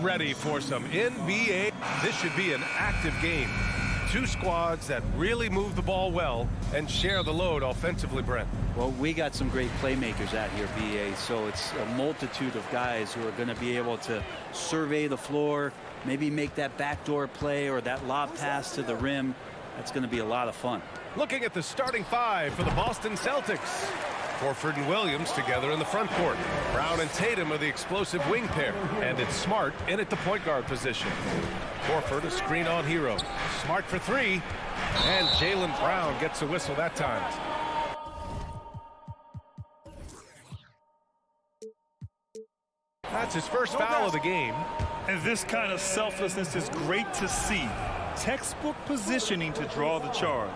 ready for some NBA. This should be an active game. Two squads that really move the ball well and share the load offensively, Brent. Well, we got some great playmakers out here, BA, so it's a multitude of guys who are going to be able to survey the floor, maybe make that backdoor play or that lob pass to the rim. That's going to be a lot of fun. Looking at the starting five for the Boston Celtics. Horford and Williams together in the front court. Brown and Tatum are the explosive wing pair. And it's Smart in at the point guard position. Horford a screen on Hero. Smart for three. And Jaylen Brown gets a whistle that time. That's his first foul of the game. And this kind of selflessness is great to see. Textbook positioning to draw the charge.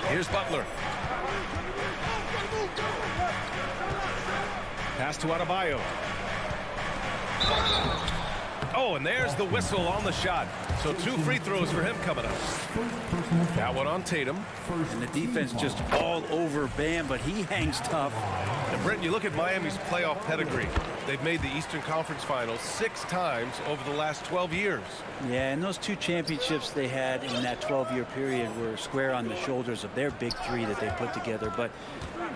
Here's Butler. Pass to Adebayo. Oh, and there's the whistle on the shot. So 2 free throws for him coming up. That one on Tatum. And the defense just all over Bam, but he hangs tough. And Brent, you look at Miami's playoff pedigree. They've made the Eastern Conference Finals 6 times over the last 12 years. Yeah, and those 2 championships they had in that 12-year period were square on the shoulders of their big 3 that they put together. But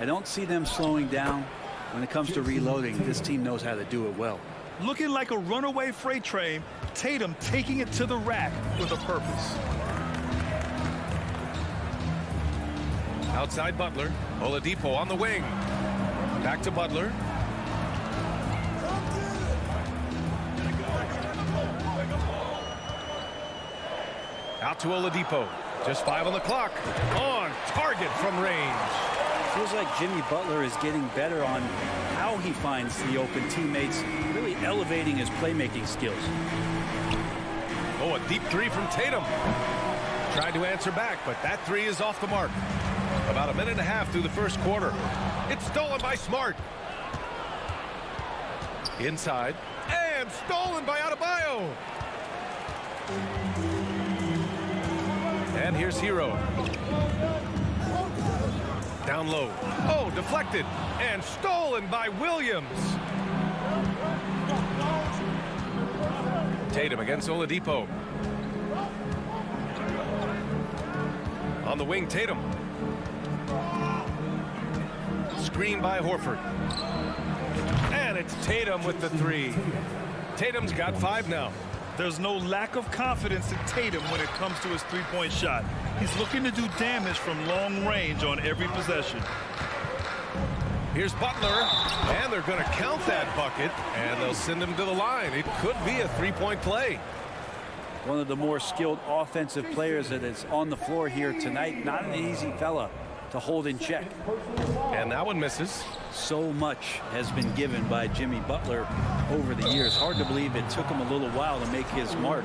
I don't see them slowing down. When it comes to reloading, this team knows how to do it well. Looking like a runaway freight train, Tatum taking it to the rack with a purpose. Outside Butler. Oladipo on the wing. Back to Butler. Out to Oladipo. Just 5 on the clock. On target from range. Feels like Jimmy Butler is getting better on how he finds the open teammates, really elevating his playmaking skills. Oh, a deep 3 from Tatum. Tried to answer back, but that 3 is off the mark. About a minute and a half through the first quarter. It's stolen by Smart. Inside. And stolen by Adebayo. And here's Hero. Down low. Oh, deflected. And stolen by Williams. Tatum against Oladipo. On the wing, Tatum. Screen by Horford. And it's Tatum with the 3. Tatum's got 5 now. There's no lack of confidence in Tatum when it comes to his three-point shot. He's looking to do damage from long range on every possession. Here's Butler, and they're going to count that bucket, and they'll send him to the line. It could be a 3-point play. One of the more skilled offensive players that is on the floor here tonight. Not an easy fella to hold in check. And that one misses. So much has been given by Jimmy Butler over the years. Hard to believe it took him a little while to make his mark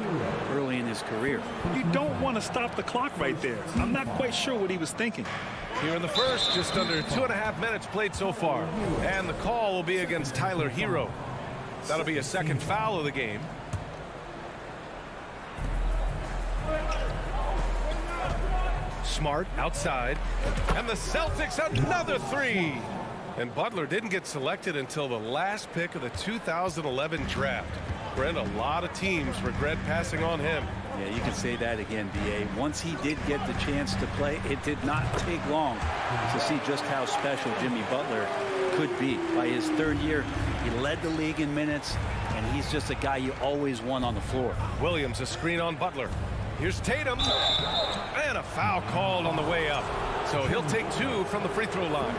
early in his career. You don't want to stop the clock right there. I'm not quite sure what he was thinking. Here in the first, just under 2.5 minutes played so far. And the call will be against Tyler Hero. That'll be a second foul of the game. Smart outside. And the Celtics another 3. And Butler didn't get selected until the last pick of the 2011 draft. Brent, a lot of teams regret passing on him. Yeah, you can say that again, BA. Once he did get the chance to play, it did not take long to see just how special Jimmy Butler could be. By his 3rd year, he led the league in minutes, and he's just a guy you always want on the floor. Williams a screen on Butler. Here's Tatum. And a foul called on the way up. So he'll take 2 from the free throw line.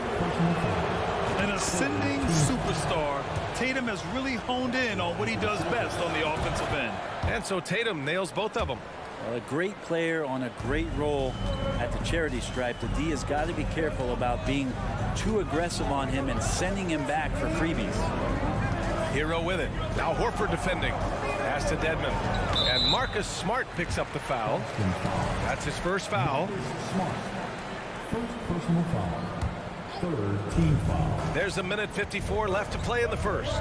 An ascending superstar, Tatum has really honed in on what he does best on the offensive end. And so Tatum nails both of them. Well, a great player on a great role at the charity stripe. The D has got to be careful about being too aggressive on him and sending him back for freebies. Hero with it. Now Horford defending. Pass to Dedmon. And Marcus Smart picks up the foul. That's his first foul. First personal foul. 3rd team foul. There's a minute 54 left to play in the first.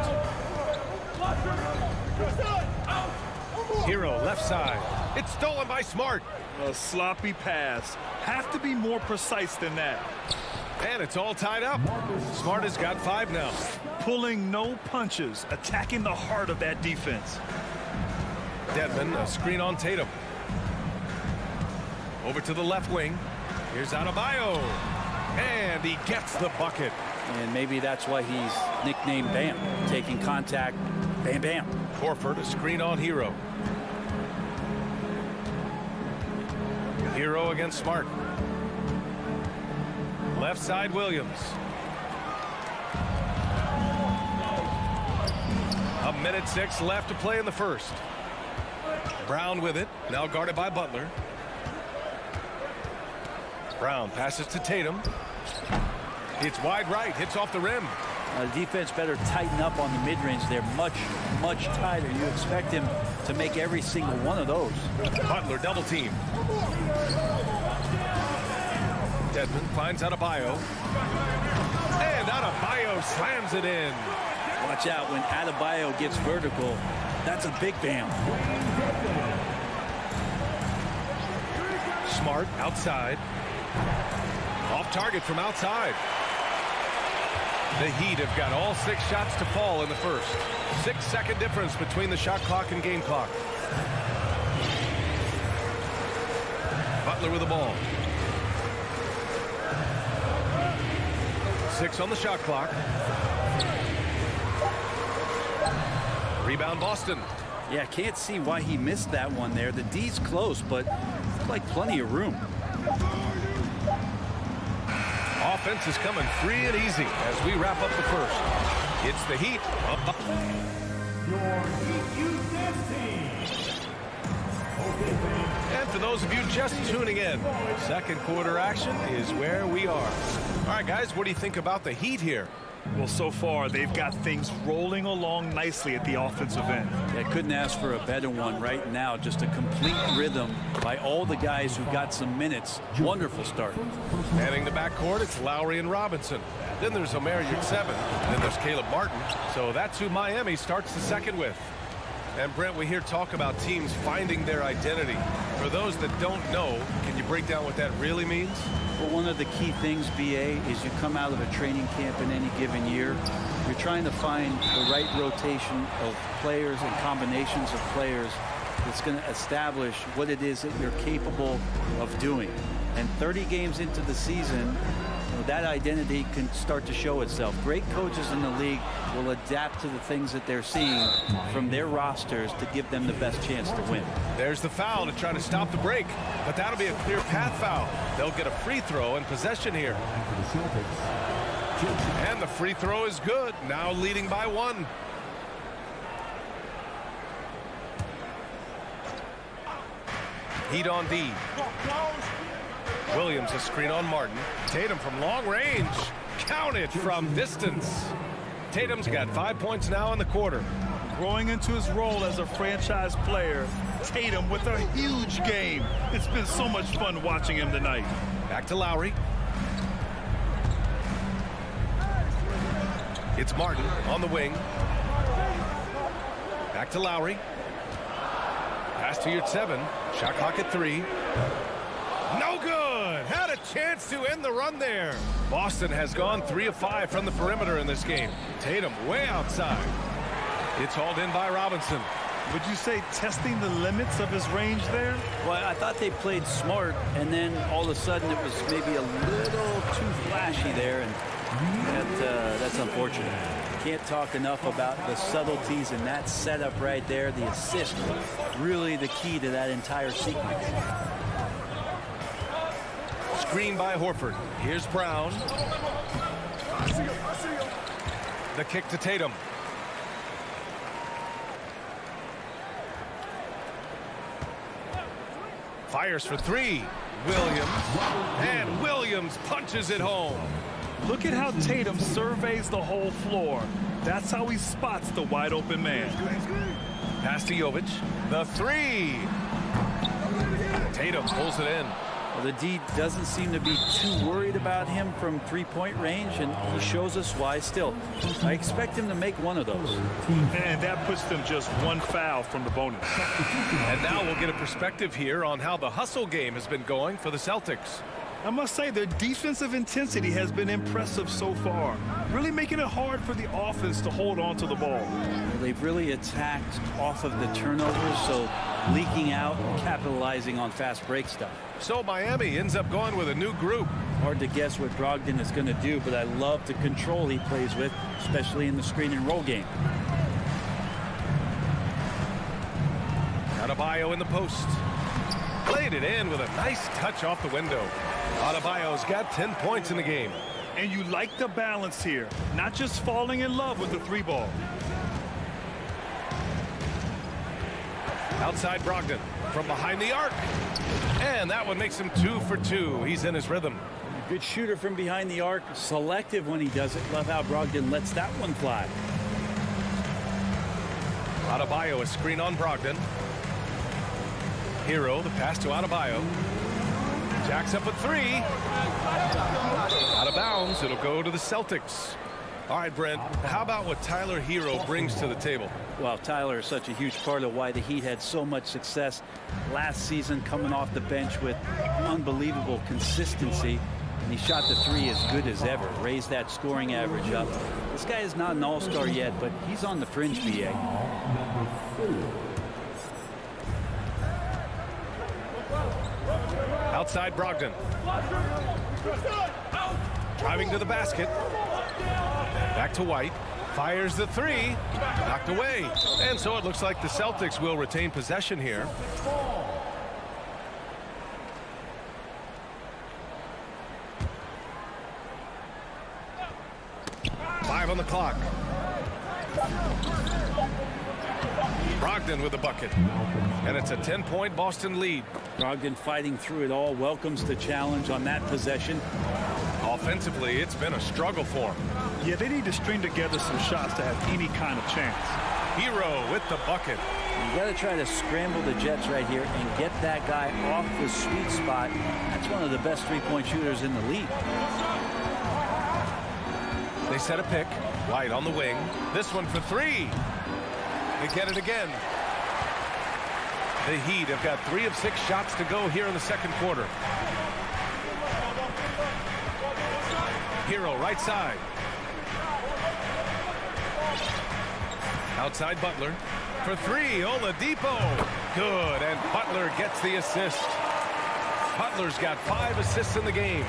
Hero left side. It's stolen by Smart. A sloppy pass. Have to be more precise than that. And it's all tied up. Smart has got 5 now. Pulling no punches, attacking the heart of that defense. Dedmon, a screen on Tatum. Over to the left wing. Here's Adebayo. And he gets the bucket. And maybe that's why he's nicknamed Bam. Taking contact, bam, bam. Horford, a screen on Hero. Hero against Smart. Left side, Williams. A minute 6 left to play in the first. Brown with it, now guarded by Butler. Brown passes to Tatum. It's wide right, hits off the rim. The defense better tighten up on the mid-range. They're much, much tighter. You expect him to make every single one of those. Butler double team. Dedmon finds Adebayo. And Adebayo slams it in. Watch out when Adebayo gets vertical. That's a big bam. Smart outside. Off target from outside. The Heat have got all 6 shots to fall in the first. 6-second difference between the shot clock and game clock. Butler with the ball. 6 on the shot clock. Rebound Boston. Yeah, can't see why he missed that one there. The D's close, but like plenty of room. Offense is coming free and easy as we wrap up the first. It's the Heat. Your Heat Youth Dance Team. Okay, fans. And for those of you just tuning in, second quarter action is where we are. All right, guys, what do you think about the Heat here? Well, so far, they've got things rolling along nicely at the offensive end. I couldn't ask for a better one right now. Just a complete rhythm by all the guys who got some minutes. Wonderful start. Manning the backcourt, it's Lowry and Robinson. Then there's Omer Yurtseven. Then there's Caleb Martin. So that's who Miami starts the second with. And Brent, we hear talk about teams finding their identity. For those that don't know, can you break down what that really means? Well, one of the key things, BA, is you come out of a training camp in any given year. You're trying to find the right rotation of players and combinations of players that's going to establish what it is that you're capable of doing. And 30 games into the season, that identity can start to show itself. Great coaches in the league will adapt to the things that they're seeing from their rosters to give them the best chance to win. There's the foul to try to stop the break, but that'll be a clear path foul. They'll get a free throw and possession here. And the free throw is good, now leading by 1. Heat on D. Williams a screen on Martin. Tatum from long range. Count it from distance. Tatum's got 5 points now in the quarter. Growing into his role as a franchise player, Tatum with a huge game. It's been so much fun watching him tonight. Back to Lowry. It's Martin on the wing. Back to Lowry. Pass to Yurtseven. Shot clock at 3. No good. Had a chance to end the run there. Boston has gone 3 of 5 from the perimeter in this game. Tatum way outside. It's hauled in by Robinson. Would you say testing the limits of his range there? Well, I thought they played smart, and then all of a sudden it was maybe a little too flashy there, and that's unfortunate. Can't talk enough about the subtleties in that setup right there. The assist, really the key to that entire sequence. Screen by Horford. Here's Brown. The kick to Tatum. Fires for 3. Williams. And Williams punches it home. Look at how Tatum surveys the whole floor. That's how he spots the wide open man. Pass to Jovic. The 3. Tatum pulls it in. Well, the D doesn't seem to be too worried about him from three-point range, and he shows us why still. I expect him to make one of those. And that puts them just 1 foul from the bonus. And now we'll get a perspective here on how the hustle game has been going for the Celtics. I must say their defensive intensity has been impressive so far, really making it hard for the offense to hold on to the ball. Well, they've really attacked off of the turnovers, so leaking out and capitalizing on fast break stuff. So Miami ends up going with a new group. Hard to guess what Brogdon is going to do, but I love the control he plays with, especially in the screen and roll game. Adebayo in the post. Played it in with a nice touch off the window. Adebayo's got 10 points in the game. And you like the balance here, not just falling in love with the three ball. Outside Brogdon from behind the arc. And that one makes him 2 for 2. He's in his rhythm. Good shooter from behind the arc, selective when he does it. Love how Brogdon lets that one fly. Adebayo a screen on Brogdon. Hero, the pass to Adebayo. Jacks up a three. Out of bounds. It'll go to the Celtics. All right, Brent, how about what Tyler Hero brings to the table? Well, Tyler is such a huge part of why the Heat had so much success last season, coming off the bench with unbelievable consistency. And he shot the three as good as ever, raised that scoring average up. This guy is not an all-star yet, but he's on the fringe, BA. Outside Brogdon. Driving to the basket. Back to White. Fires the three. Knocked away. And so it looks like the Celtics will retain possession here. Five on the clock. Brogdon with the bucket. And it's a 10-point Boston lead. Brogdon fighting through it all, welcomes the challenge on that possession. Offensively, it's been a struggle for him. Yeah, they need to string together some shots to have any kind of chance. Hero with the bucket. You got to try to scramble the Jets right here and get that guy off the sweet spot. That's one of the best three-point shooters in the league. They set a pick. White on the wing. This one for three. They get it again. The Heat have got 3 of 6 shots to go here in the second quarter. Hero right side. Outside Butler for three. Oladipo. Good, and Butler gets the assist. Butler's got 5 assists in the game.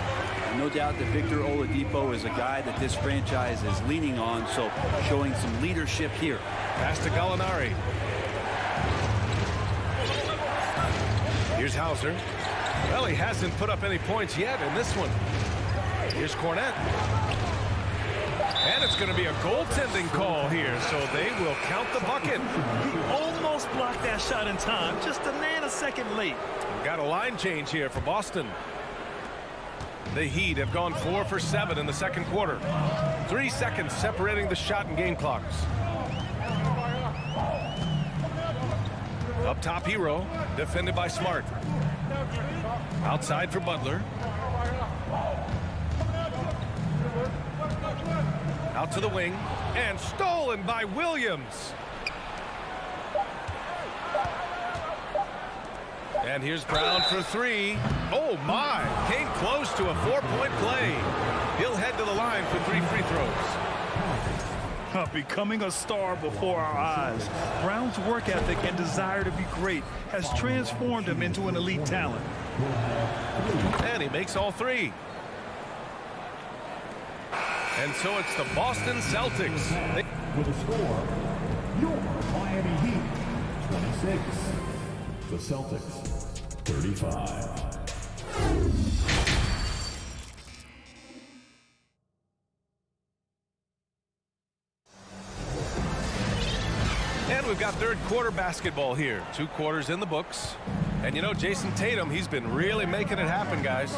No doubt that Victor Oladipo is a guy that this franchise is leaning on, so showing some leadership here. Pass to Gallinari. Here's Hauser. Well, he hasn't put up any points yet in this one. Here's Cornette. And it's going to be a goaltending call here, so they will count the bucket. He almost blocked that shot in time, just a nanosecond late. We've got a line change here for Boston. The Heat have gone 4 for 7 in the second quarter. 3 seconds separating the shot and game clocks. Up top, Hero, defended by Smart. Outside for Butler. Out to the wing, and stolen by Williams. And here's Brown for three. Oh my, came close to a 4-point play. He'll head to the line for 3 free throws. Becoming a star before our eyes. Brown's work ethic and desire to be great has transformed him into an elite talent. And he makes all 3. And so it's the Boston Celtics. With a score, your Miami Heat 26, the Celtics 35. And we've got third quarter basketball here. 2 quarters in the books. And you know, Jason Tatum, he's been really making it happen, guys.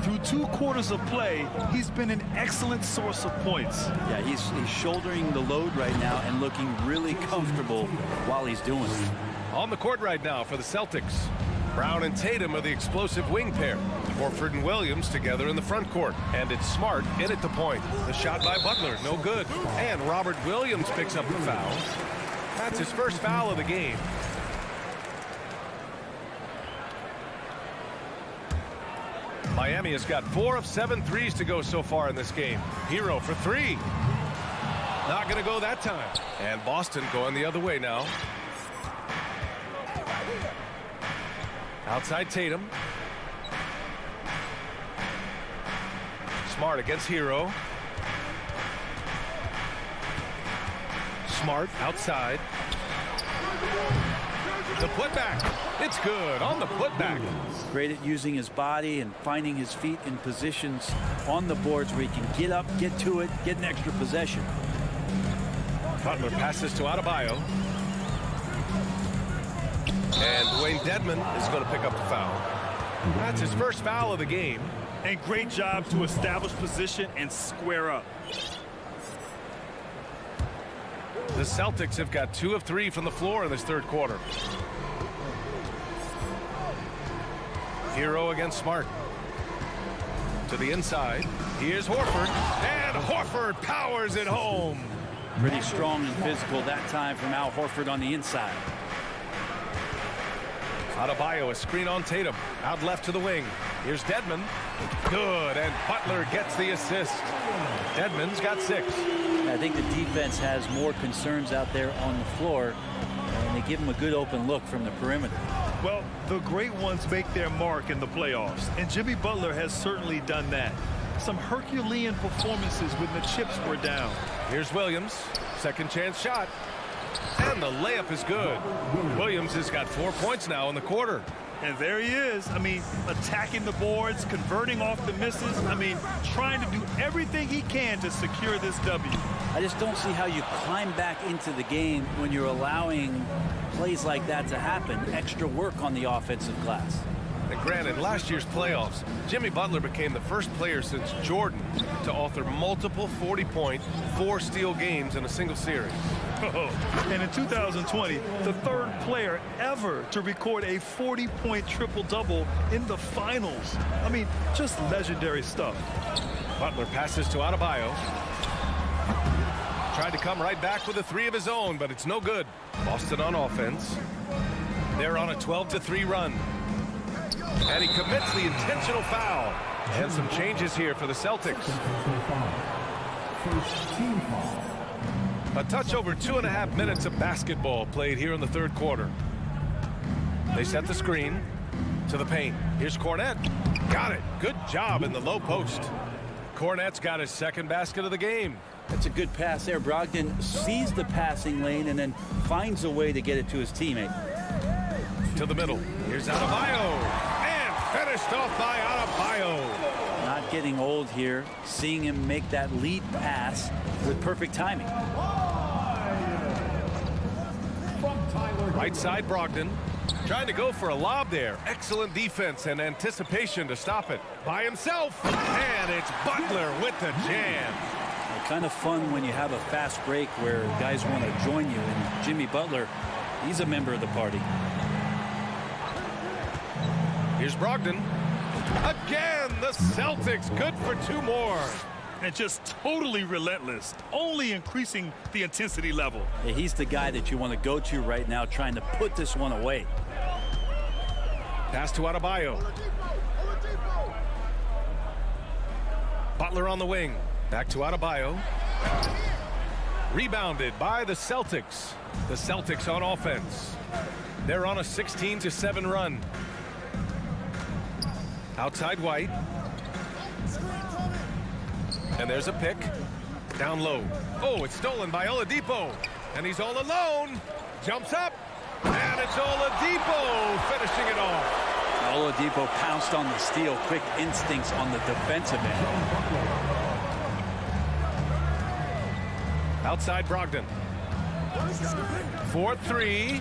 Through 2 quarters of play, he's been an excellent source of points. Yeah, he's shouldering the load right now and looking really comfortable while he's doing it. On the court right now for the Celtics. Brown and Tatum are the explosive wing pair. Horford and Williams together in the front court. And it's Smart in at the point. The shot by Butler, no good. And Robert Williams picks up the foul. That's his first foul of the game. Miami has got 4 of 7 threes to go so far in this game. Hero for 3. Not going to go that time. And Boston going the other way now. Outside Tatum. Smart against Hero. Smart outside. The putback. It's good on the putback. Great at using his body and finding his feet in positions on the boards where he can get up, get to it, get an extra possession. Butler passes to Adebayo. And Dwayne Dedmon is going to pick up the foul. That's his first foul of the game. And great job to establish position and square up. The Celtics have got 2 of 3 from the floor in this third quarter. Hero against Smart. To the inside. Here's Horford. And Horford powers it home. Pretty strong and physical that time from Al Horford on the inside. Adebayo, a screen on Tatum. Out left to the wing. Here's Dedmon. Good, and Butler gets the assist. Dedmon's got 6. I think the defense has more concerns out there on the floor, and they give him a good open look from the perimeter. Well, the great ones make their mark in the playoffs, and Jimmy Butler has certainly done that. Some Herculean performances when the chips were down. Here's Williams. Second chance shot. And the layup is good. Williams has got 4 points now in the quarter. And there he is. I mean, attacking the boards, converting off the misses. I mean, trying to do everything he can to secure this W. I just don't see how you climb back into the game when you're allowing plays like that to happen. Extra work on the offensive glass. And granted, last year's playoffs, Jimmy Butler became the first player since Jordan to author multiple 40-point, 4-steal games in a single series. And in 2020, the third player ever to record a 40-point triple-double in the finals. I mean, just legendary stuff. Butler passes to Adebayo. Tried to come right back with a 3 of his own, but it's no good. Boston on offense. They're on a 12-3 run. And he commits the intentional foul. And some changes here for the Celtics. First team foul. A touch over 2.5 minutes of basketball played here in the third quarter. They set the screen to the paint. Here's Cornette. Got it. Good job in the low post. Cornette's got his second basket of the game. That's a good pass there. Brogdon sees the passing lane and then finds a way to get it to his teammate. To the middle. Here's Adebayo. And finished off by Adebayo. Not getting old here. Seeing him make that lead pass with perfect timing. Right side Brogdon. Trying to go for a lob there. Excellent defense and anticipation to stop it. By himself. And it's Butler with the jam. Kind of fun when you have a fast break where guys want to join you. And Jimmy Butler, he's a member of the party. Here's Brogdon. Again, the Celtics good for 2 more. And just totally relentless, only increasing the intensity level. Yeah, he's the guy that you want to go to right now, trying to put this one away. Pass to Adebayo. Butler on the wing. Back to Adebayo. Rebounded by the Celtics. The Celtics on offense. They're on a 16-7 run. Outside White. And there's a pick. Down low. Oh, it's stolen by Oladipo. And he's all alone. Jumps up. And it's Oladipo finishing it off. Oladipo pounced on the steal. Quick instincts on the defensive end. Outside Brogdon. 4-3.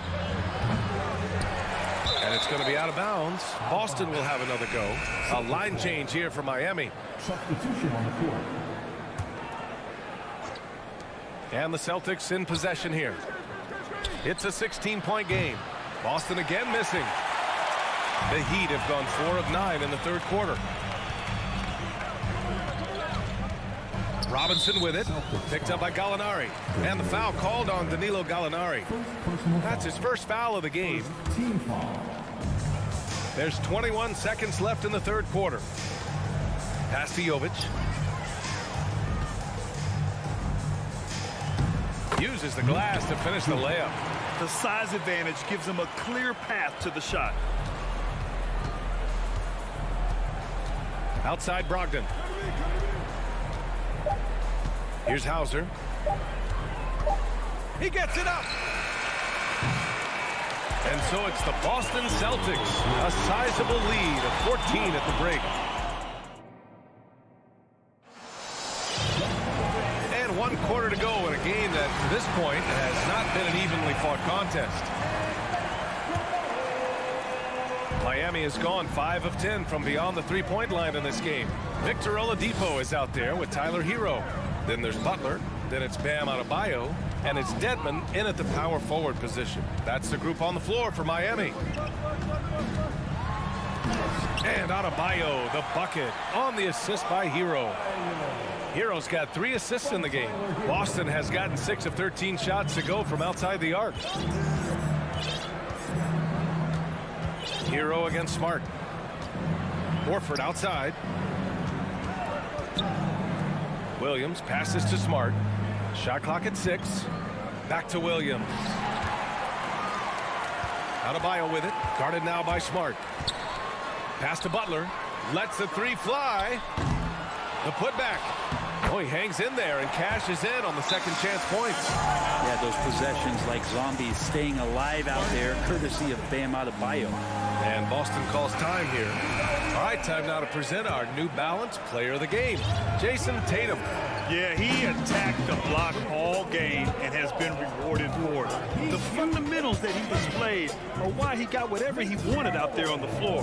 And it's going to be out of bounds. Boston will have another go. A line change here for Miami. Substitution on the court. And the Celtics in possession here. It's a 16-point game. Boston again missing. The Heat have gone 4 of 9 in the third quarter. Robinson with it. Picked up by Gallinari. And the foul called on Danilo Gallinari. That's his first foul of the game. Team foul. There's 21 seconds left in the third quarter. Pass to Jovic. Uses the glass to finish the layup. The size advantage gives him a clear path to the shot. Outside Brogdon. Here's Hauser. He gets it up. And so it's the Boston Celtics. A sizable lead of 14 at the break. And 1 quarter to go in a game that, to this point, has not been an evenly fought contest. Miami has gone 5 of 10 from beyond the three-point line in this game. Victor Oladipo is out there with Tyler Hero. Then there's Butler. Then it's Bam Adebayo. And it's Dedmon in at the power forward position. That's the group on the floor for Miami. And Adebayo, the bucket, on the assist by Hero. Hero's got 3 assists in the game. Boston has gotten 6 of 13 shots to go from outside the arc. Hero against Smart. Horford outside. Williams passes to Smart. Shot clock at 6. Back to Williams. Adebayo with it. Guarded now by Smart. Pass to Butler. Lets the 3 fly. The putback. Oh, he hangs in there and cashes in on the second chance points. Yeah, those possessions like zombies staying alive out there, courtesy of Bam Adebayo. And Boston calls time here. All right, time now to present our New Balance Player of the Game, Jason Tatum. Yeah, he attacked the block all game and has been rewarded for it. The fundamentals that he displayed are why he got whatever he wanted out there on the floor.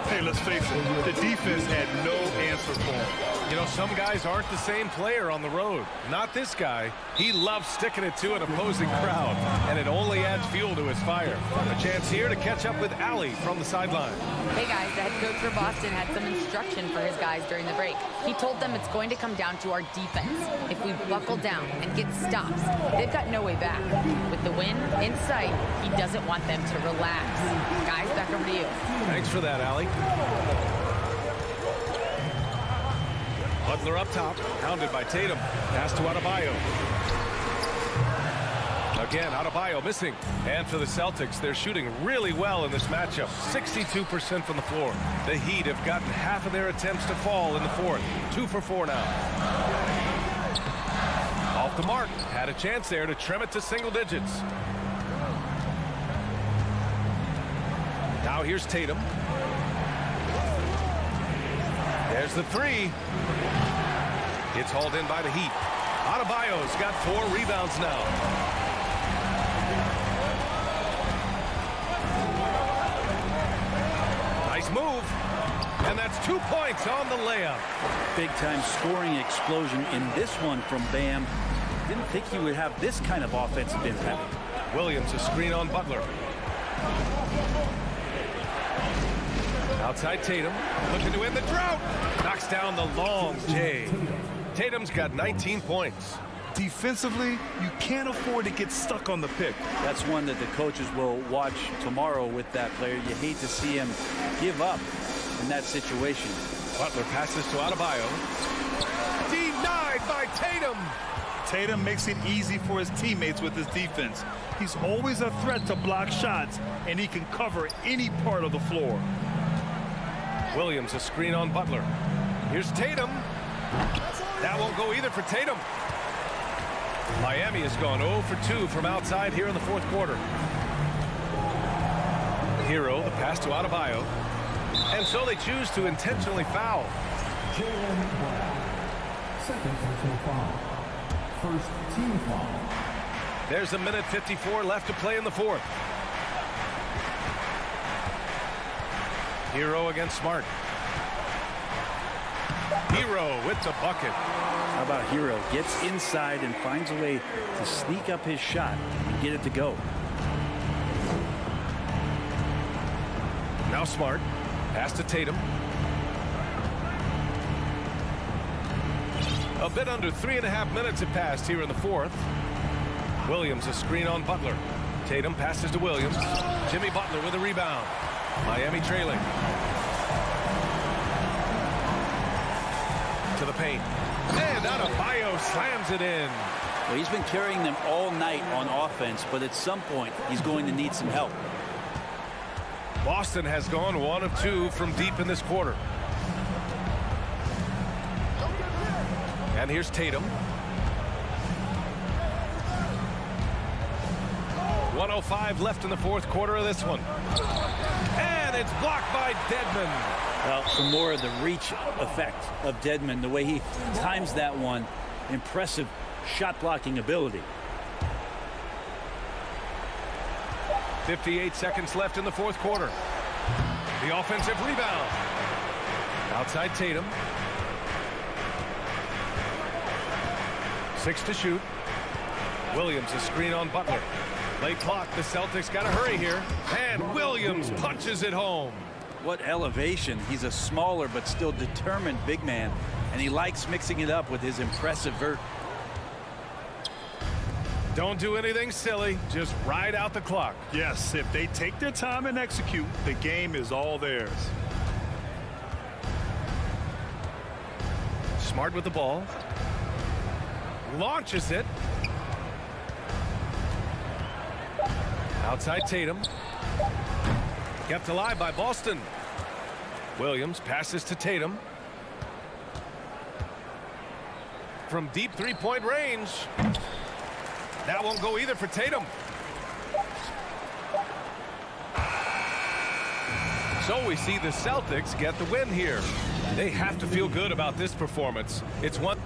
Hey, let's face it, the defense had no answer for him. You know, some guys aren't the same player on the road. Not this guy. He loves sticking it to an opposing crowd, and it only adds fuel to his fire. A chance here to catch up with Allie from the sideline. Hey guys, the head coach for Boston had some instruction for his guys during the break. He told them it's going to come down to our defense. If we buckle down and get stops, they've got no way back. With the win in sight, he doesn't want them to relax. Guys, back over to you. Thanks for that, Allie. Butler up top, hounded by Tatum. Pass to Adebayo. Again, Adebayo missing. And for the Celtics, they're shooting really well in this matchup. 62% from the floor. The Heat have gotten half of their attempts to fall in the fourth. 2 for 4 now. Off the mark. Had a chance there to trim it to single digits. Now here's Tatum. There's the 3. It's hauled in by the Heat. Adebayo's got 4 rebounds now. Nice move. And that's 2 points on the layup. Big-time scoring explosion in this one from Bam. Didn't think he would have this kind of offensive impact. Williams, a screen on Butler. Outside Tatum, looking to end the drought. Knocks down the long J. Tatum's got 19 points. Defensively, you can't afford to get stuck on the pick. That's one that the coaches will watch tomorrow with that player. You hate to see him give up in that situation. Butler passes to Adebayo. Denied by Tatum. Tatum makes it easy for his teammates with his defense. He's always a threat to block shots, and he can cover any part of the floor. Williams, a screen on Butler. Here's Tatum. That won't go either for Tatum. Miami has gone 0 for 2 from outside here in the fourth quarter. Hero, the pass to Adebayo. And so they choose to intentionally foul. Second personal foul. First team foul. There's a minute 54 left to play in the fourth. Hero against Smart. Hero with the bucket. How about Hero? Gets inside and finds a way to sneak up his shot and get it to go. Now Smart. Pass to Tatum. A bit under 3.5 minutes have passed here in the fourth. Williams, a screen on Butler. Tatum passes to Williams. Jimmy Butler with a rebound. Miami trailing. To the paint. And Adebayo slams it in. Well, he's been carrying them all night on offense, but at some point, he's going to need some help. Boston has gone 1 of 2 from deep in this quarter. And here's Tatum. 1:05 left in the fourth quarter of this one. And it's blocked by Dedmon. Well, some more of the reach effect of Dedmon, the way he times that one. Impressive shot blocking ability. 58 seconds left in the fourth quarter. The offensive rebound. Outside Tatum. 6 to shoot. Williams a screen on Butler. Late clock. The Celtics got to hurry here. And Williams punches it home. What elevation. He's a smaller but still determined big man. And he likes mixing it up with his impressive vert. Don't do anything silly. Just ride out the clock. Yes, if they take their time and execute, the game is all theirs. Smart with the ball. Launches it. Outside Tatum. Kept alive by Boston. Williams passes to Tatum. From deep three-point range. That won't go either for Tatum. So we see the Celtics get the win here. They have to feel good about this performance. It's one.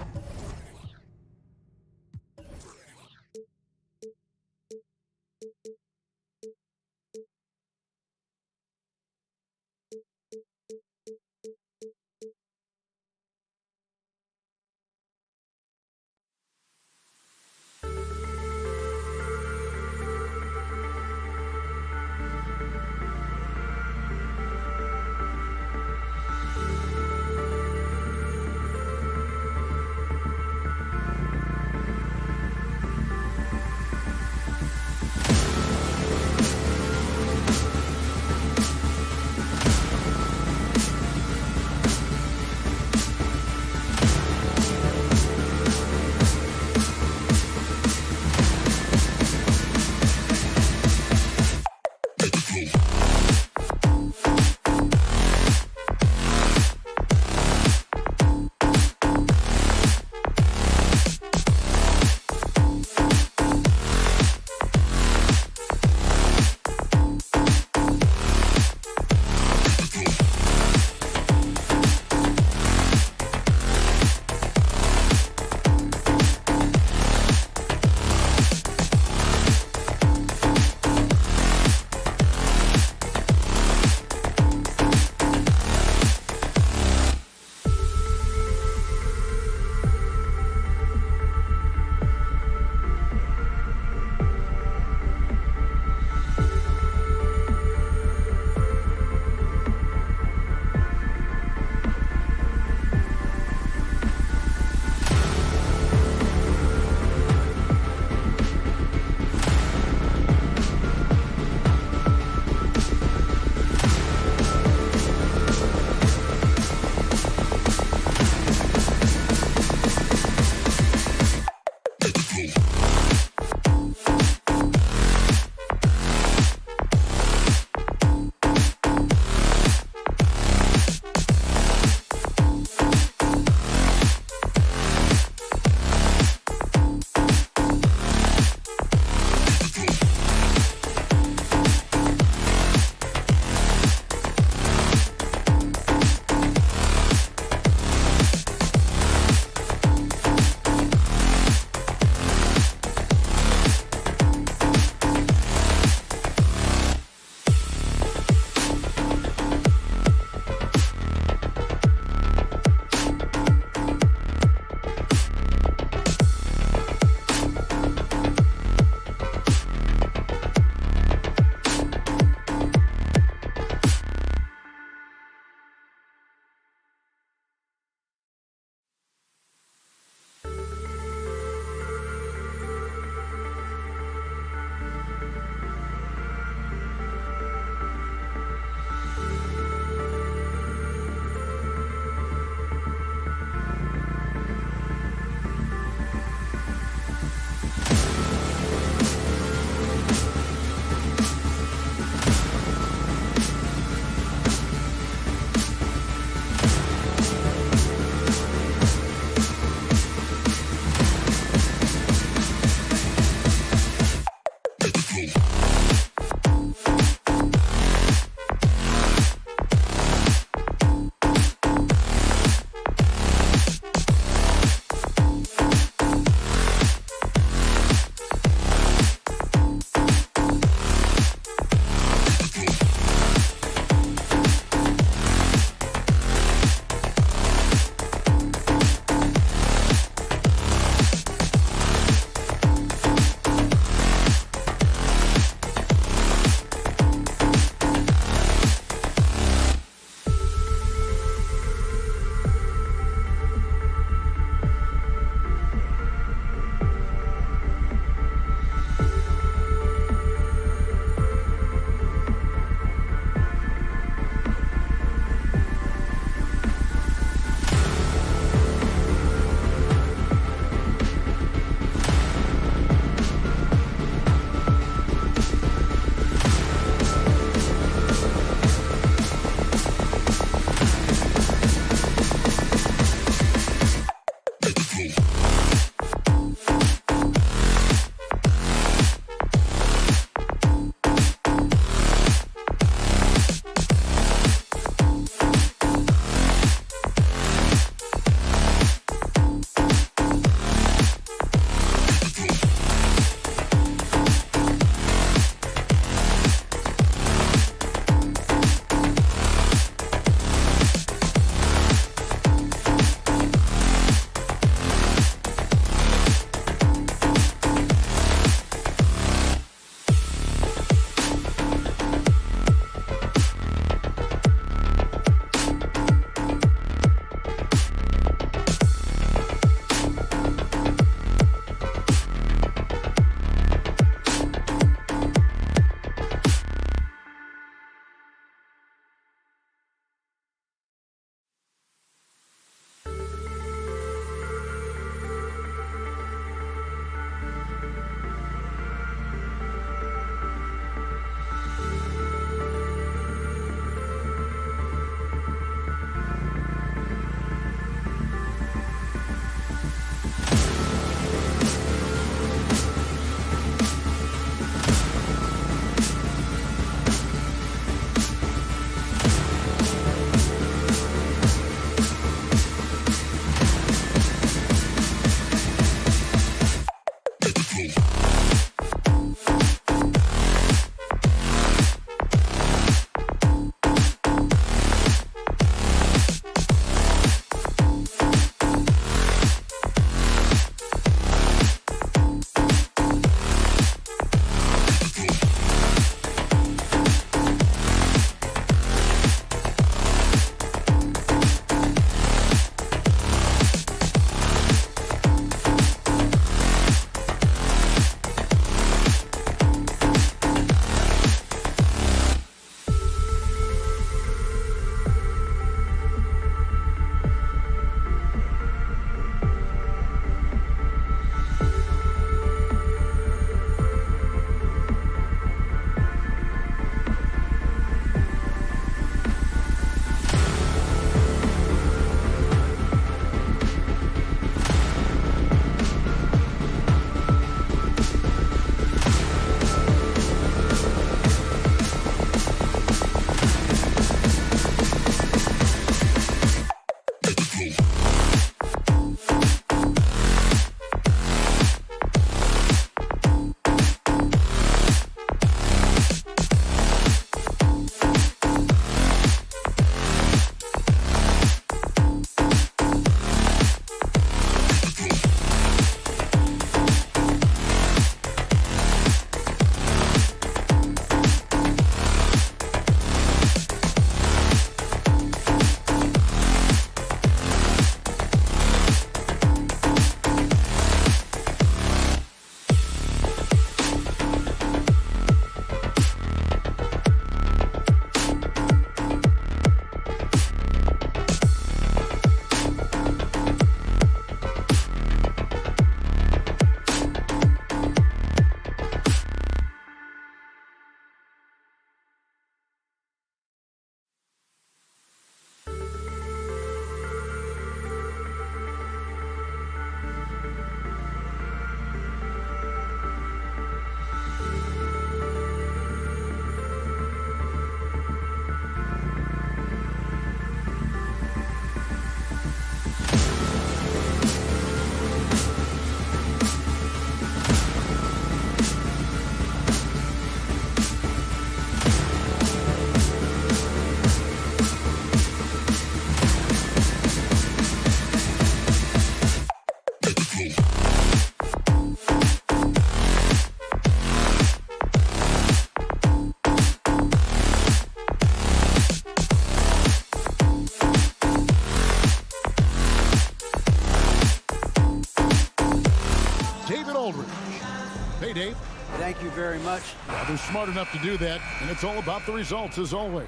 Hey, Dave. Thank you very much. Yeah, they're smart enough to do that, and it's all about the results as always.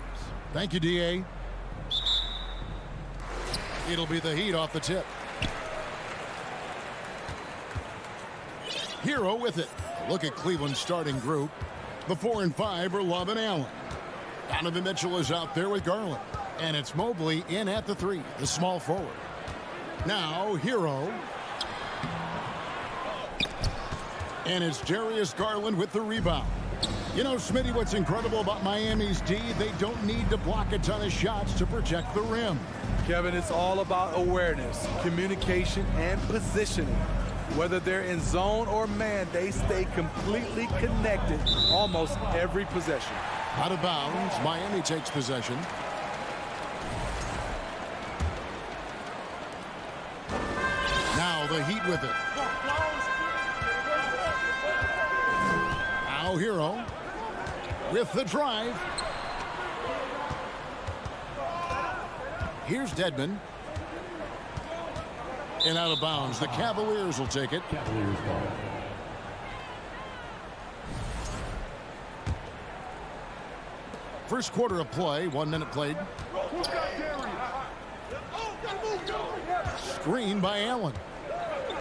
Thank you, D.A. It'll be the Heat off the tip. Hero with it. Look at Cleveland's starting group. The 4 and 5 are Love and Allen. Donovan Mitchell is out there with Garland. And it's Mobley in at the 3, the small forward. Now, Hero. And it's Darius Garland with the rebound. You know, Smitty, what's incredible about Miami's D, they don't need to block a ton of shots to protect the rim. Kevin, it's all about awareness, communication, and positioning. Whether they're in zone or man, they stay completely connected almost every possession. Out of bounds, Miami takes possession. Now the Heat with it. Now Hero with the drive. Here's Dedmon. And out of bounds. The Cavaliers will take it. Cavaliers ball. First quarter of play, 1 minute played. Screen by Allen.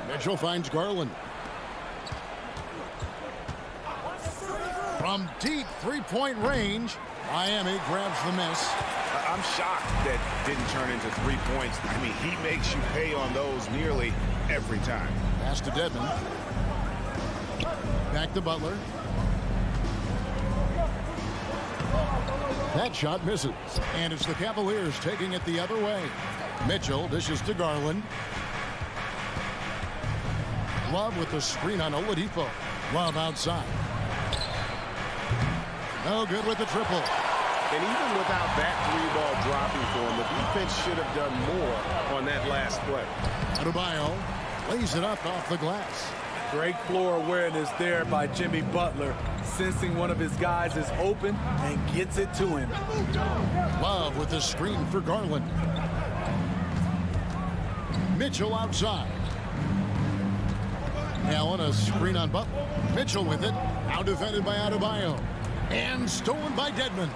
Mitchell finds Garland. From deep three-point range, Miami grabs the miss. I'm shocked that didn't turn into 3 points. I mean, he makes you pay on those nearly every time. Pass to Dedmon. Back to Butler. That shot misses. And it's the Cavaliers taking it the other way. Mitchell dishes to Garland. Love with the screen on Oladipo. Love outside. No good with the triple. And even without that 3-ball dropping for him, the defense should have done more on that last play. Adebayo lays it up off the glass. Great floor awareness there by Jimmy Butler, sensing one of his guys is open and gets it to him. Love with the screen for Garland. Mitchell outside. Allen a screen on Butler. Mitchell with it. Now defended by Adebayo. And stolen by Dedmon.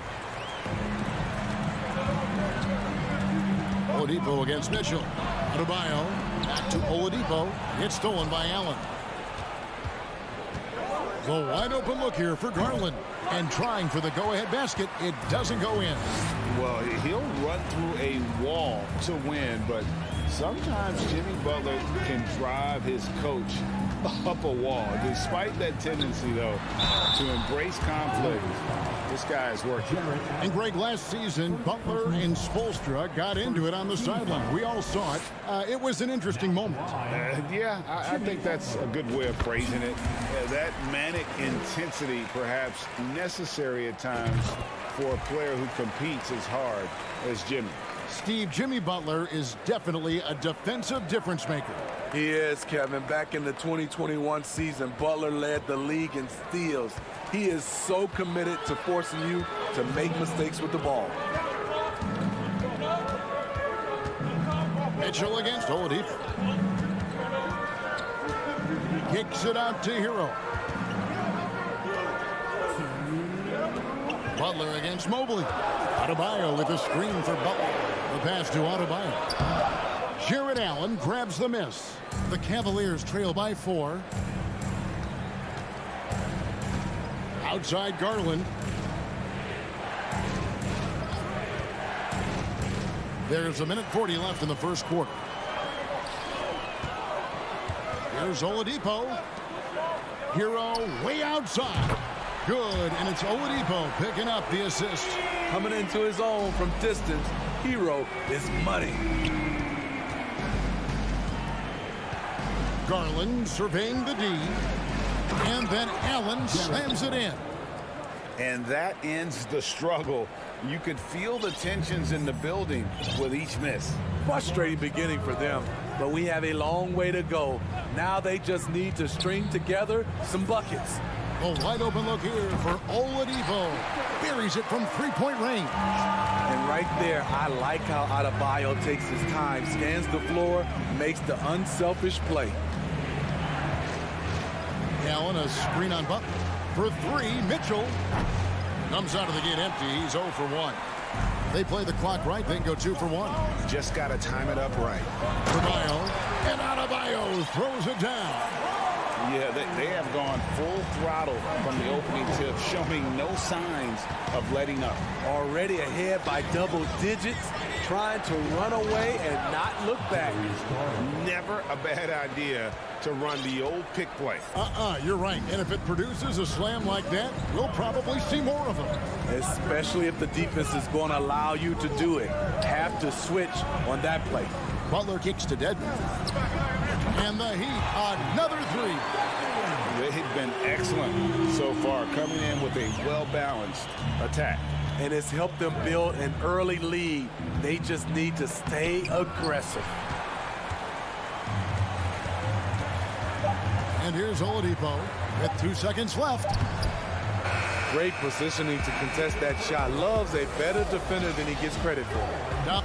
Oladipo against Mitchell. Adebayo back to Oladipo. It's stolen by Allen. The wide open look here for Garland. And trying for the go-ahead basket. It doesn't go in. Well, he'll run through a wall to win, but sometimes Jimmy Butler can drive his coach up a wall. Despite that tendency, though, to embrace conflict, this guy is working. And Greg, last season, Butler and Spoelstra got into it on the sideline. We all saw it. It was an interesting moment. Yeah, I think that's a good way of phrasing it. That manic intensity, perhaps necessary at times for a player who competes as hard as Jimmy. Steve, Jimmy Butler is definitely a defensive difference maker. He is, Kevin. Back in the 2021 season, Butler led the league in steals. He is so committed to forcing you to make mistakes with the ball. Mitchell against Oladipo. Kicks it out to Hero. Butler against Mobley. Adebayo with a screen for Butler. The pass to Adebayo. Jared Allen grabs the miss. The Cavaliers trail by 4. Outside Garland. There's 1:40 left in the first quarter. Here's Oladipo. Hero way outside. Good, and it's Oladipo picking up the assist. Coming into his own from distance, Hero is money. Garland surveying the D. And then Allen slams it in. And that ends the struggle. You could feel the tensions in the building with each miss. Frustrating beginning for them, but we have a long way to go. Now they just need to string together some buckets. A wide open look here for Oladipo. Buries it from three-point range. And right there, I like how Adebayo takes his time, scans the floor, makes the unselfish play. Allen, a screen on Butler. For three, Mitchell. Comes out of the gate empty. He's 0 for 1. They play the clock right, then go 2 for 1. Just got to time it up right. Adebayo, and Adebayo throws it down. Yeah, they have gone full throttle from the opening tip, showing no signs of letting up. Already ahead by double digits, trying to run away and not look back. Never a bad idea to run the old pick play. You're right. And if it produces a slam like that, we'll probably see more of them. Especially if the defense is going to allow you to do it. Have to switch on that play. Butler kicks to Dedmon. And the Heat, another three. They've been excellent so far, coming in with a well-balanced attack. And it's helped them build an early lead. They just need to stay aggressive. And here's Oladipo with 2 seconds left. Great positioning to contest that shot. Love's a better defender than he gets credit for. Now,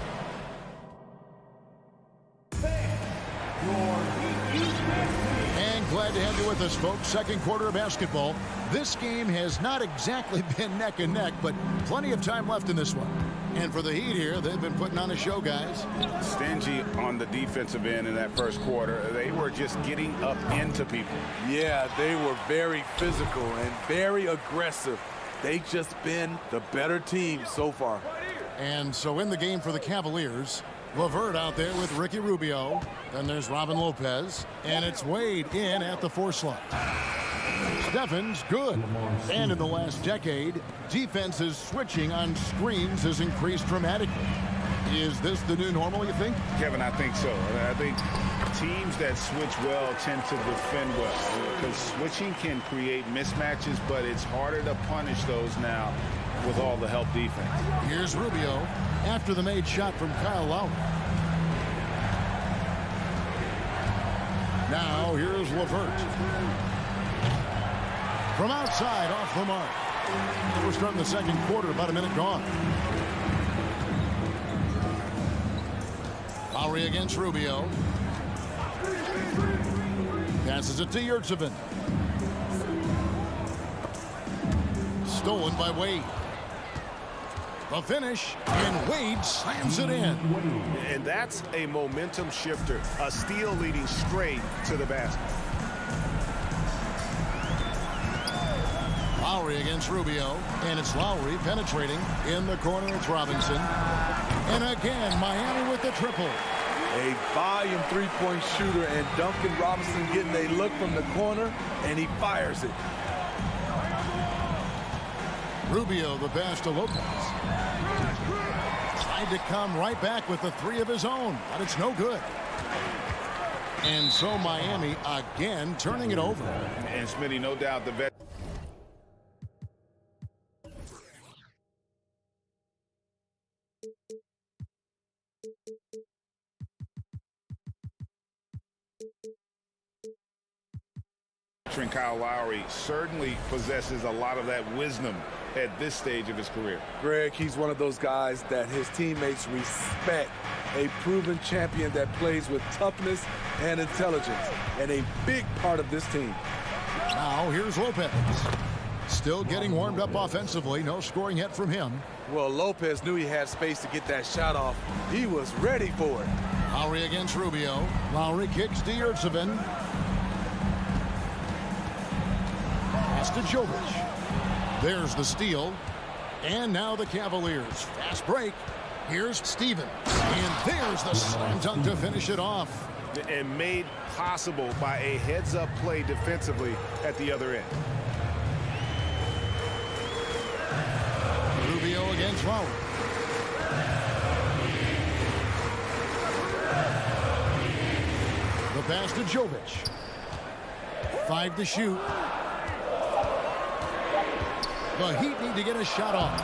and glad to have you with us, folks. Second quarter of basketball. This game has not exactly been neck and neck, but plenty of time left in this one. And for the Heat here, they've been putting on a show, guys. Stingy on the defensive end in that first quarter. They were just getting up into people. Yeah, they were very physical and very aggressive. They've just been the better team so far. And so in the game for the Cavaliers, LeVert out there with Ricky Rubio. Then there's Robin Lopez. And it's Wade in at the 4 slot. Stephens good. And in the last decade, defenses switching on screens has increased dramatically. Is this the new normal, you think? Kevin, I think so. I think teams that switch well tend to defend well, because switching can create mismatches, but it's harder to punish those now with all the help defense. Here's Rubio after the made shot from Kyle Lowry. Now here's LeVert. From outside, off the mark. We're starting the second quarter, about a minute gone. Lowry against Rubio. Passes it to Yurtseven. Stolen by Wade. The finish, and Wade slams it in. And that's a momentum shifter. A steal leading straight to the basket. Lowry against Rubio, and it's Lowry penetrating. In the corner, it's Robinson. And again, Miami with the triple. A volume three-point shooter, and Duncan Robinson getting a look from the corner, and he fires it. Rubio, the pass to Lopez. Tried to come right back with the three of his own, but it's no good. And so Miami again turning it over. And Smitty, no doubt the vet. Kyle Lowry certainly possesses a lot of that wisdom at this stage of his career. Greg, he's one of those guys that his teammates respect. A proven champion that plays with toughness and intelligence, and a big part of this team. Now here's Lopez. Still getting warmed up offensively. No scoring yet from him. Well, Lopez knew he had space to get that shot off. He was ready for it. Lowry against Rubio. Lowry kicks to Yurtseven. Pass to Jovic. There's the steal. And now the Cavaliers. Fast break. Here's Stevens. And there's the slam dunk to finish it off. And made possible by a heads-up play defensively at the other end. Rubio against Lowry. The pass to Jovic. 5 to shoot. The Heat need to get a shot off.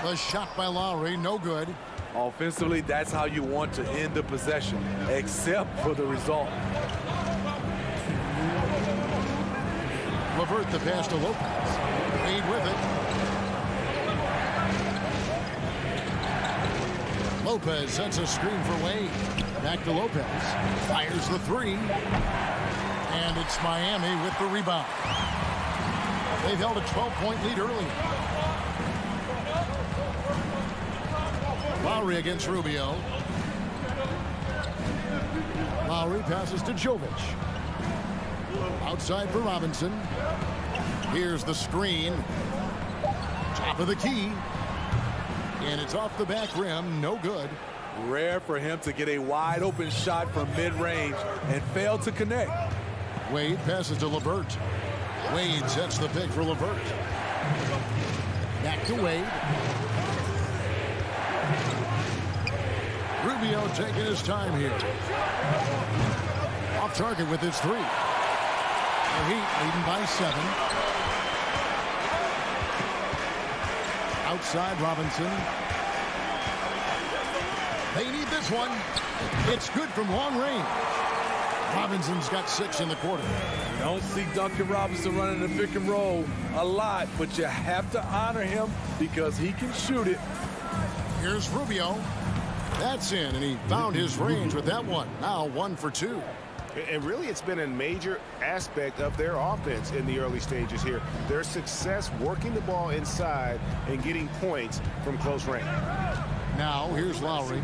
The shot by Lowry, no good. Offensively, that's how you want to end the possession, except for the result. LeVert the pass to Lopez. Wade with it. Lopez sets a screen for Wade. Back to Lopez. Fires the three. And it's Miami with the rebound. They've held a 12-point lead early. Lowry against Rubio. Lowry passes to Jovic. Outside for Robinson. Here's the screen. Top of the key. And it's off the back rim. No good. Rare for him to get a wide open shot from mid-range and fail to connect. Wade passes to LeVert. Wade sets the pick for LeVert. Back to Wade. Rubio taking his time here. Off target with his 3. The Heat leading by 7. Outside Robinson. They need this one. It's good from long range. Robinson's got 6 in the quarter. You don't see Duncan Robinson running the pick and roll a lot, but you have to honor him because he can shoot it. Here's Rubio. That's in, and he found his range with that one. Now 1 for 2. And really, it's been a major aspect of their offense in the early stages here. Their success working the ball inside and getting points from close range. Now, here's Lowry.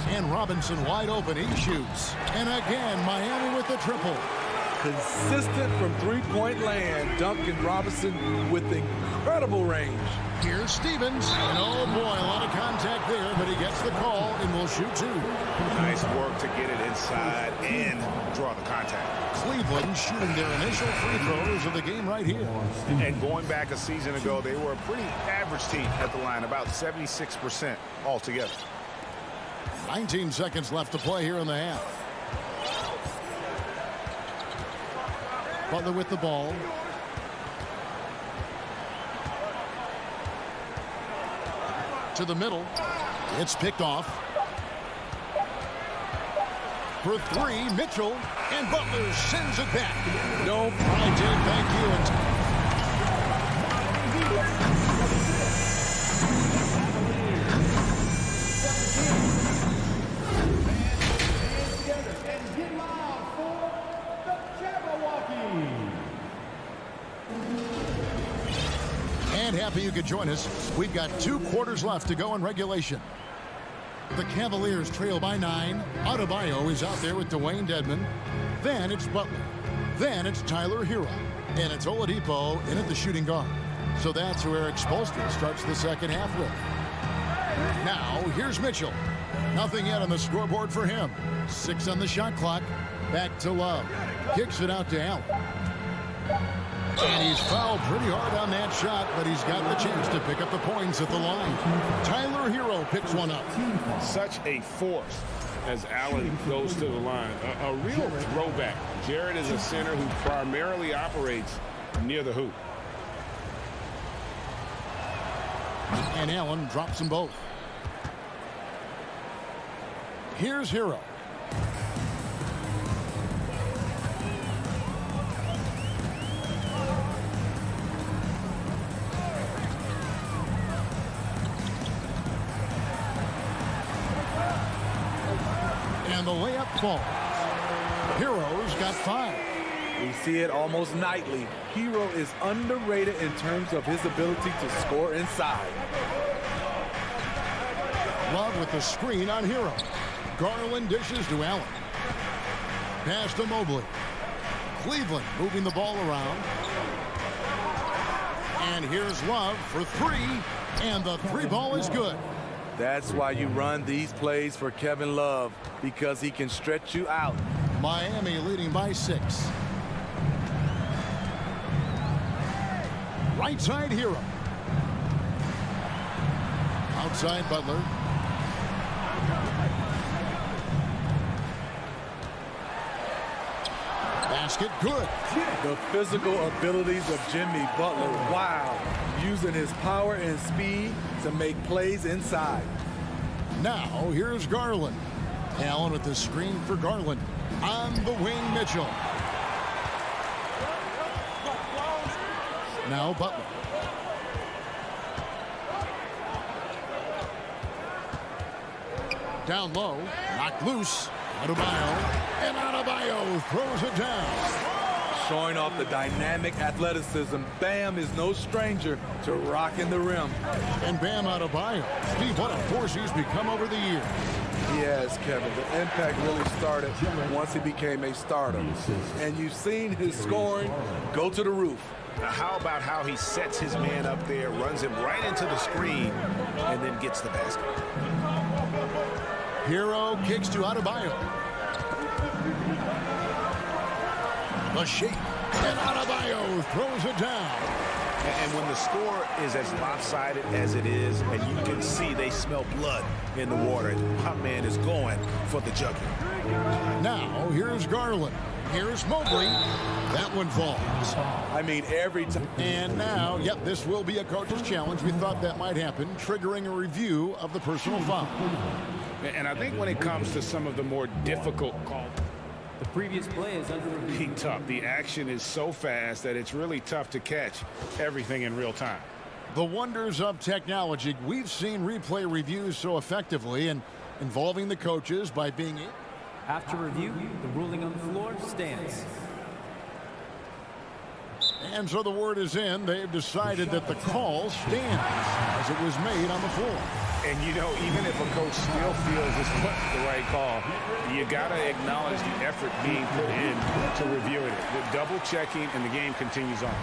And Robinson wide open. He shoots. And again, Miami with the triple. Consistent from three-point land. Duncan Robinson with incredible range. Here's Stevens. And oh boy, a lot of contact there, but he gets the call and will shoot 2. Nice work to get it inside and draw the contact. Cleveland shooting their initial free throws of the game right here. And going back a season ago, they were a pretty average team at the line, about 76% altogether. 19 seconds left to play here in the half. Butler with the ball. To the middle. It's picked off. For 3, Mitchell. And Butler sends it back. Nope. I did, thank you. And happy you could join us. We've got 2 quarters left to go in regulation. The Cavaliers trail by 9. Adebayo is out there with Dwayne Dedmon. Then it's Butler. Then it's Tyler Hero. And it's Oladipo in at the shooting guard. So that's who Eric Spoelstra starts the second half with. Now, here's Mitchell. Nothing yet on the scoreboard for him. 6 on the shot clock. Back to Love. Kicks it out to Allen. And he's fouled pretty hard on that shot, but he's got the chance to pick up the points at the line. Tyler Hero picks one up. Such a force as Allen goes to the line. A real throwback. Jared is a center who primarily operates near the hoop. And Allen drops them both. Here's Hero. And the layup falls. Hero's got 5. We see it almost nightly. Hero is underrated in terms of his ability to score inside. Love with the screen on Hero. Garland dishes to Allen. Pass to Mobley. Cleveland moving the ball around. And here's Love for 3. And the 3 ball is good. That's why you run these plays for Kevin Love, because he can stretch you out. Miami leading by 6. Right side Hero. Outside Butler. Basket good. The physical abilities of Jimmy Butler, wow. Using his power and speed to make plays inside. Now here's Garland. Allen with the screen for Garland. On the wing, Mitchell. Now Butler. Down low, knocked loose. Adebayo, and Adebayo throws it down. Showing off the dynamic athleticism, Bam is no stranger to rocking the rim. And Bam Adebayo. Steve, what a force he's become over the years. He has, Kevin. The impact really started once he became a starter. And you've seen his scoring go to the roof. Now, how about how he sets his man up there, runs him right into the screen, and then gets the basket. Hero kicks to Adebayo. The shake, and Adebayo throws it down. And when the score is as lopsided as it is, and you can see they smell blood in the water, my man is going for the jugular. Now, here's Garland. Here's Mobley. That one falls. I mean, every time. And now, yep, this will be a coach's challenge. We thought that might happen, triggering a review of the personal foul. And I think when it comes to some of the more difficult calls, the previous play is under review. tough. The action is so fast that it's really tough to catch everything in real time. The wonders of technology. We've seen replay reviews so effectively and involving the coaches by being... After review, the ruling on the floor stands. And so the word is in. They've decided that the call stands as it was made on the floor. And, you know, even if a coach still feels this wasn't the right call, you got to acknowledge the effort being put in to reviewing it. The double checking, and the game continues on.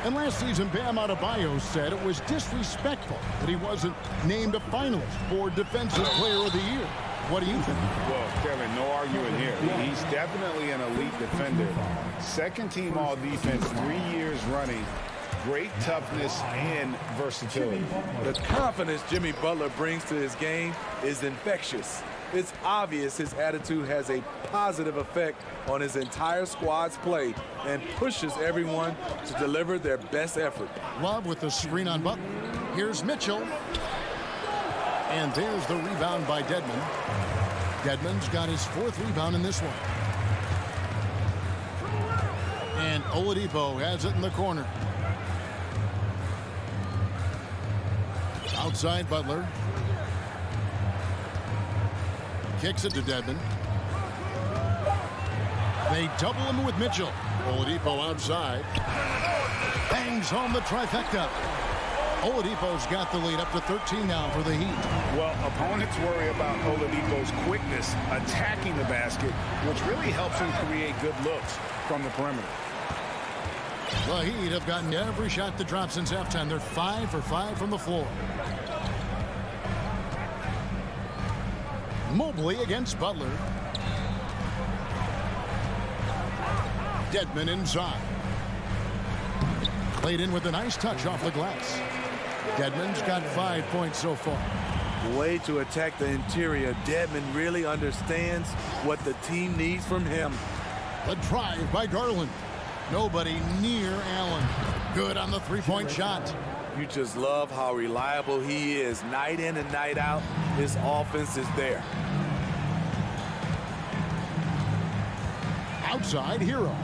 And last season, Bam Adebayo said it was disrespectful that he wasn't named a finalist for Defensive Player of the Year. What do you think? Well, Kevin, no arguing here. He's definitely an elite defender. Second team all defense 3 years running. Great toughness and versatility. The confidence Jimmy Butler brings to his game is infectious. It's obvious his attitude has a positive effect on his entire squad's play and pushes everyone to deliver their best effort. Love with the screen on Butler. Here's Mitchell. And there's the rebound by Dedmon. Dedmon's got his fourth rebound in this one. And Oladipo has it in the corner. Outside Butler. Kicks it to Dedmon. They double him with Mitchell. Oladipo outside. Bangs home the trifecta. Oladipo's got the lead up to 13 now for the Heat. Well, opponents worry about Oladipo's quickness attacking the basket, which really helps him create good looks from the perimeter. The Heat have gotten every shot to drop since halftime. They're 5 for 5 from the floor. Mobley against Butler. Dedmon inside. Played in with a nice touch off the glass. Dedmon's got 5 points so far. Way to attack the interior. Dedmon really understands what the team needs from him. The drive by Garland. Nobody near Allen. Good on the three-point shot. You just love how reliable he is. Night in and night out, his offense is there. Outside Hero.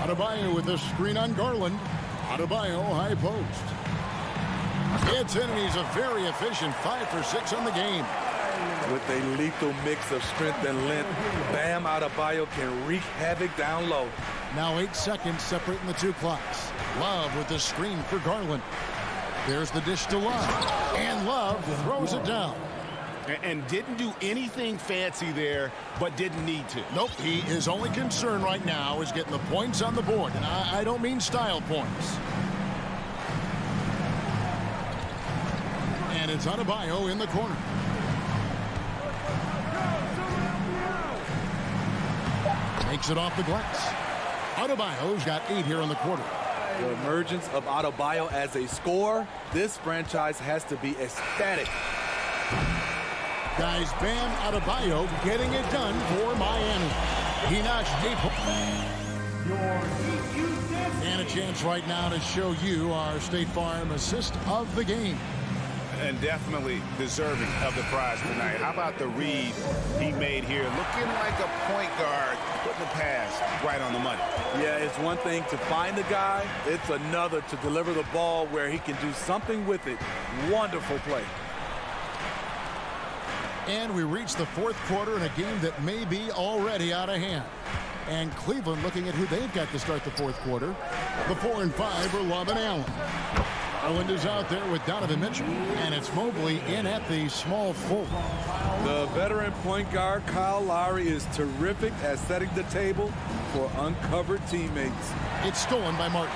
Adebayo with a screen on Garland. Adebayo high post. Gets in, and he's a very efficient 5 for 6 on the game. With a lethal mix of strength and length, Bam Adebayo can wreak havoc down low. Now 8 seconds separating the two clocks. Love with the screen for Garland. There's the dish to Love. And Love throws it down. And didn't do anything fancy there, but didn't need to. Nope, his only concern right now is getting the points on the board. And I don't mean style points. And it's Adebayo in the corner. Takes it off the glass. Adebayo's got 8 here in the quarter. The emergence of Adebayo as a scorer, this franchise has to be ecstatic. Guys, Bam Adebayo getting it done for Miami. He notched 8 points. And a chance right now to show you our State Farm assist of the game. And definitely deserving of the prize tonight. How about the read he made here? Looking like a point guard, putting the pass right on the money. Yeah, it's one thing to find the guy. It's another to deliver the ball where he can do something with it. Wonderful play. And we reach the fourth quarter in a game that may be already out of hand. And Cleveland looking at who they've got to start the fourth quarter. The 4 and 5 are Love and Allen. Garland is out there with Donovan Mitchell. And it's Mobley in at the small forward. The veteran point guard Kyle Lowry is terrific at setting the table for uncovered teammates. It's stolen by Martin.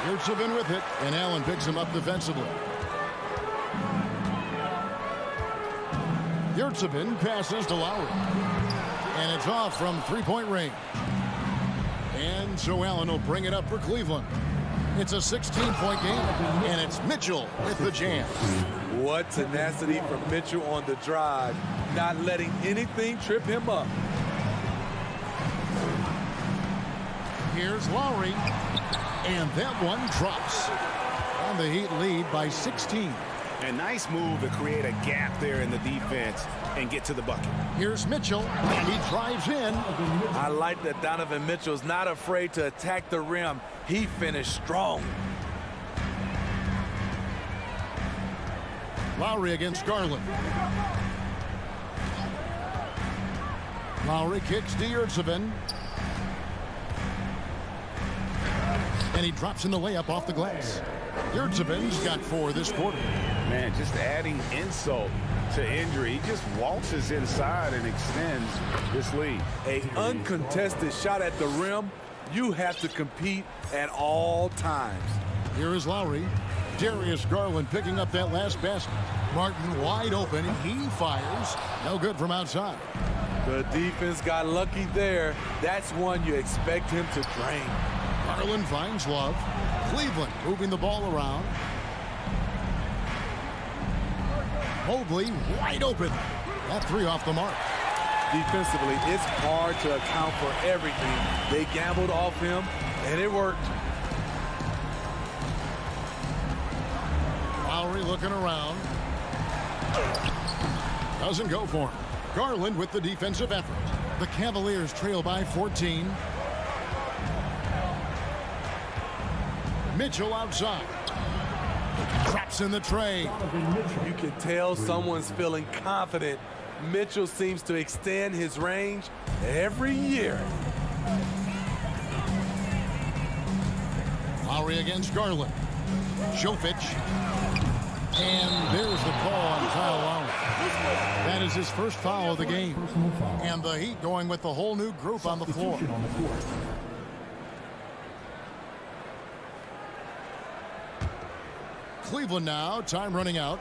Yurtseven with it, and Allen picks him up defensively. Yurtseven passes to Lowry. And it's off from three-point range. And so Allen will bring it up for Cleveland. It's a 16-point game, and it's Mitchell with the jam. What tenacity from Mitchell on the drive, not letting anything trip him up. Here's Lowry, and that one drops. And the Heat lead by 16. A nice move to create a gap there in the defense and get to the bucket. Here's Mitchell, and he drives in. I like that Donovan Mitchell's not afraid to attack the rim. He finished strong. Lowry against Garland. Lowry kicks to Yurtseven. And he drops in the layup off the glass. Yurtseven's got 4 this quarter. Man, just adding insult to injury. He just waltzes inside and extends this lead. An uncontested shot at the rim. You have to compete at all times. Here is Lowry. Darius Garland picking up that last basket. Martin wide open. He fires. No good from outside. The defense got lucky there. That's one you expect him to drain. Garland finds Love. Cleveland moving the ball around. Mobley wide open. That 3 off the mark. Defensively, it's hard to account for everything. They gambled off him, and it worked. Lowry looking around. Doesn't go for him. Garland with the defensive effort. The Cavaliers trail by 14. Mitchell outside. Traps in the tray. You can tell someone's feeling confident. Mitchell seems to extend his range every year. Lowry against Garland. Jovic. And there's the call on Kyle Lowry. That is his first foul of the game. And the Heat going with the whole new group on the floor. Cleveland now, time running out.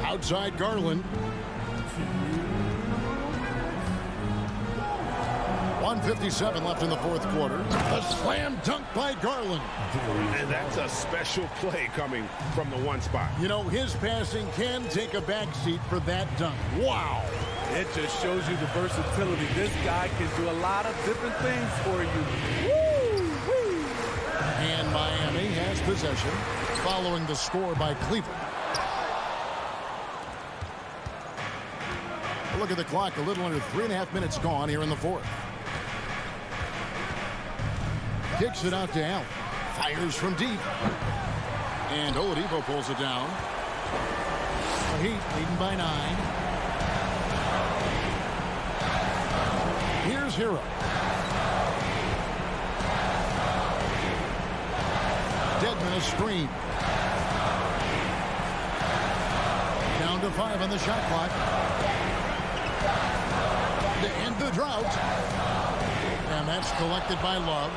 Outside Garland. 1:57 left in the fourth quarter. A slam dunk by Garland. And that's a special play coming from the one spot. You know, his passing can take a backseat for that dunk. Wow. It just shows you the versatility. This guy can do a lot of different things for you. Woo! And Miami has possession following the score by Cleveland. Look at the clock, a little under 3.5 minutes gone here in the fourth. Kicks it out to Allen. Fires from deep. And Oladipo pulls it down. The Heat leading by 9. Here's Hero. Deadman a screen. Down to 5 on the shot clock. To end the drought. And that's collected by Love.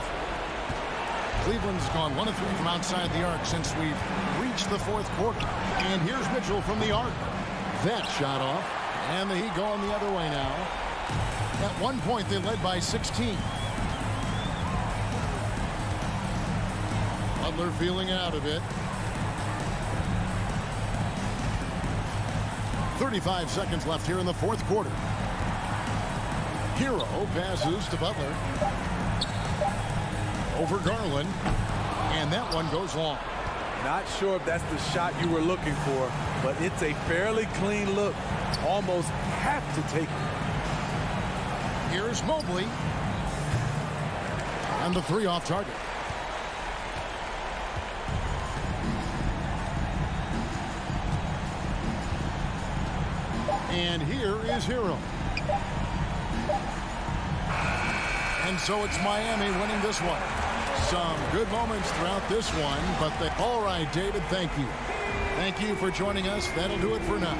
Cleveland's gone 1 of 3 from outside the arc since we've reached the fourth quarter. And here's Mitchell from the arc. That shot off. And the Heat going the other way now. At one point, they led by 16. Butler feeling out of it. 35 seconds left here in the fourth quarter. Hero passes to Butler. Over Garland. And that one goes long. Not sure if that's the shot you were looking for, but it's a fairly clean look. Almost have to take it. Here's Mobley. And the 3 off target. And here is Hero. And so it's Miami winning this one. Some good moments throughout this one, but all right, David, thank you. Thank you for joining us. That'll do it for now.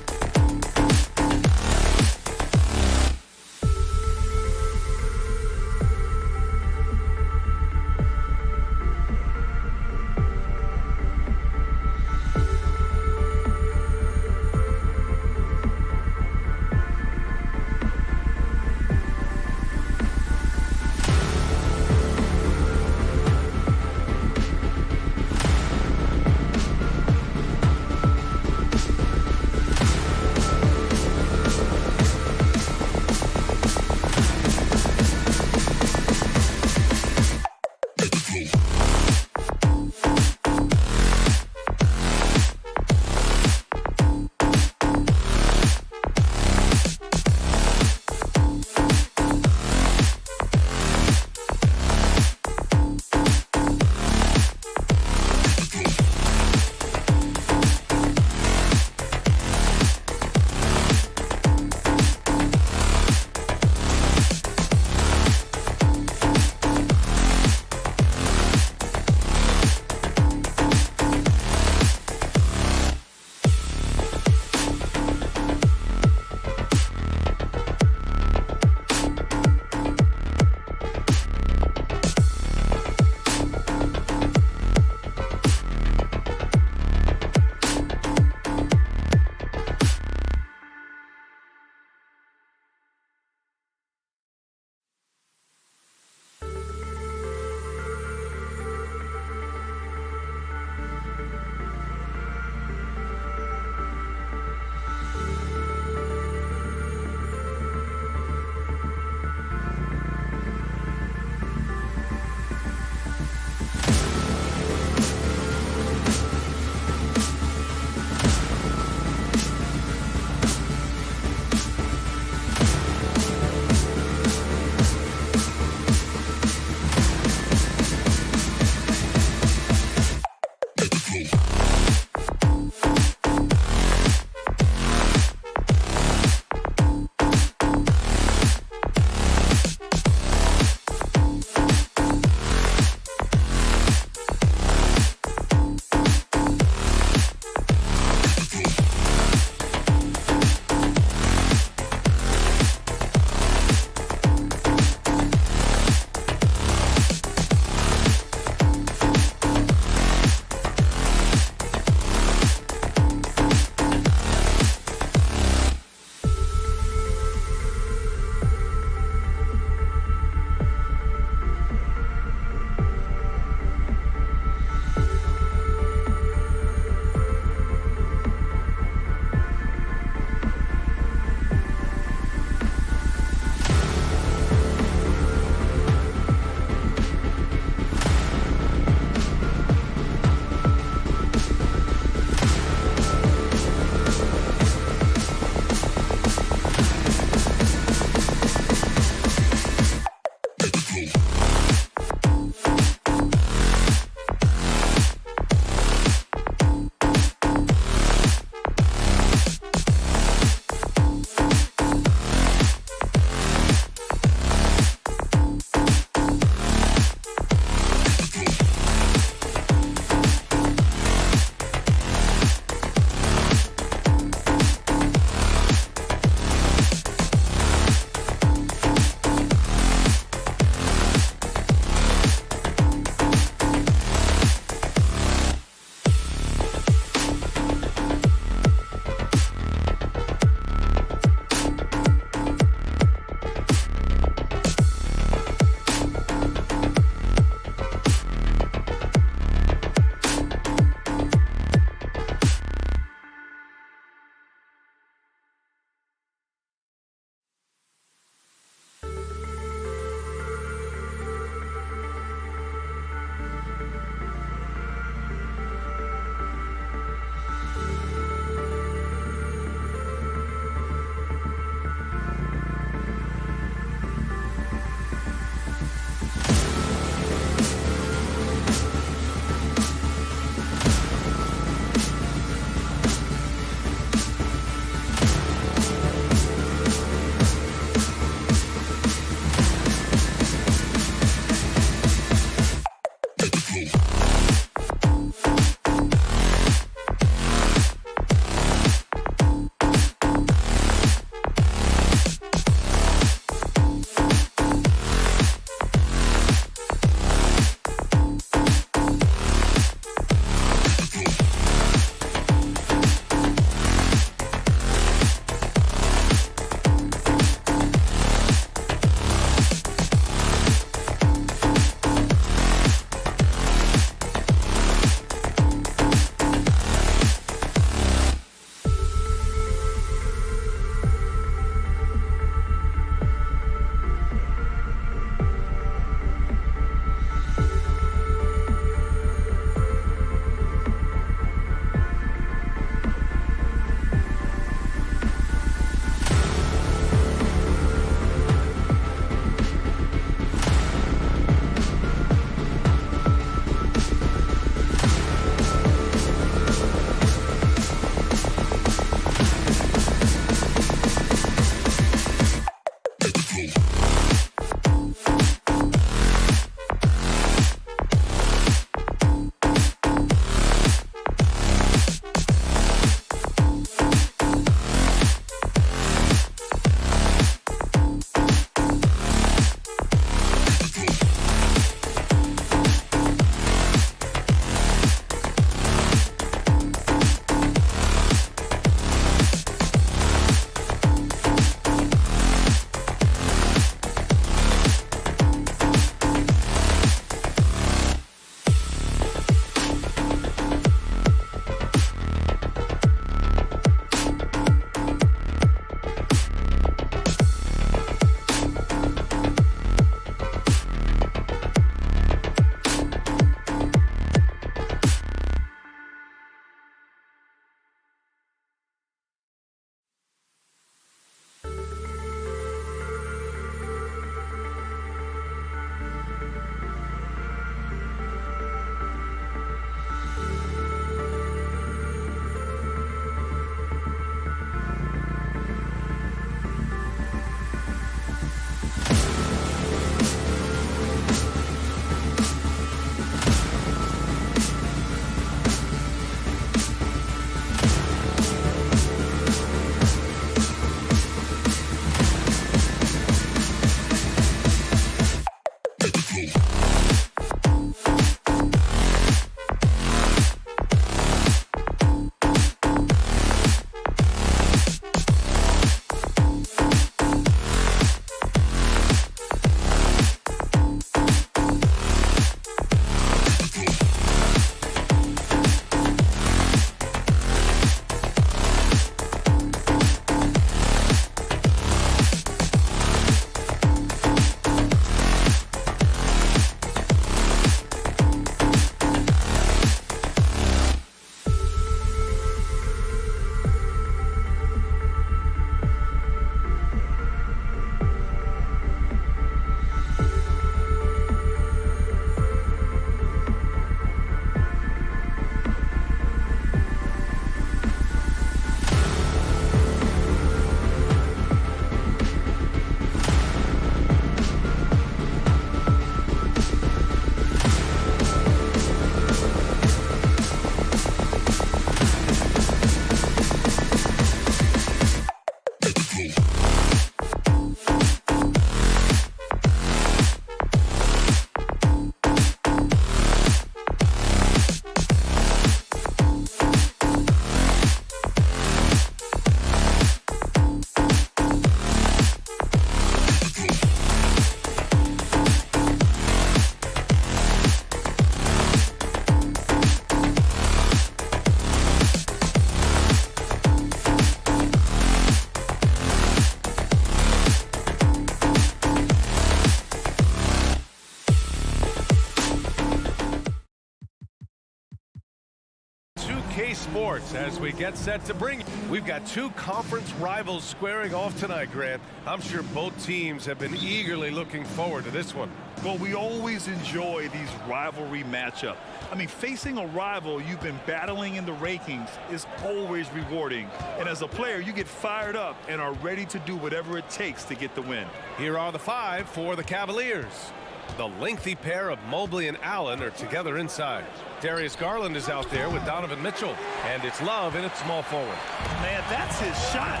2K Sports as we get set to bring you. We've got two conference rivals squaring off tonight, Grant. I'm sure both teams have been eagerly looking forward to this one. Well, we always enjoy these rivalry matchups. I mean, facing a rival you've been battling in the rankings is always rewarding. And as a player, you get fired up and are ready to do whatever it takes to get the win. Here are the five for the Cavaliers. The lengthy pair of Mobley and Allen are together inside. Darius Garland is out there with Donovan Mitchell. And it's Love in at small forward. Man, that's his shot.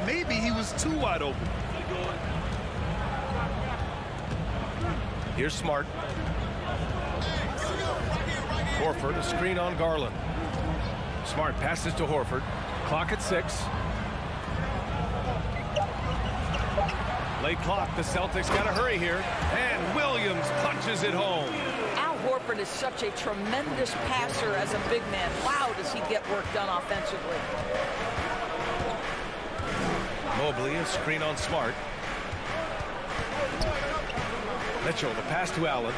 Maybe he was too wide open. Here's Smart. Horford, a screen on Garland. Smart passes to Horford. Clock at 6. Late clock, the Celtics got to hurry here. And Williams punches it home. Al Horford is such a tremendous passer as a big man. Wow, does he get work done offensively. Mobley, a screen on Smart. Mitchell, the pass to Allen.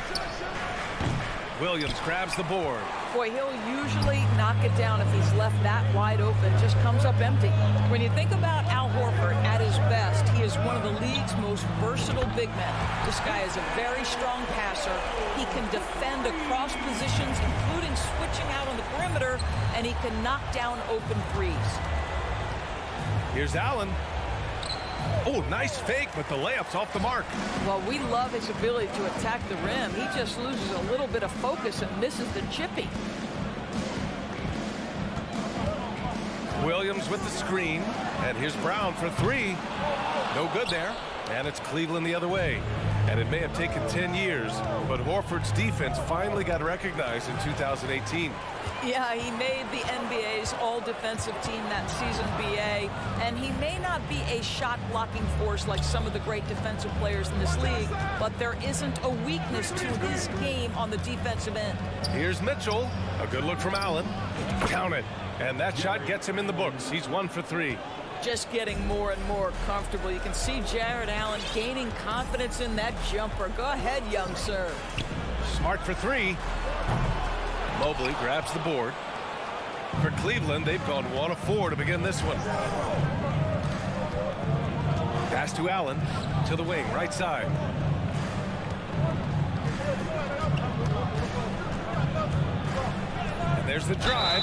Williams grabs the board. Boy, he'll usually knock it down if he's left that wide open. Just comes up empty. When you think about Al Horford at his best, he is one of the league's most versatile big men. This guy is a very strong passer. He can defend across positions, including switching out on the perimeter, and he can knock down open threes. Here's Allen. Oh, nice fake, but the layup's off the mark. Well, we love his ability to attack the rim. He just loses a little bit of focus and misses the chippy. Williams with the screen, and here's Brown for three. No good there, and it's Cleveland the other way. And it may have taken 10 years, but Horford's defense finally got recognized in 2018. Yeah, he made the NBA's all-defensive team that season, BA, and he may not be a shot-blocking force like some of the great defensive players in this league, but there isn't a weakness to his game on the defensive end. Here's Mitchell. A good look from Allen. Count it. And that shot gets him in the books. He's 1 for 3. Just getting more and more comfortable. You can see Jared Allen gaining confidence in that jumper. Go ahead, young sir. Smart for 3. Mobley grabs the board. For Cleveland, they've gone 1 of 4 to begin this one. Pass to Allen, to the wing, right side. And there's the drive.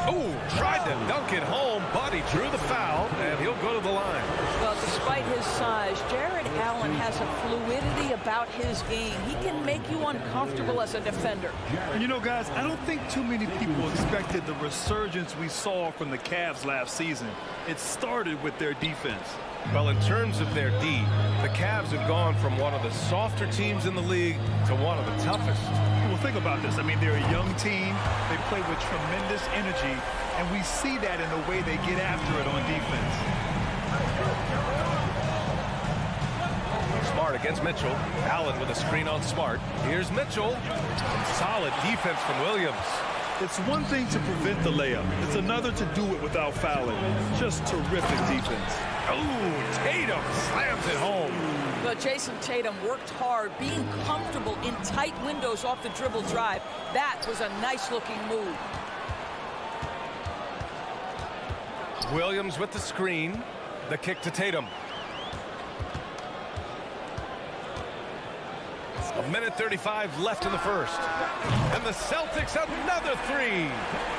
Oh, tried to dunk it home, but he drew the foul, and he'll go to the line. Well, despite his size, Jared Allen has a fluidity about his game. He can make you uncomfortable as a defender. And you know, guys, I don't think too many people expected the resurgence we saw from the Cavs last season. It started with their defense. Well, in terms of their D, the Cavs have gone from one of the softer teams in the league to one of the toughest. Well, think about this. I mean, they're a young team. They play with tremendous energy, and we see that in the way they get after it on defense. Smart against Mitchell. Allen with a screen on Smart. Here's Mitchell. Solid defense from Williams. It's one thing to prevent the layup. It's another to do it without fouling. Just terrific defense. Oh, Tatum slams it home. But Jason Tatum worked hard, being comfortable in tight windows off the dribble drive. That was a nice-looking move. Williams with the screen. The kick to Tatum. 1:35 left in the first. And the Celtics another 3.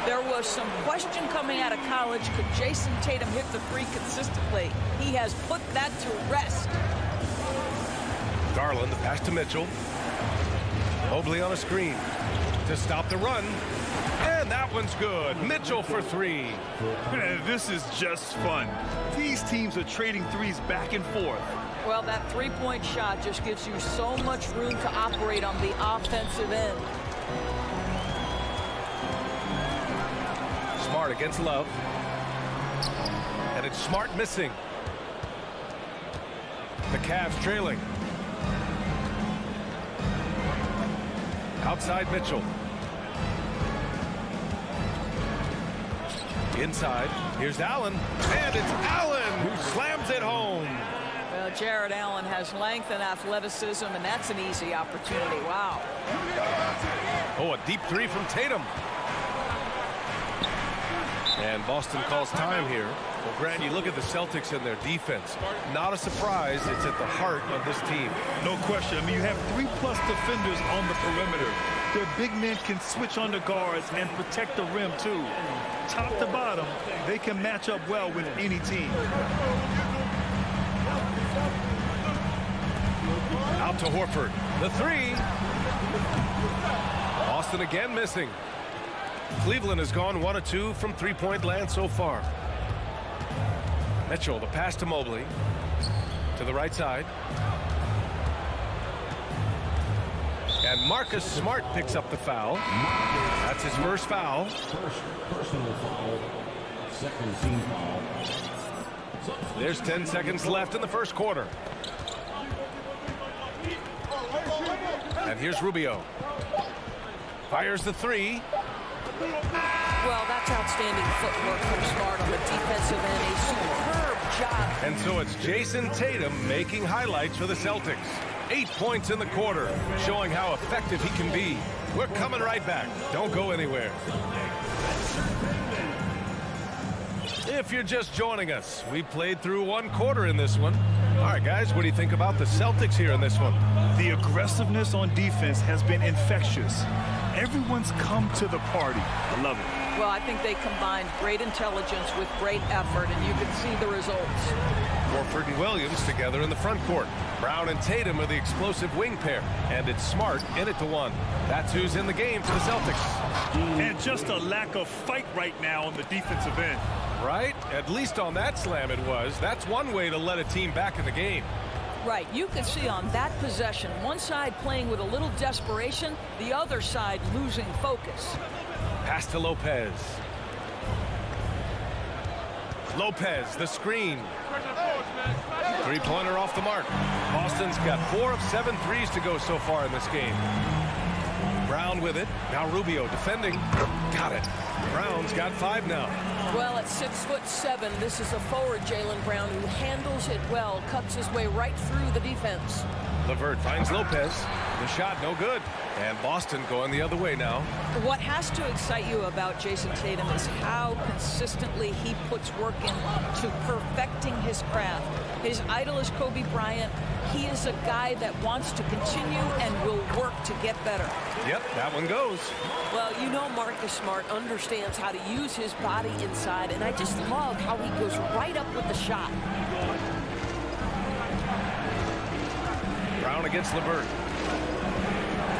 There was some question coming out of college. Could Jason Tatum hit the 3 consistently? He has put that to rest. Garland, the pass to Mitchell. Mobley on a screen to stop the run. And that one's good. Mitchell for 3. This is just fun. These teams are trading threes back and forth. Well, that three-point shot just gives you so much room to operate on the offensive end. Smart against Love. And it's Smart missing. The Cavs trailing. Outside Mitchell. Inside. Here's Allen. And it's Allen who slams it home. Well, Jared Allen has length and athleticism, and that's an easy opportunity. Wow. Oh, a deep 3 from Tatum. And Boston calls time here. Well, Grant, you look at the Celtics and their defense. Not a surprise. It's at the heart of this team. No question. I mean, you have 3+ defenders on the perimeter. Their big men can switch under guards and protect the rim, too. Top to bottom, they can match up well with any team. Out to Horford. The 3. Boston again missing. Cleveland has gone 1 of 2 from three-point land so far. Mitchell, the pass to Mobley. To the right side. And Marcus Smart picks up the foul. That's his first foul. First personal foul. Second team foul. There's 10 seconds left in the first quarter. And here's Rubio. Fires the 3. Well, that's outstanding footwork from Smart on the defensive end. A superb job. And so it's Jason Tatum making highlights for the Celtics. 8 points in the quarter, showing how effective he can be. We're coming right back. Don't go anywhere. If you're just joining us, we played through 1 quarter in this one. All right, guys, what do you think about the Celtics here in this one? The aggressiveness on defense has been infectious. Everyone's come to the party. I love it. Well, I think they combined great intelligence with great effort, and you can see the results. Horford and Williams together in the front court. Brown and Tatum are the explosive wing pair. And it's Smart in it to one. That's who's in the game for the Celtics. And just a lack of fight right now on the defensive end. Right? At least on that slam it was. That's one way to let a team back in the game. Right, you can see on that possession, one side playing with a little desperation, the other side losing focus. Pass to Lopez. Lopez, the screen. Three-pointer off the mark. Boston's got 4 of 7 threes to go so far in this game. Brown with it. Now Rubio defending. Got it. Brown's got 5 now. Well, at 6'7", this is a forward, Jaylen Brown, who handles it well, cuts his way right through the defense. LeVert finds Lopez. The shot no good. And Boston going the other way now. What has to excite you about Jason Tatum is how consistently he puts work into perfecting his craft. His idol is Kobe Bryant. He is a guy that wants to continue and will work to get better. Yep, that one goes. Well, you know Marcus Smart understands how to use his body inside, and I just love how he goes right up with the shot. Brown against LeVert.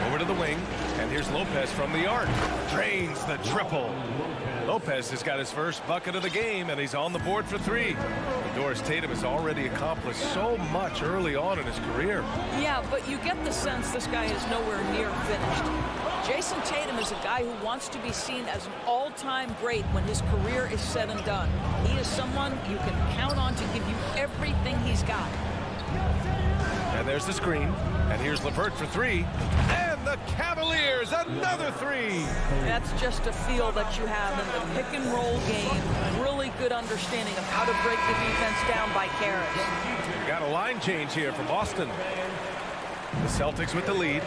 Over to the wing, and here's Lopez from the arc. Drains the triple. Lopez has got his first bucket of the game, and he's on the board for 3. Doris Tatum has already accomplished so much early on in his career. Yeah, but you get the sense this guy is nowhere near finished. Jason Tatum is a guy who wants to be seen as an all-time great when his career is said and done. He is someone you can count on to give you everything he's got. And there's the screen. And here's LeVert for 3. And the Cavaliers, another 3. That's just a feel that you have in the pick and roll game. Really good understanding of how to break the defense down by carries. Got a line change here for Boston. The Celtics with the lead.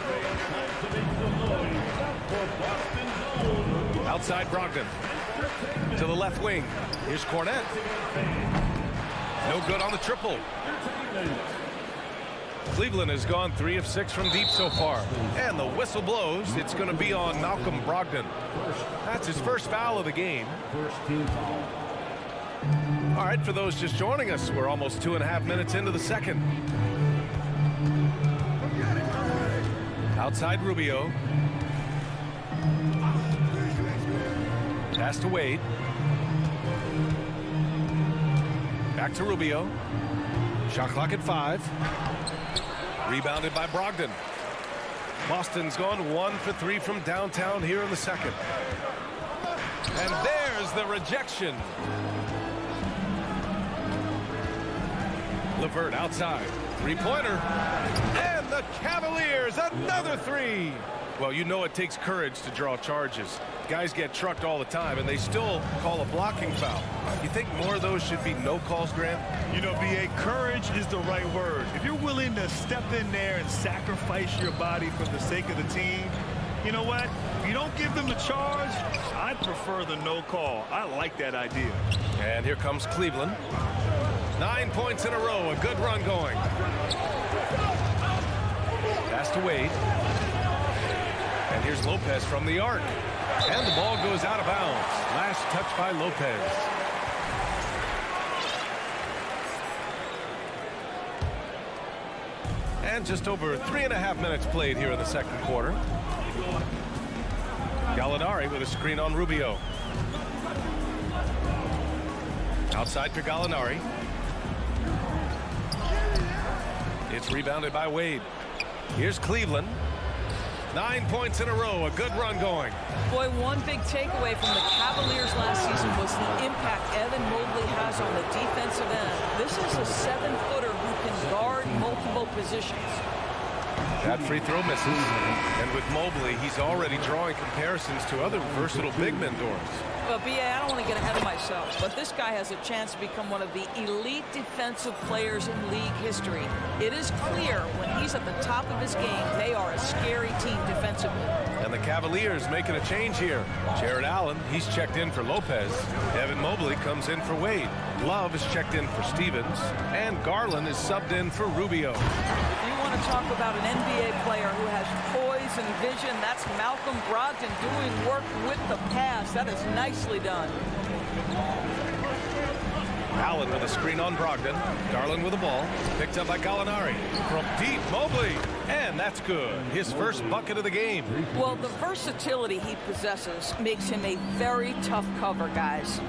Outside Brogdon. To the left wing. Here's Cornette. No good on the triple. Cleveland has gone 3 of 6 from deep so far. And the whistle blows. It's going to be on Malcolm Brogdon. That's his first foul of the game. All right, for those just joining us, we're almost 2.5 minutes into the second. Outside Rubio. Pass to Wade. Back to Rubio. Shot clock at 5. Rebounded by Brogdon. Boston's gone 1 for 3 from downtown here in the second. And there's the rejection. LeVert outside. Three-pointer. And the Cavaliers, another 3. Well, you know it takes courage to draw charges. Guys get trucked all the time, and they still call a blocking foul. You think more of those should be no calls, Grant? You know, B.A., courage is the right word. If you're willing to step in there and sacrifice your body for the sake of the team, you know what? If you don't give them the charge, I'd prefer the no call. I like that idea. And here comes Cleveland. 9 points in a row, a good run going. Pass to Wade. And here's Lopez from the arc. And the ball goes out of bounds. Last touch by Lopez. And just over 3.5 minutes played here in the second quarter. Gallinari with a screen on Rubio. Outside for Gallinari. It's rebounded by Wade. Here's Cleveland. 9 points in a row, a good run going. Boy, one big takeaway from the Cavaliers last season was the impact Evan Mobley has on the defensive end. This is a 7-footer who can guard multiple positions. That free throw misses. And with Mobley, he's already drawing comparisons to other versatile big men, Doris. Well, B.A., I don't want to get ahead of myself, but this guy has a chance to become one of the elite defensive players in league history. It is clear when he's at the top of his game, they are a scary team defensively. And the Cavaliers making a change here. Jared Allen, he's checked in for Lopez. Evan Mobley comes in for Wade. Love is checked in for Stevens. And Garland is subbed in for Rubio. You want to talk about an NBA player who has poise and vision, that's Malcolm Brogdon doing work with the pass. That is nicely done. Allen with a screen on Brogdon. Garland with the ball. Picked up by Gallinari. From deep, Mobley. And that's good. His first bucket of the game. Well, the versatility he possesses makes him a very tough cover, guys.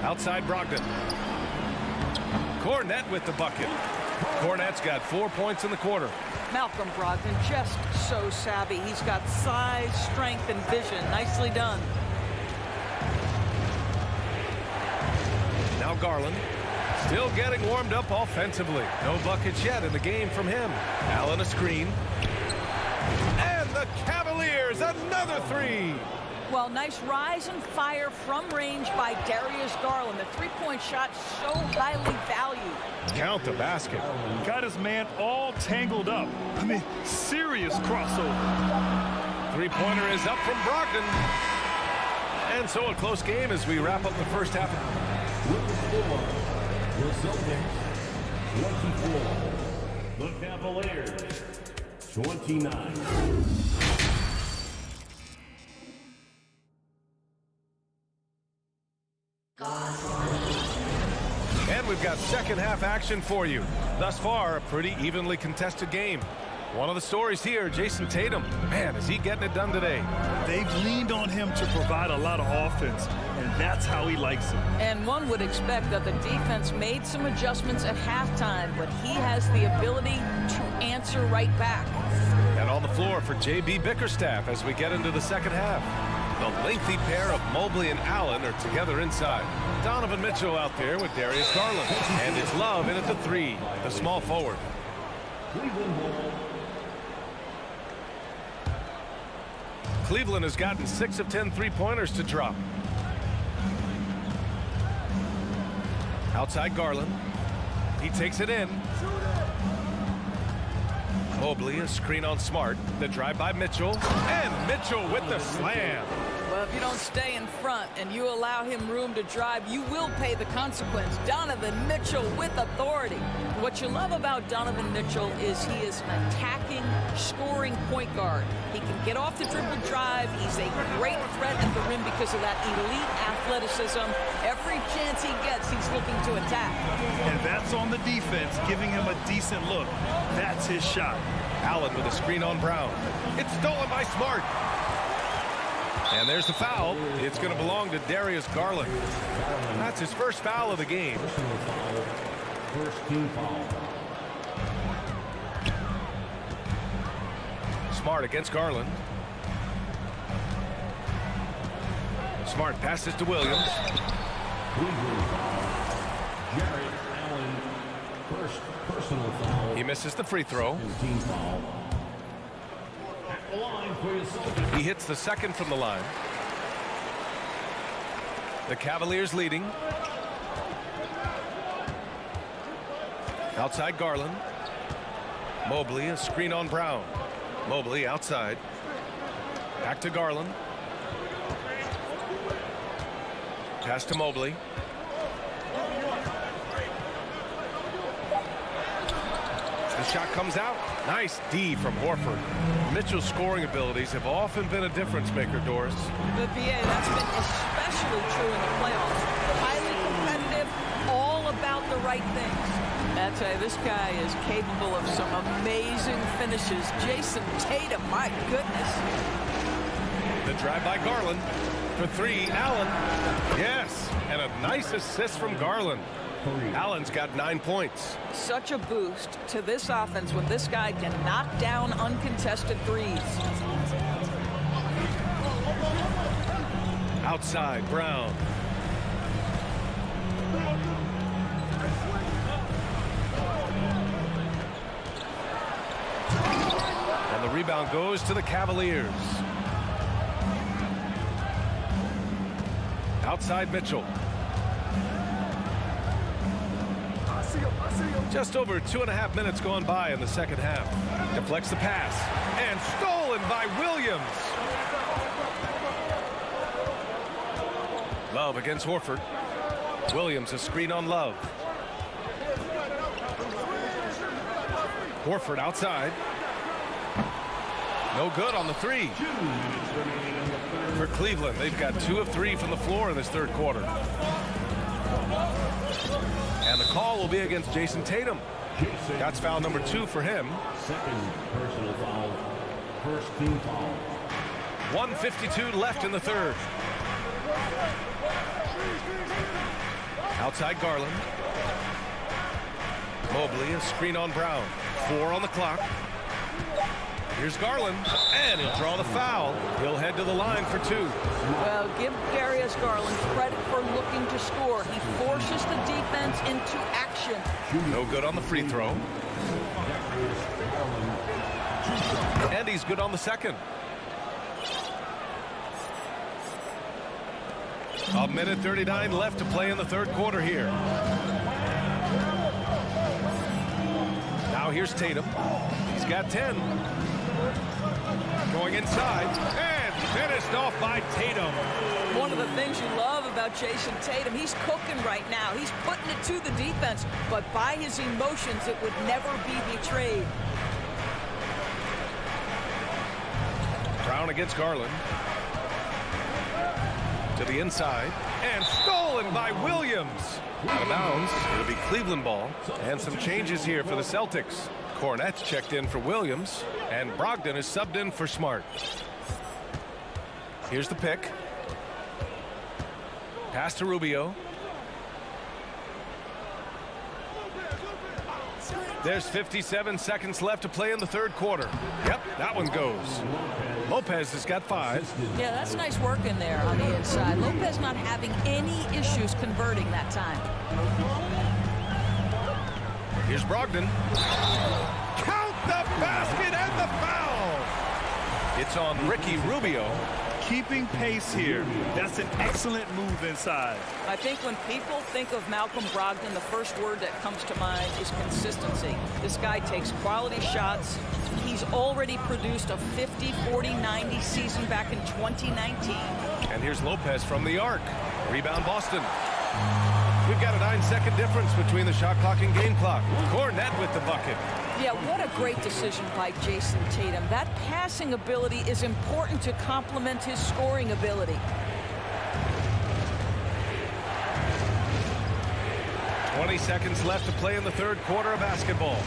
Outside Brogdon. Cornette with the bucket. Cornette's got 4 points in the quarter. Malcolm Brogdon just so savvy. He's got size, strength, and vision. Nicely done. Now Garland. Still getting warmed up offensively. No buckets yet in the game from him. Allen a screen. And the Cavaliers, another three. Well, nice rise and fire from range by Darius Garland. The three-point shot so highly valued. Count the basket. Got his man all tangled up. I mean, serious crossover. Three-pointer is up from Brogdon. And so a close game as we wrap up the first half. The Celtics, 24. The Cavaliers, 29. And we've got second half action for you. Thus far, a pretty evenly contested game. One of the stories here, Jason Tatum. Man, is he getting it done today? They've leaned on him to provide a lot of offense, and that's how he likes it. And one would expect that the defense made some adjustments at halftime, but he has the ability to answer right back. And on the floor for J.B. Bickerstaff as we get into the second half. The lengthy pair of Mobley and Allen are together inside. Donovan Mitchell out there with Darius Garland. And it's Love in at the three, the small forward. Cleveland has gotten 6 of 10 three-pointers to drop. Outside Garland. He takes it in. Mobley, a screen on Smart. The drive by Mitchell. And Mitchell with the slam. Well, if you don't stay in front and you allow him room to drive, you will pay the consequence. Donovan Mitchell with authority. What you love about Donovan Mitchell is he is an attacking, scoring point guard. He can get off the dribble drive. He's a great threat at the rim because of that elite athleticism. Every chance he gets, he's looking to attack. And that's on the defense, giving him a decent look. That's his shot. Allen with a screen on Brown. It's stolen by Smart. And there's the foul. It's going to belong to Darius Garland. That's his first foul of the game. First team foul. Smart against Garland. Smart passes to Williams. Cleveland foul. Jarrett Allen, first personal foul. He misses the free throw. Team foul. At the line for your Celtics. He hits the second from the line. The Cavaliers leading. Outside Garland. Mobley, a screen on Brown. Mobley outside. Back to Garland. Pass to Mobley. The shot comes out. Nice D from Horford. Mitchell's scoring abilities have often been a difference maker, Doris. The BA, that's been especially true in the playoffs. Highly competitive, all about the right things. I tell you, this guy is capable of some amazing finishes. Jason Tatum, my goodness. The drive by Garland. For three, Allen. Yes, and a nice assist from Garland. Allen's got 9 points. Such a boost to this offense when this guy can knock down uncontested threes. Outside, Brown. And the rebound goes to the Cavaliers. Outside Mitchell. Just over 2.5 minutes gone by in the second half. Deflects the pass. And stolen by Williams. Love against Horford. Williams a screen on Love. Horford outside. No good on the three. For Cleveland, they've got 2 of 3 from the floor in this third quarter. And the call will be against Jason Tatum. That's foul number 2 for him. Second personal foul. First team foul. 1:52 left in the third. Outside Garland. Mobley, a screen on Brown. 4 on the clock. Here's Garland, and he'll draw the foul. He'll head to the line for 2. Well, give Darius Garland credit for looking to score. He forces the defense into action. No good on the free throw. And he's good on the second. A minute 39 left to play in the third quarter here. Now here's Tatum. He's got 10. Going inside and finished off by Tatum. One of the things you love about Jason Tatum, he's cooking right now. He's putting it to the defense, but by his emotions, it would never be betrayed. Brown against Garland. To the inside and stolen by Williams. Out of bounds. It'll be Cleveland ball. And some changes here for the Celtics. Cornette's checked in for Williams, and Brogdon is subbed in for Smart. Here's the pick. Pass to Rubio. There's 57 seconds left to play in the third quarter. Yep, that one goes. Lopez has got 5. Yeah, that's nice work in there on the inside. Lopez not having any issues converting that time. Here's Brogdon. Count the basket and the foul. It's on Ricky Rubio. Keeping pace here. That's an excellent move inside. I think when people think of Malcolm Brogdon, the first word that comes to mind is consistency. This guy takes quality shots. He's already produced a 50, 40, 90 season back in 2019. And here's Lopez from the arc. Rebound Boston. We've got a 9-second difference between the shot clock and game clock. Cornette with the bucket. Yeah, what a great decision by Jason Tatum. That passing ability is important to complement his scoring ability. 20 seconds left to play in the third quarter of basketball.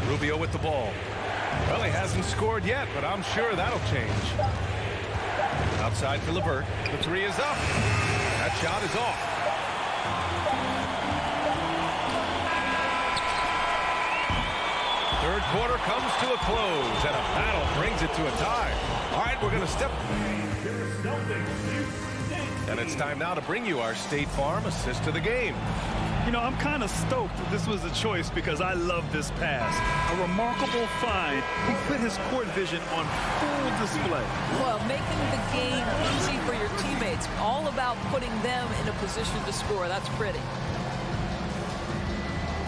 Rubio with the ball. Well, he hasn't scored yet, but I'm sure that'll change. Outside for LeVert. The 3 is up. That shot is off. Third quarter comes to a close, and a battle brings it to a tie. All right, we're going to step. And it's time now to bring you our State Farm assist to the game. You know, I'm kind of stoked that this was a choice because I love this pass. A remarkable find. He put his court vision on full display. Well, making the game easy for your teammates. All about putting them in a position to score. That's pretty.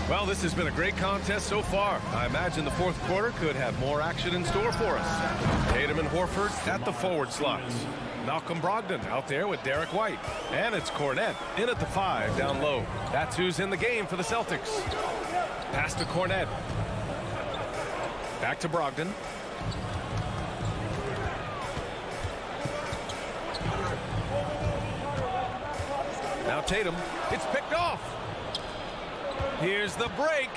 Well, this has been a great contest so far. I imagine the fourth quarter could have more action in store for us. Tatum and Horford at the forward slots. Malcolm Brogdon out there with Derek White. And it's Cornette in at the 5 down low. That's who's in the game for the Celtics. Pass to Cornette. Back to Brogdon. Now Tatum. It's picked off. Here's the break.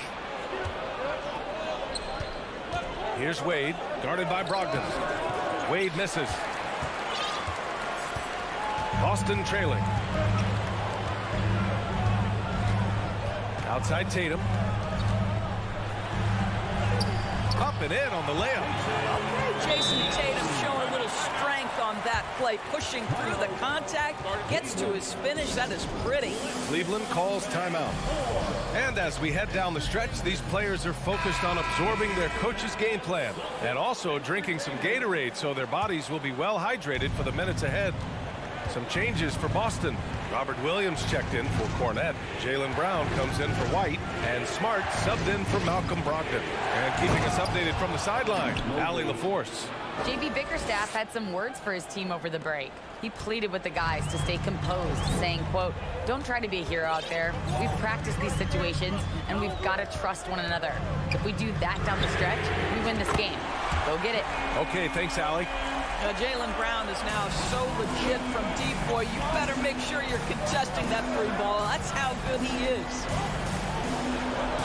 Here's Wade, guarded by Brogdon. Wade misses. Boston trailing. Outside Tatum. Up and in on the layup. Jason Tatum showing a little strength on that play, pushing through the contact, gets to his finish. That is pretty. Cleveland calls timeout. And as we head down the stretch, these players are focused on absorbing their coach's game plan and also drinking some Gatorade so their bodies will be well hydrated for the minutes ahead. Some changes for Boston. Robert Williams checked in for Cornette. Jaylen Brown comes in for White. And Smart subbed in for Malcolm Brogdon. And keeping us updated from the sideline, Allie LaForce. JV Bickerstaff had some words for his team over the break. He pleaded with the guys to stay composed, saying, quote, "Don't try to be a hero out there. We've practiced these situations, and we've got to trust one another. If we do that down the stretch, we win this game. Go get it." Okay, thanks, Allie. Jaylen Brown is now so legit from deep, boy. You better make sure you're contesting that free ball. That's how good he is.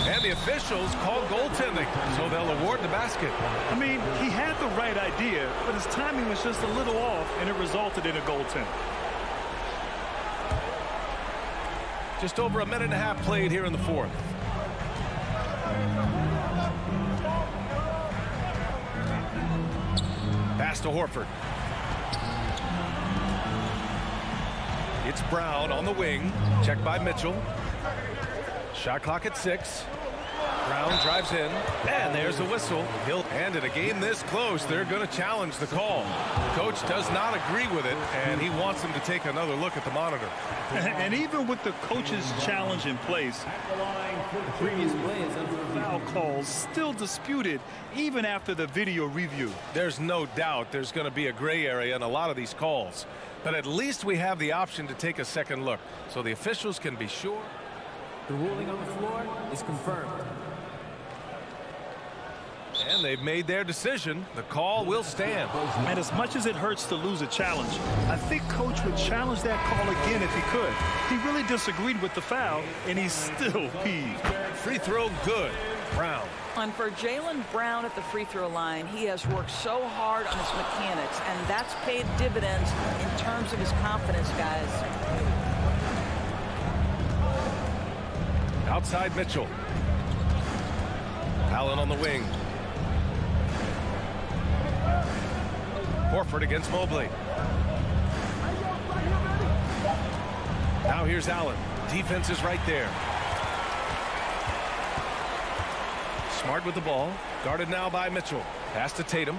And the officials called goaltending, so they'll award the basket. I mean, he had the right idea, but his timing was just a little off, and it resulted in a goaltend. Just over a minute and a half played here in the fourth. Pass to Horford. It's Brown on the wing. Checked by Mitchell. Shot clock at 6. Brown drives in, and there's a whistle. And in a game this close, they're going to challenge the call. Coach does not agree with it, and he wants them to take another look at the monitor. And even with the coach's challenge in place, The previous play is under review. foul calls still disputed even after the video review. There's no doubt there's going to be a gray area in a lot of these calls. But at least we have the option to take a second look, so the officials can be sure. The ruling on the floor is confirmed. And they've made their decision. The call will stand. And as much as it hurts to lose a challenge, I think Coach would challenge that call again if he could. He really disagreed with the foul, and he's still peeved. Free throw good. Brown. And for Jaylen Brown at the free throw line, he has worked so hard on his mechanics, and that's paid dividends in terms of his confidence, guys. Outside Mitchell. Allen on the wing. Horford against Mobley. Now here's Allen. Defense is right there. Smart with the ball. Guarded now by Mitchell. Pass to Tatum.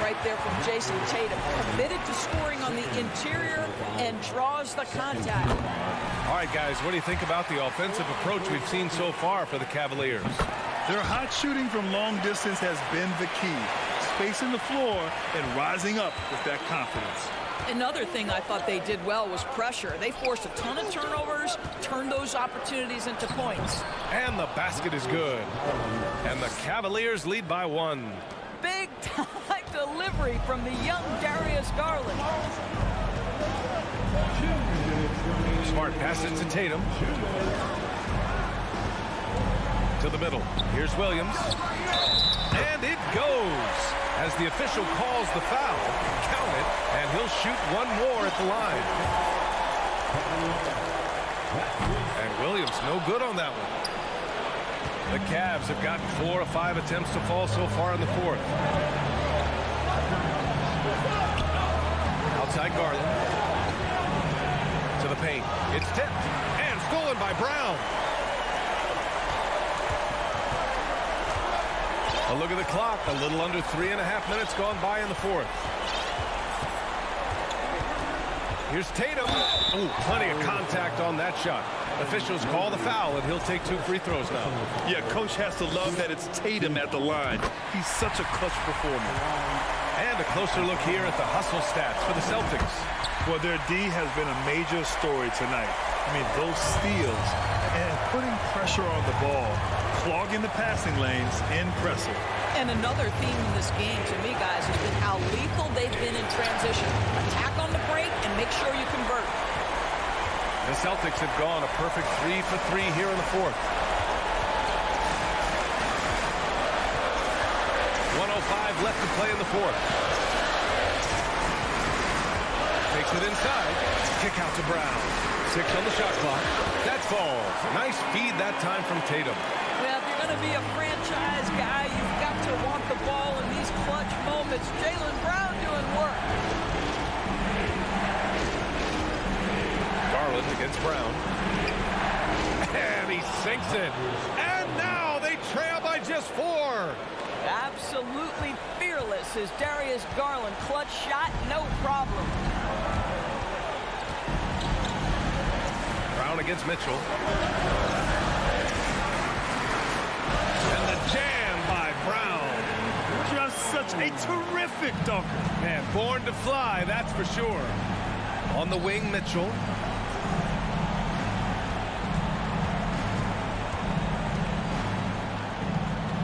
Right there from Jason Tatum, committed to scoring on the interior and draws the contact. All right, guys, what do you think about the offensive approach we've seen so far for the Cavaliers? Their hot shooting from long distance has been the key. Spacing the floor and rising up with that confidence. Another thing I thought they did well was pressure. They forced a ton of turnovers, turned those opportunities into points. And the basket is good. And the Cavaliers lead by 1. Big time delivery from the young Darius Garland. Smart passes to Tatum. To the middle. Here's Williams. And it goes. As the official calls the foul, count it, and he'll shoot one more at the line. And Williams no good on that one. The Cavs have gotten 4 of 5 attempts to fall so far in the fourth. Outside Garland. To the paint. It's tipped and stolen by Brown. A look at the clock. A little under 3.5 minutes gone by in the fourth. Here's Tatum. Ooh, plenty of contact on that shot. Officials call the foul, and he'll take 2 free throws now. Yeah, Coach has to love that it's Tatum at the line. He's such a clutch performer. And a closer look here at the hustle stats for the Celtics. Well, their D has been a major story tonight. I mean, those steals and putting pressure on the ball, clogging the passing lanes, impressive. And another theme in this game, to me, guys, has been how lethal they've been in transition. Attack on the break and make sure you convert. The Celtics have gone a perfect 3 for 3 here in the fourth. 1:05 left to play in the fourth. Takes it inside. Kick out to Brown. 6 on the shot clock. That falls. Nice feed that time from Tatum. Well, if you're going to be a franchise guy, you've got to want the ball in these clutch moments. Jaylen Brown doing work. Garland against Brown. And he sinks it. And now they trail by just 4. Absolutely fearless is Darius Garland. Clutch shot, no problem. Brown against Mitchell. And the jam by Brown. Just such a terrific dunker. Man, born to fly, that's for sure. On the wing, Mitchell.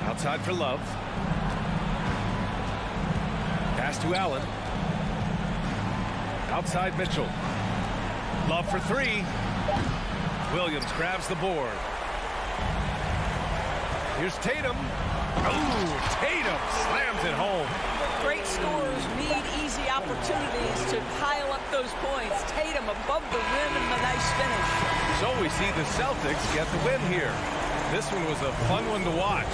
Outside for Love. Pass to Allen. Outside Mitchell. Love for three. Williams grabs the board. Here's Tatum. Oh, Tatum slams it home. Great scorers need easy opportunities to pile up those points. Tatum above the rim and a nice finish. So we see the Celtics get the win here. This one was a fun one to watch.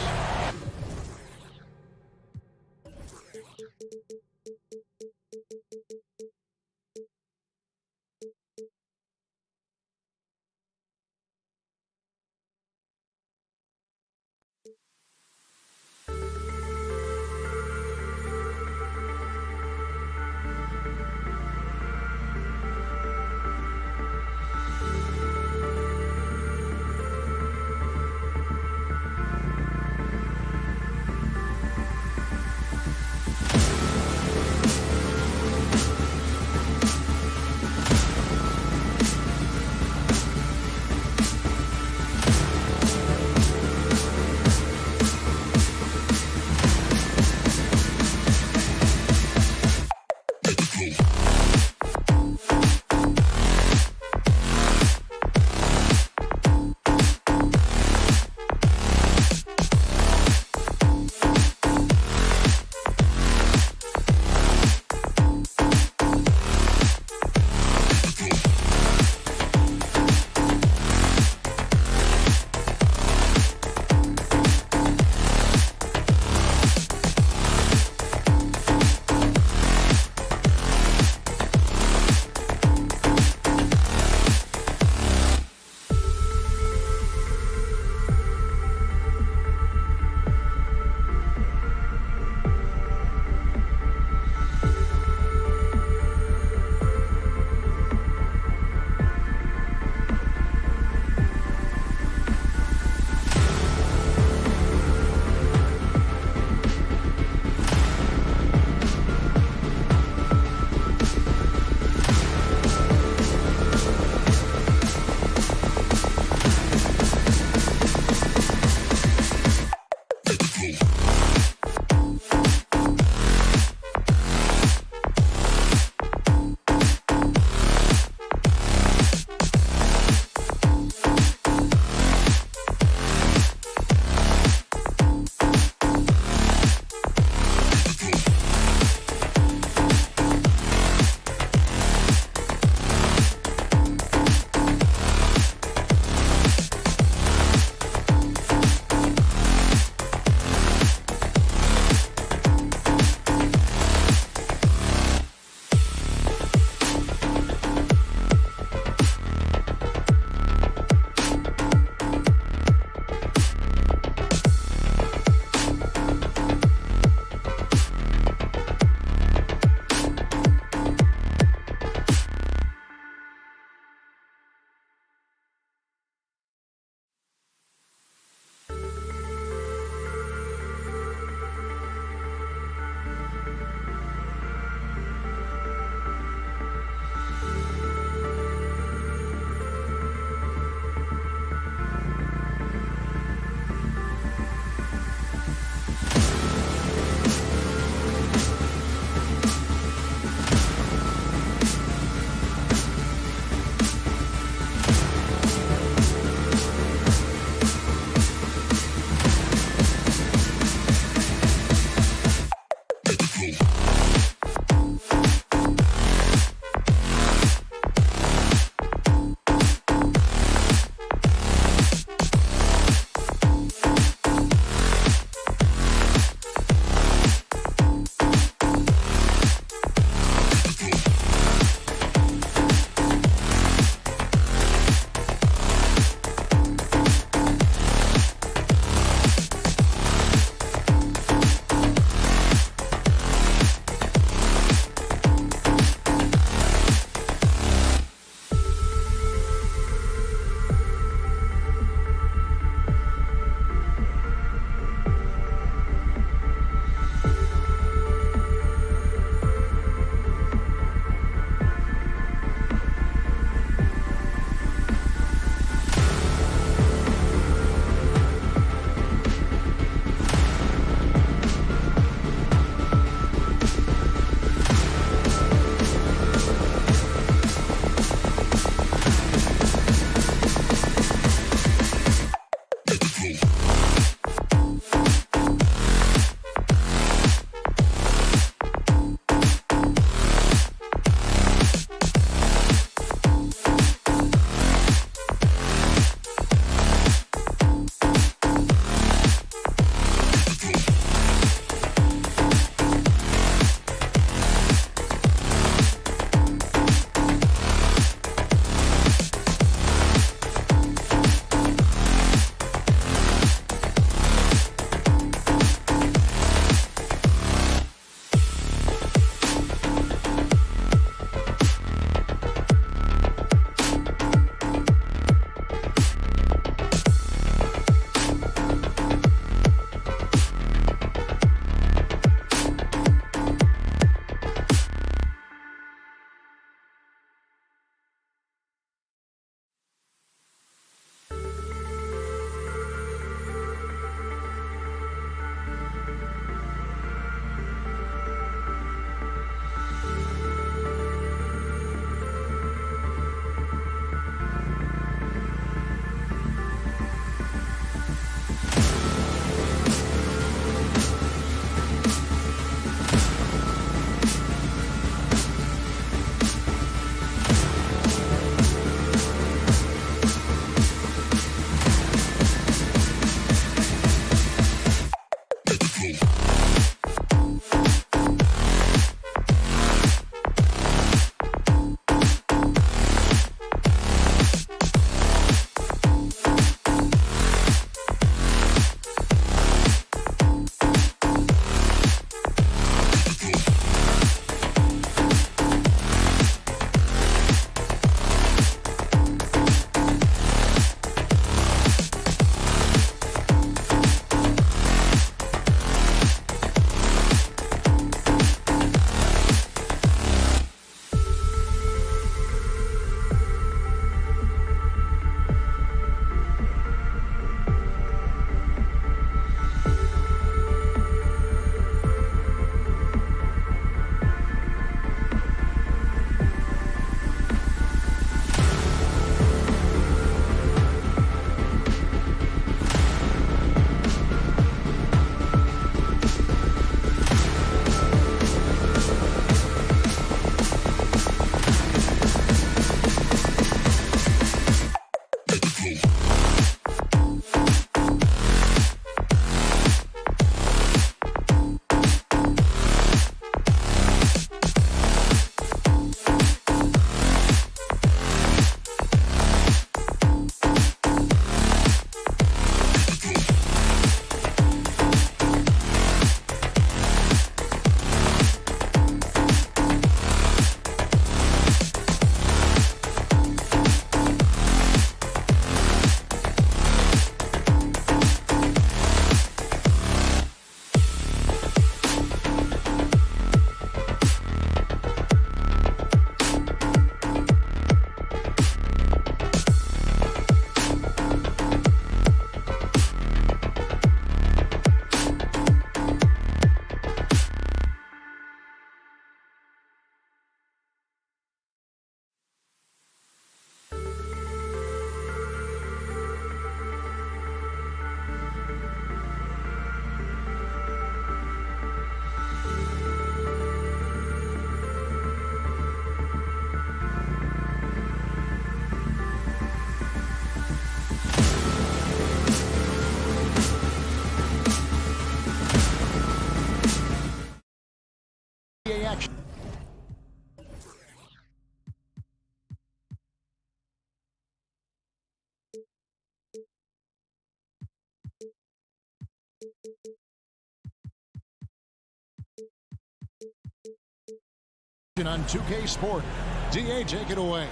On 2K Sport. DA, take it away.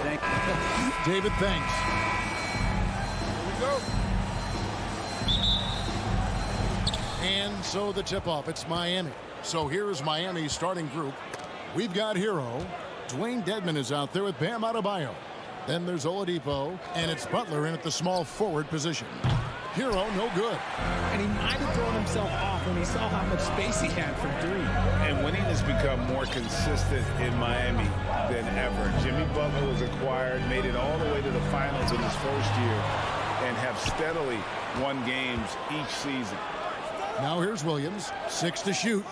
Thank you. David, thanks. Here we go. And so the tip-off, it's Miami. So here's Miami's starting group. We've got Hero. Dwayne Dedmon is out there with Bam Adebayo. Then there's Oladipo, and it's Butler in at the small forward position. Hero, no good. And he might have thrown himself off when he saw how much space he had for three. And winning has become more consistent in Miami than ever. Jimmy Butler was acquired, made it all the way to the finals in his first year, and have steadily won games each season. Now here's Williams, 6 to shoot.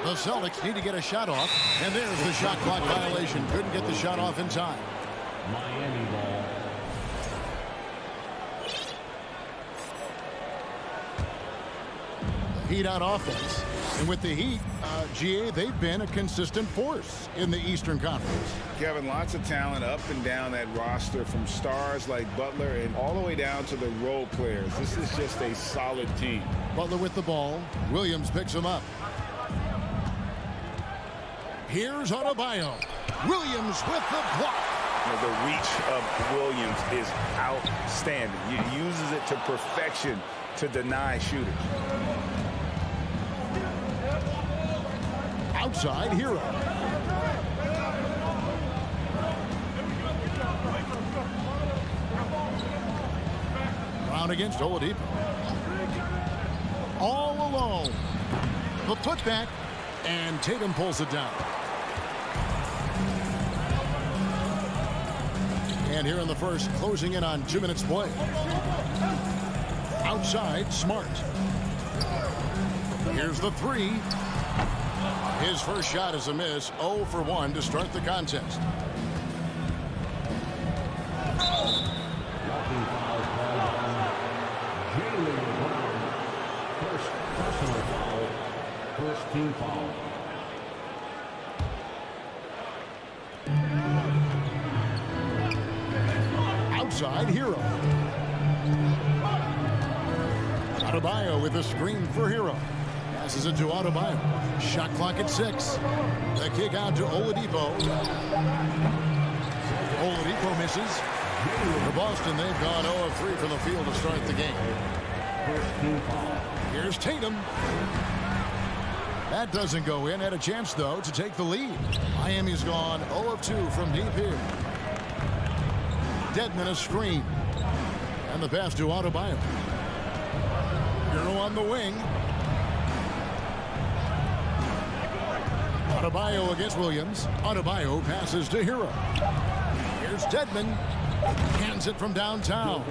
The Celtics need to get a shot off, and there's the shot clock violation. Couldn't get the shot off in time. Miami ball. Heat on offense. And with the Heat, GA, they've been a consistent force in the Eastern Conference. Kevin, lots of talent up and down that roster, from stars like Butler and all the way down to the role players. This is just a solid team. Butler with the ball. Williams picks him up. Here's Adebayo. Williams with the block. The reach of Williams is outstanding. He uses it to perfection to deny shooters. Outside, Hero. Brown against Oladipo. All alone. The putback, and Tatum pulls it down. And here in the first, closing in on 2 minutes play. Outside, Smart. Here's the three. His first shot is a miss. 0 for 1 to start the contest. First personal foul. First team foul. Outside, Hero. Adebayo with a screen for Hero. Passes it to Octopi. Shot clock at 6. The kick out to Oladipo. Oladipo misses. For Boston, they've gone 0 of 3 from the field to start the game. Here's Tatum. That doesn't go in. Had a chance, though, to take the lead. Miami's gone 0 of 2 from deep here. Dedmon a screen. And the pass to Adebayo. Hero on the wing. Adebayo against Williams. Adebayo passes to Hero. Here's Dedmon. Hands it from downtown.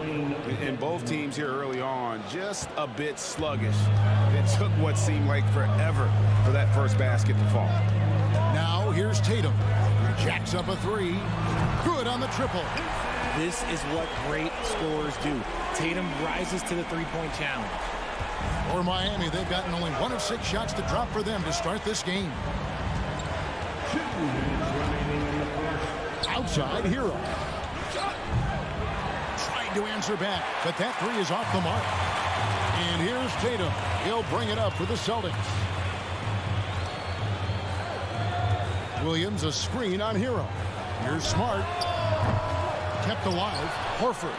And both teams here early on just a bit sluggish. It took what seemed like forever for that first basket to fall. Now here's Tatum. Jacks up a 3. Good on the triple. This is what great scorers do. Tatum rises to the three-point challenge. For Miami, they've gotten only 1 of 6 shots to drop for them to start this game. Outside, Hero. Tried to answer back, but that 3 is off the mark. And here's Tatum. He'll bring it up for the Celtics. Williams a screen on Hero. Here's Smart. Kept alive. Horford.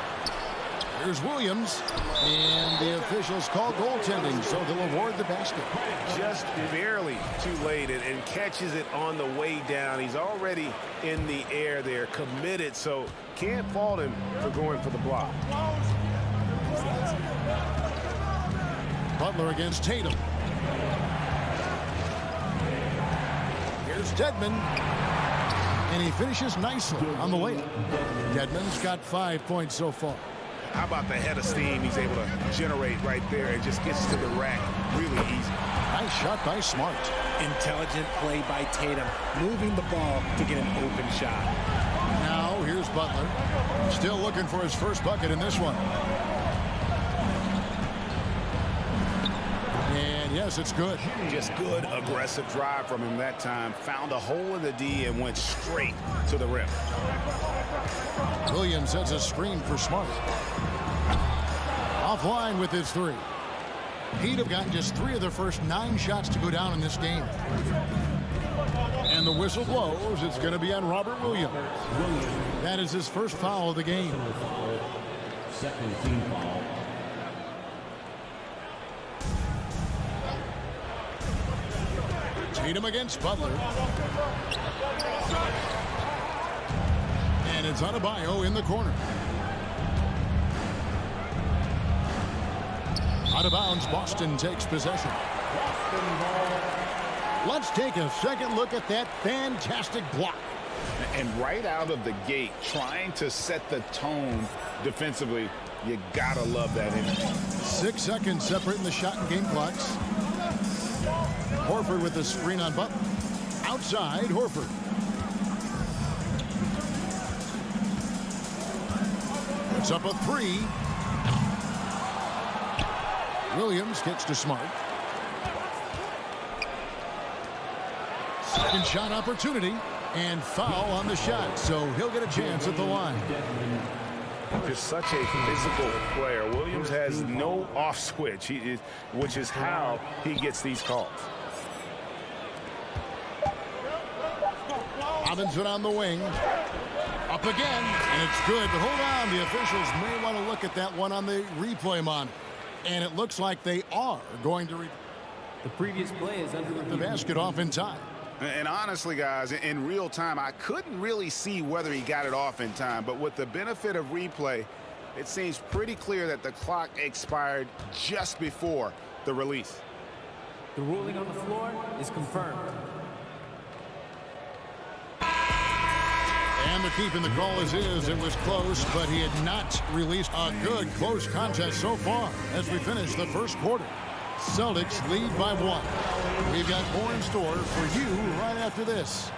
Here's Williams. And the officials call goaltending, so they'll award the basket. Just barely too late, and catches it on the way down. He's already in the air there, committed, so can't fault him for going for the block. Butler against Tatum. Here's Dedmon. And he finishes nicely on the layup. Dedmon's got 5 points so far. How about the head of steam he's able to generate right there? It just gets to the rack really easy. Nice shot by Smart. Intelligent play by Tatum, moving the ball to get an open shot. Now here's Butler. Still looking for his first bucket in this one. And yes, it's good. Just good aggressive drive from him that time. Found a hole in the D and went straight to the rim. Williams sets a screen for Smart. Offline with his 3. He'd have gotten just 3 of the first 9 shots to go down in this game. And the whistle blows. It's going to be on Robert Williams. That is his first foul of the game. Second team foul. Tatum against Butler. And it's Adebayo in the corner. Out of bounds, Boston takes possession. Let's take a second look at that fantastic block. And right out of the gate, trying to set the tone defensively, you gotta love that energy. 6 seconds separating the shot and game clocks. Horford with the screen on Butler. Outside, Horford. It's up a 3. Williams gets to Smart. Second shot opportunity and foul on the shot, so he'll get a chance at the line. Just such a physical player. Williams has no off switch, which is how he gets these calls. Robinson on the wing. Up again, and it's good, but hold on. The officials may want to look at that one on the replay monitor. And it looks like they are going to the previous play is under the basket off in time. And honestly, guys, in real time, I couldn't really see whether he got it off in time. But with the benefit of replay, it seems pretty clear that the clock expired just before the release. The ruling on the floor is confirmed. And the keep in the call is his. It was close, but he had not released a good close contest so far as we finish the first quarter. Celtics lead by 1. We've got more in store for you right after this.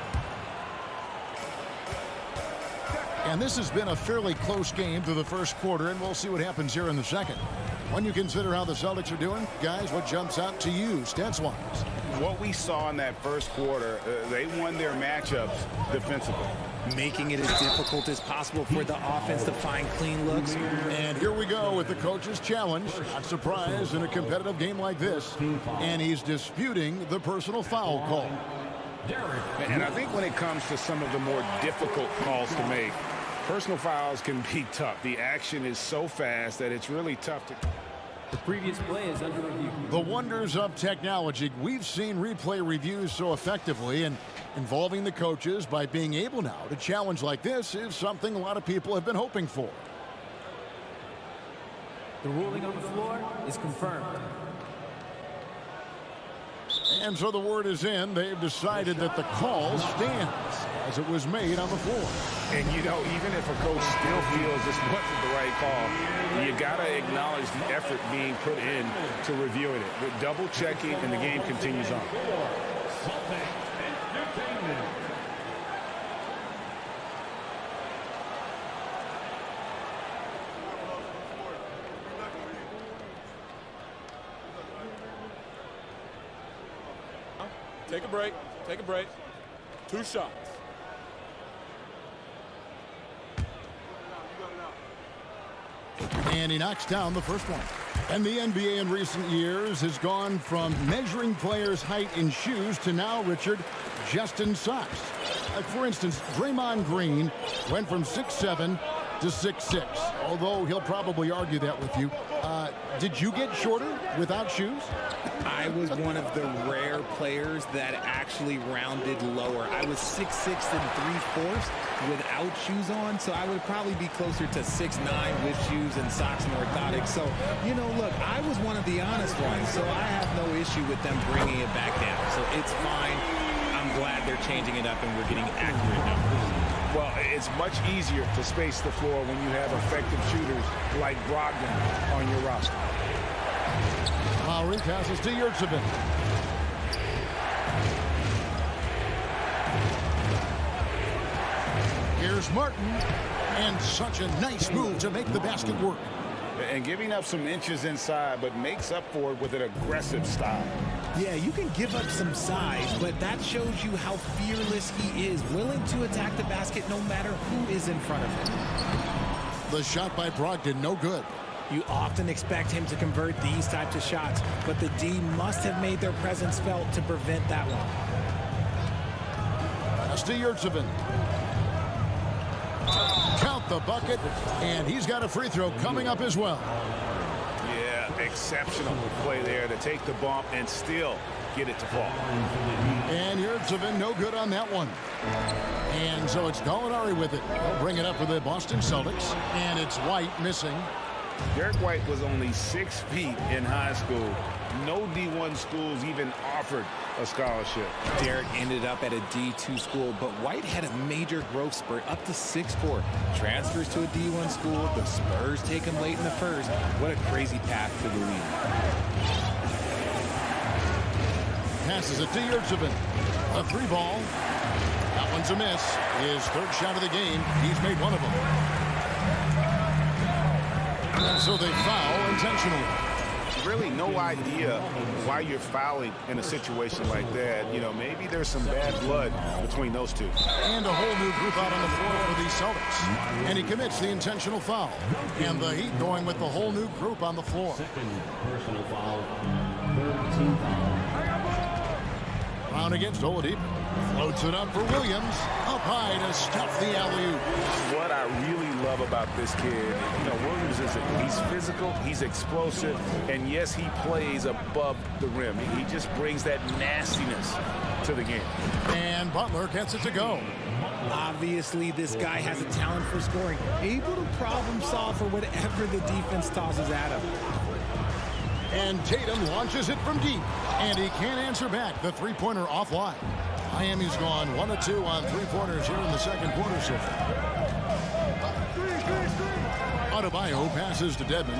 And this has been a fairly close game through the first quarter, and we'll see what happens here in the second. When you consider how the Celtics are doing, guys, what jumps out to you stats-wise? What we saw in that first quarter, they won their matchups defensively, making it as difficult as possible for the offense to find clean looks. And here we go with the coach's challenge. Not surprised in a competitive game like this. And he's disputing the personal foul call. And I think when it comes to some of the more difficult calls to make, personal fouls can be tough. The action is so fast that it's really tough to... The previous play is under review. The wonders of technology. We've seen replay reviews so effectively, and involving the coaches by being able now to challenge like this is something a lot of people have been hoping for. The ruling on the floor is confirmed. And so the word is in. They've decided that the call stands as it was made on the floor. And, you know, even if a coach still feels this wasn't the right call, you got to acknowledge the effort being put in to reviewing it. With double checking, and the game continues on. Take a break. Take a break. 2 shots. And he knocks down the first one. And the NBA in recent years has gone from measuring players' height in shoes to now, Richard, just in socks. Like, for instance, Draymond Green went from 6'7" to 6'6", although he'll probably argue that with you. Did you get shorter without shoes? I was one of the rare players that actually rounded lower. I was 6'6" and 3/4 without shoes on, so I would probably be closer to 6'9" with shoes and socks and orthotics. So, you know, look, I was one of the honest ones, so I have no issue with them bringing it back down. So it's fine. I'm glad they're changing it up and we're getting accurate numbers. Well, it's much easier to space the floor when you have effective shooters like Brogdon on your roster. Lowry passes to Yurtseven. Here's Martin, and such a nice move to make the basket work. And giving up some inches inside, but makes up for it with an aggressive style. Yeah, you can give up some size, but that shows you how fearless he is, willing to attack the basket no matter who is in front of him. The shot by Brogdon, no good. You often expect him to convert these types of shots, but the D must have made their presence felt to prevent that one. Pass to Yurtsevin. Count the bucket, and he's got a free throw coming up as well. Yeah, exceptional play there to take the bump and still get it to fall. And Yurtsevin no good on that one. And so it's Gallinari with it. He'll bring it up for the Boston Celtics, and it's White missing. Derek White was only 6 feet in high school. No D1 schools even offered a scholarship. Derek ended up at a D2 school, but White had a major growth spurt up to 6'4". Transfers to a D1 school. The Spurs take him late in the first. What a crazy path to the league. Passes it to Yurtsevin. A 3-ball. That one's a miss. His third shot of the game. He's made one of them. And so they foul intentionally. Really no idea why you're fouling in a situation like that. You know, maybe there's some bad blood between those two. And a whole new group out on the floor for the Celtics. And he commits the intentional foul. And the Heat going with the whole new group on the floor. Second personal foul. 13 foul. Brown against Oladipo. Floats it up for Williams. Up high to stuff the alley-oop. What I really love about this kid, you know, Williams he's physical, he's explosive, and yes, he plays above the rim. He just brings that nastiness to the game. And Butler gets it to go. Obviously, this guy has a talent for scoring, able to problem solve for whatever the defense tosses at him. And Tatum launches it from deep, and he can't answer back. The three-pointer offline. Miami's gone 1 of 2 on three-pointers here in the second quarter so far. Adebayo passes to Dedmon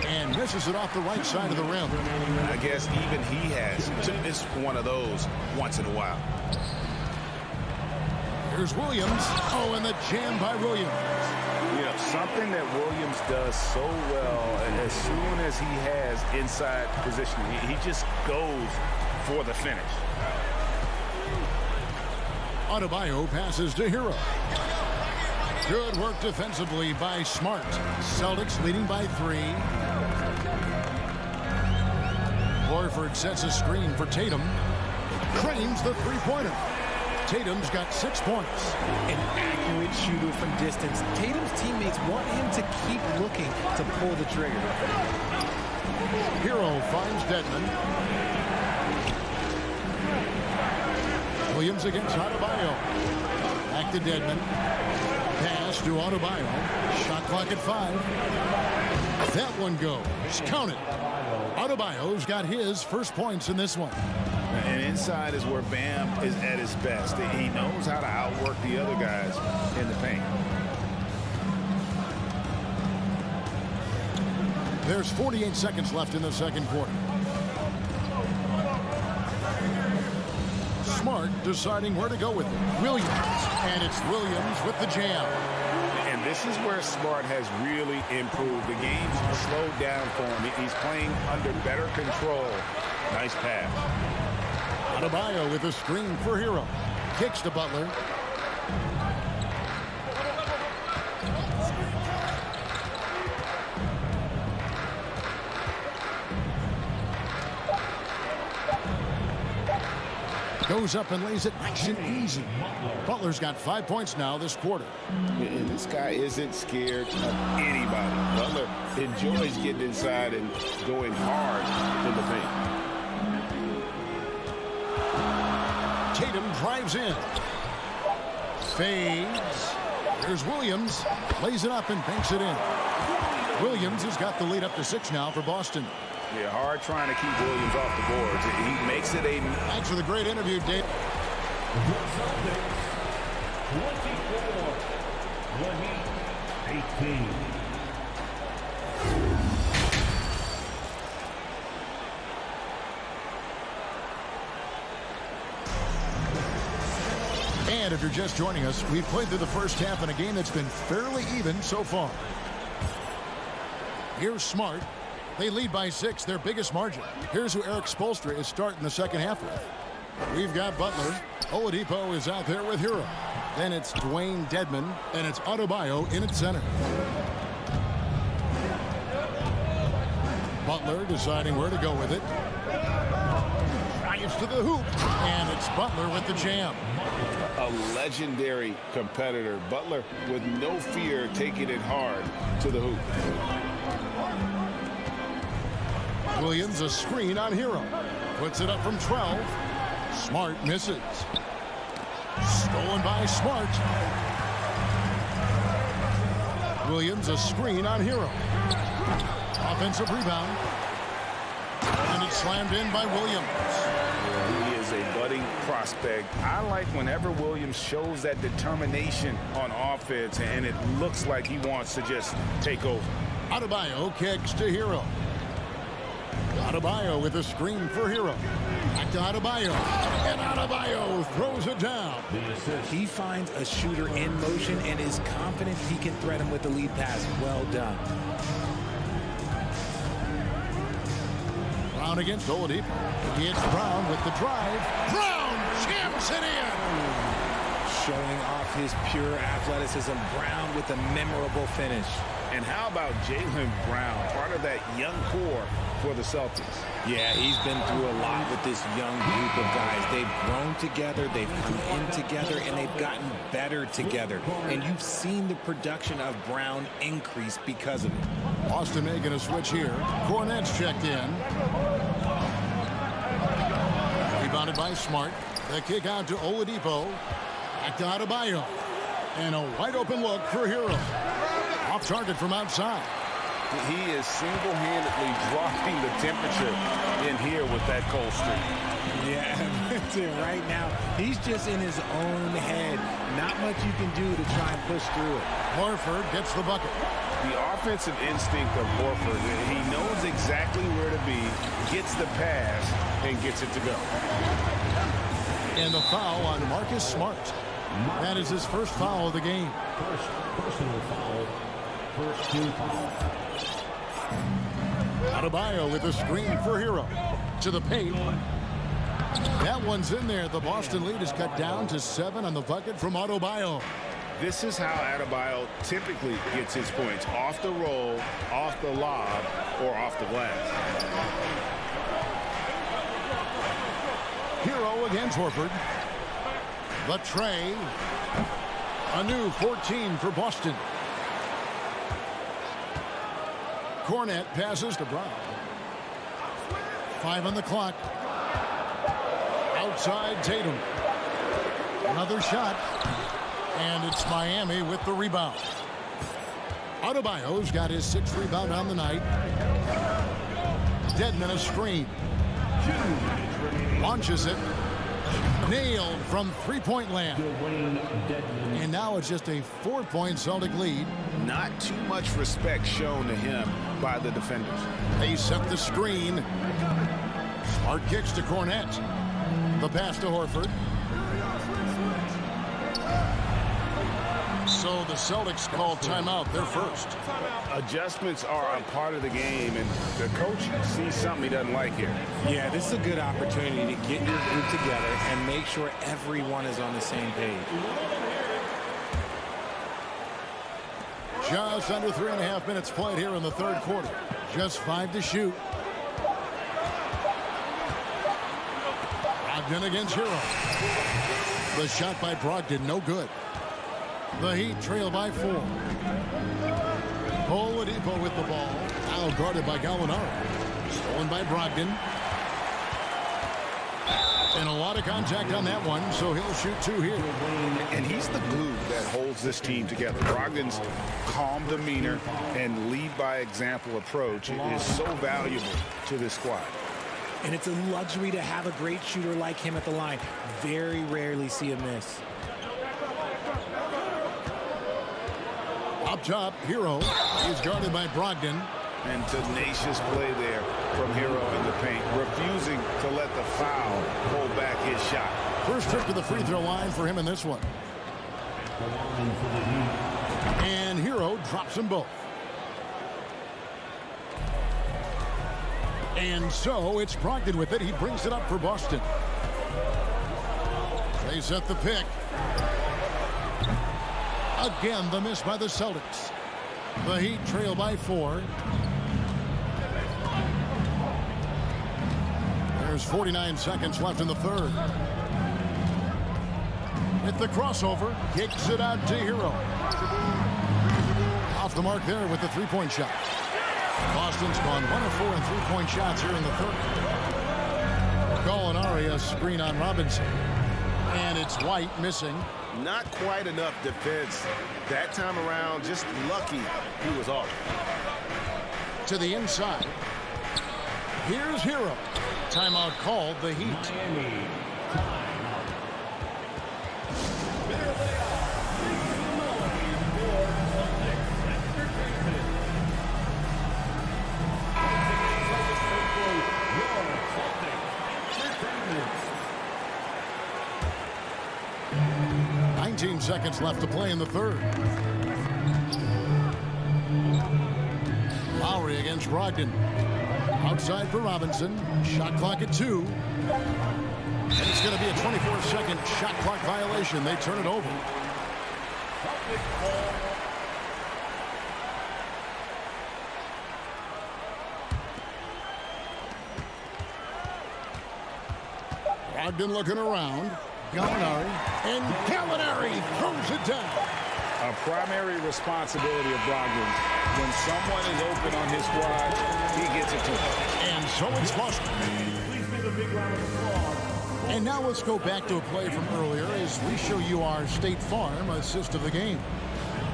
and misses it off the right side of the rim. I guess even he has to miss one of those once in a while. Here's Williams. Oh, and the jam by Williams. You know, something that Williams does so well, and as soon as he has inside position, he just goes for the finish. Adebayo passes to Hero. Good work defensively by Smart. Celtics leading by 3. Horford sets a screen for Tatum. Cranes the three-pointer. Tatum's got 6 points. An accurate shooter from distance. Tatum's teammates want him to keep looking to pull the trigger. Hero finds Dedmon. Williams against Adebayo. Back to Dedmon. Pass to Adebayo. Shot clock at 5. That one goes. Count it. Adebayo's got his first points in this one. And inside is where Bam is at his best. He knows how to outwork the other guys in the paint. There's 48 seconds left in the second quarter. Smart deciding where to go with it. Williams. And it's Williams with the jam. And this is where Smart has really improved. The game's slowed down for him. He's playing under better control. Nice pass. Adebayo with a screen for Hero. Kicks to Butler. Goes up and lays it nice and easy. Butler's got 5 points now this quarter. And this guy isn't scared of anybody. Butler enjoys getting inside and going hard in the paint. Tatum drives in. Fades. Here's Williams. Lays it up and banks it in. Williams has got the lead up to 6 now for Boston. Yeah, hard trying to keep Williams off the boards. He makes it a... Thanks for the great interview, Dave. And if you're just joining us, we've played through the first half in a game that's been fairly even so far. Here's Smart. They lead by 6, their biggest margin. Here's who Eric Spoelstra is starting the second half with. We've got Butler. Oladipo is out there with Hero. Then it's Dwayne Dedmon, and it's Adebayo in at center. Butler deciding where to go with it. Drives to the hoop, and it's Butler with the jam. A legendary competitor. Butler with no fear taking it hard to the hoop. Williams a screen on Hero. Puts it up from 12. Smart misses. Stolen by Smart. Williams a screen on Hero. Offensive rebound. And it's slammed in by Williams. He is a budding prospect. I like whenever Williams shows that determination on offense, and it looks like he wants to just take over. Adebayo kicks to Hero. Adebayo with a screen for Hero. Back to Adebayo. And Adebayo throws it down. He finds a shooter in motion and is confident he can thread him with the lead pass. Well done. Brown against Oladipo. It's Brown with the drive. Brown jams it in. Showing off his pure athleticism. Brown with a memorable finish. And how about Jaylen Brown, part of that young core for the Celtics? Yeah, he's been through a lot with this young group of guys. They've grown together, they've come in together, and they've gotten better together. And you've seen the production of Brown increase because of it. Boston making a switch here. Cornette's checked in. Rebounded by Smart. The kick out to Oladipo. Back to Adebayo. And a wide open look for Hero. Off target from outside. He is single-handedly dropping the temperature in here with that cold streak. Yeah, that's it right now. He's just in his own head. Not much you can do to try and push through it. Horford gets the bucket. The offensive instinct of Horford, he knows exactly where to be, gets the pass, and gets it to go. And the foul on Marcus Smart. That is his first foul of the game. First personal foul. First team foul. Adebayo with a screen for Hero. To the paint. That one's in there. The Boston lead is cut down to 7 on the bucket from Adebayo. This is how Adebayo typically gets his points. Off the roll, off the lob, or off the glass. Hero against Horford. The tray. A new 14 for Boston. Cornette passes to Brown. 5 on the clock. Outside Tatum. Another shot. And it's Miami with the rebound. Adebayo's got his 6th rebound on the night. Dedmon a screen. Launches it. Nailed from three-point land. And now it's just a 4-point Celtic lead. Not too much respect shown to him by the defenders. They set the screen. Smart kicks to Cornette. The pass to Horford. So the Celtics call timeout. They're first. Adjustments are a part of the game, and the coach sees something he doesn't like here. Yeah, this is a good opportunity to get your group together and make sure everyone is on the same page. Just under 3.5 minutes played here in the third quarter. Just 5 to shoot. Brogdon against Hero. The shot by Brogdon, no good. The Heat trail by 4. Oladipo with the ball. Now guarded by Gallinari. Stolen by Brogdon. And a lot of contact on that one, so he'll shoot 2 here. And he's the glue that holds this team together. Brogdon's calm demeanor and lead by example approach is so valuable to this squad. And it's a luxury to have a great shooter like him at the line. Very rarely see a miss. Up top, Hero is guarded by Brogdon. And tenacious play there from Hero in the paint, refusing to let the foul hold back his shot. First trip to the free throw line for him in this one. And Hero drops them both. And so it's Brogdon with it. He brings it up for Boston. They set the pick. Again, the miss by the Celtics. The Heat trail by 4. There's 49 seconds left in the third. With the crossover, kicks it out to Hero. Off the mark there with the three-point shot. Boston's gone 1 of 4 in three-point shots here in the third. Gallinari, a screen on Robinson. And it's White missing. Not quite enough defense that time around. Just lucky he was off. To the inside. Here's Hero. Timeout called, the Heat. Miami. 19 seconds left to play in the third. Lowry against Brogdon. Outside for Robinson. Shot clock at 2. And it's going to be a 24-second shot clock violation. They turn it over. Brogdon looking around. Gallinari. And Gallinari throws it down. A primary responsibility of Brogdon. When someone is open on his squad, he gets it to him. And so it's Boston. And now let's go back to a play from earlier as we show you our State Farm assist of the game.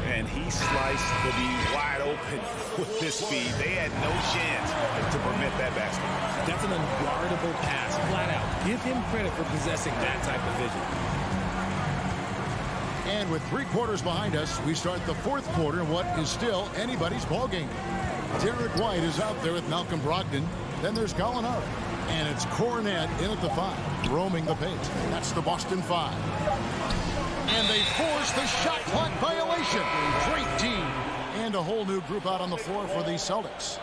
And he sliced the D wide open with his speed. They had no chance to prevent that basket. That's an unguardable pass, flat out. Give him credit for possessing that type of vision. And with 3 quarters behind us, we start the fourth quarter in what is still anybody's ball game. Derek White is out there with Malcolm Brogdon. Then there's Gallinari. And it's Cornet in at the 5, roaming the paint. That's the Boston 5. And they force the shot clock violation. Great D. And a whole new group out on the floor for the Celtics.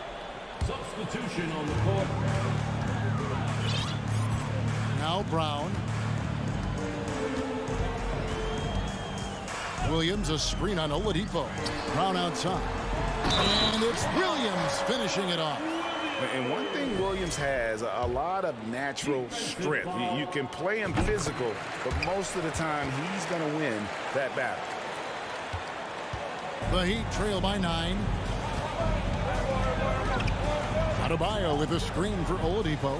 Substitution on the court. Now Brown. Williams, a screen on Oladipo. Brown outside. And it's Williams finishing it off. And one thing Williams has, a lot of natural strength. You can play him physical, but most of the time he's going to win that battle. The Heat trail by 9. Adebayo with a screen for Oladipo.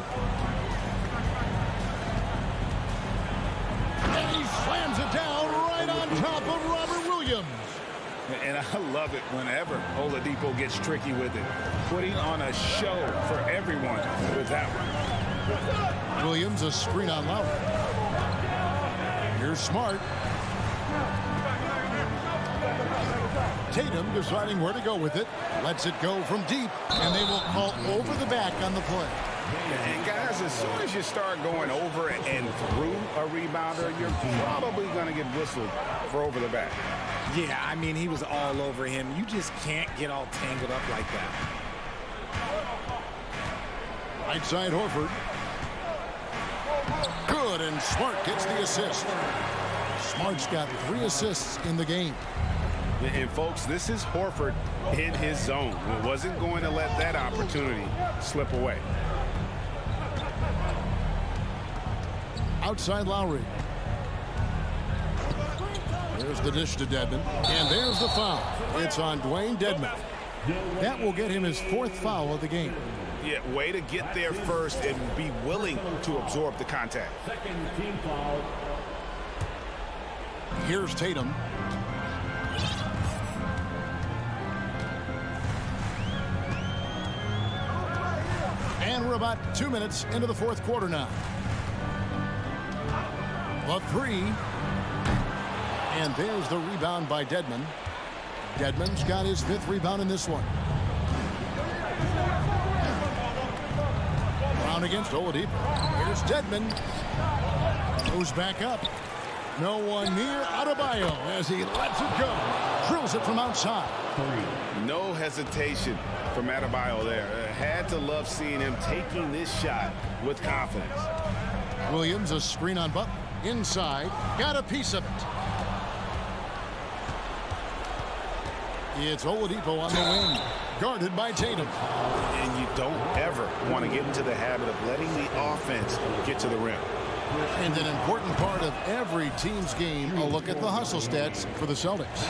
And he slams it down right on top of Robert Williams. And I love it whenever Oladipo gets tricky with it. Putting on a show for everyone with that one. Williams, a screen on Lowry. Here's Smart. Tatum deciding where to go with it. Lets it go from deep. And they will call over the back on the play. And guys, as soon as you start going over and through a rebounder, you're probably going to get whistled for over the back. Yeah, I mean, he was all over him. You just can't get all tangled up like that. Right side Horford. Good, and Smart gets the assist. Smart's got 3 assists in the game. And folks, this is Horford in his zone. He wasn't going to let that opportunity slip away. Outside Lowry. There's the dish to Dedmon. And there's the foul. It's on Dwayne Dedmon. That will get him his 4th foul of the game. Yeah, way to get there first and be willing to absorb the contact. Second team foul. Here's Tatum. And we're about 2 minutes into the 4th quarter now. The 3. And there's the rebound by Dedmon. Dedmon's got his 5th rebound in this one. Brown against Oladipo. Here's Dedmon. Goes back up. No one near Adebayo as he lets it go. Drills it from outside. No hesitation from Adebayo there. Had to love seeing him taking this shot with confidence. Williams, a screen on Butler. Inside. Got a piece of it. It's Oladipo on the wing, guarded by Tatum. And you don't ever want to get into the habit of letting the offense get to the rim. And an important part of every team's game, a look at the hustle stats for the Celtics.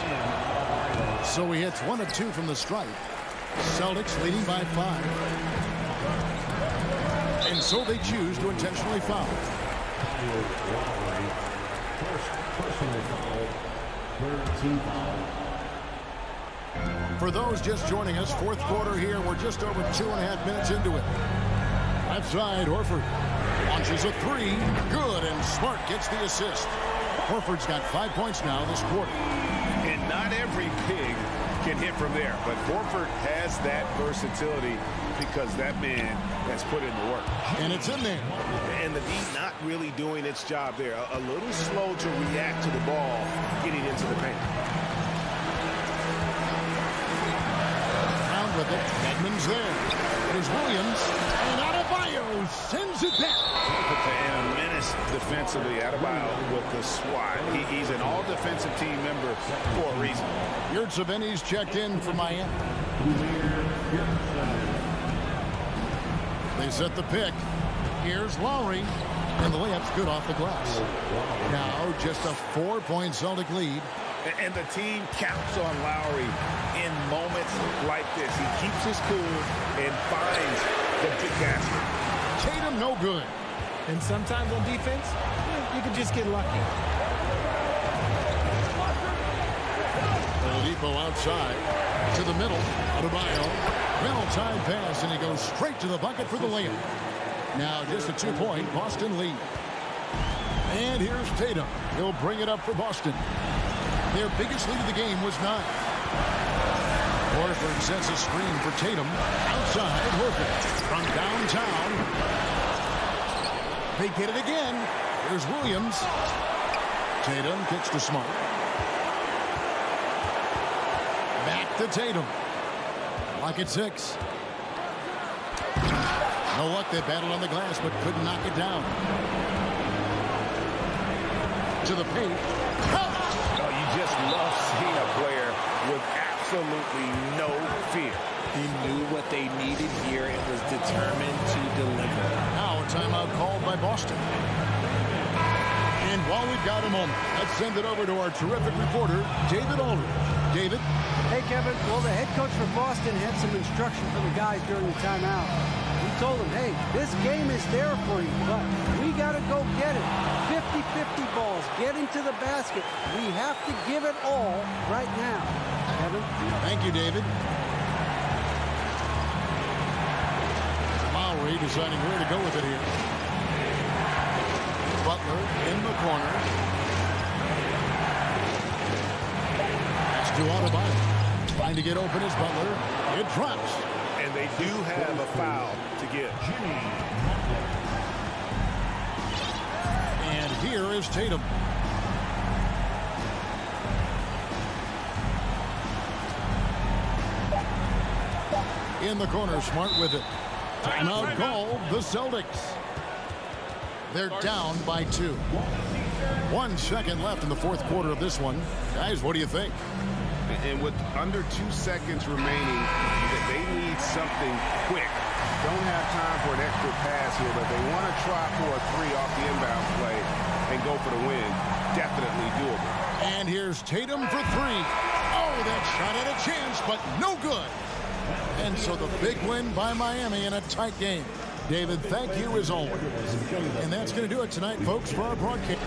So he hits 1 of 2 from the stripe. Celtics leading by 5. And so they choose to intentionally foul. First personal foul. Third team foul. For those just joining us, fourth quarter here. We're just over 2.5 minutes into it. Left side, Horford launches a 3. Good, and Smart gets the assist. Horford's got 5 points now this quarter. And not every big can hit from there, but Horford has that versatility because that man has put in the work. And it's in there. And the D not really doing its job there. A little slow to react to the ball getting into the paint. Round with it. Edmonds there. It is Williams. And Adebayo sends it back. And a menace defensively. Adebayo with the swat. He's an all-defensive team member for a reason. Yurtseven's checked in for Miami. They set the pick. Here's Lowry. And the layup's good off the glass. Now just a 4-point Celtic lead. And the team counts on Lowry in moments like this. He keeps his cool and finds the big basket. Tatum no good. And sometimes on defense, you can just get lucky. Oladipo outside to the middle. Adebayo. Well-timed pass, and he goes straight to the bucket for the layup. Now just a 2-point Boston lead. And here's Tatum. He'll bring it up for Boston. Their biggest lead of the game was 9. Horford sets a screen for Tatum. Outside, Horford from downtown. They get it again. Here's Williams. Tatum kicks to Smart. Back to Tatum. Lock at 6. No luck. They battled on the glass, but couldn't knock it down. To the paint. Oh, you just love seeing a player with absolutely no fear. He knew what they needed here and was determined to deliver. Now a timeout called by Boston. And while we've got a moment, let's send it over to our terrific reporter, David Aldridge. David? Hey, Kevin. Well, the head coach for Boston had some instruction for the guys during the timeout. He told them, hey, this game is there for you, but we got to go get it. 50-50 balls, get into the basket. We have to give it all right now. Kevin? Thank you, David. Lowry deciding where to go with it here. Butler in the corner. That's to Adebayo. Trying to get open is Butler. It drops. And they do have a foul to give. And here is Tatum. In the corner, Smart with it. Timeout called, the Celtics. They're down by 2. 1 second left in the fourth quarter of this one. Guys, what do you think? And with under 2 seconds remaining, they need something quick. Don't have time for an extra pass here, but they want to try for a 3 off the inbound play and go for the win. Definitely doable. And here's Tatum for 3. Oh, that shot had a chance, but no good. And so the big win by Miami in a tight game. David, thank you as always. And that's going to do it tonight, folks, for our broadcast.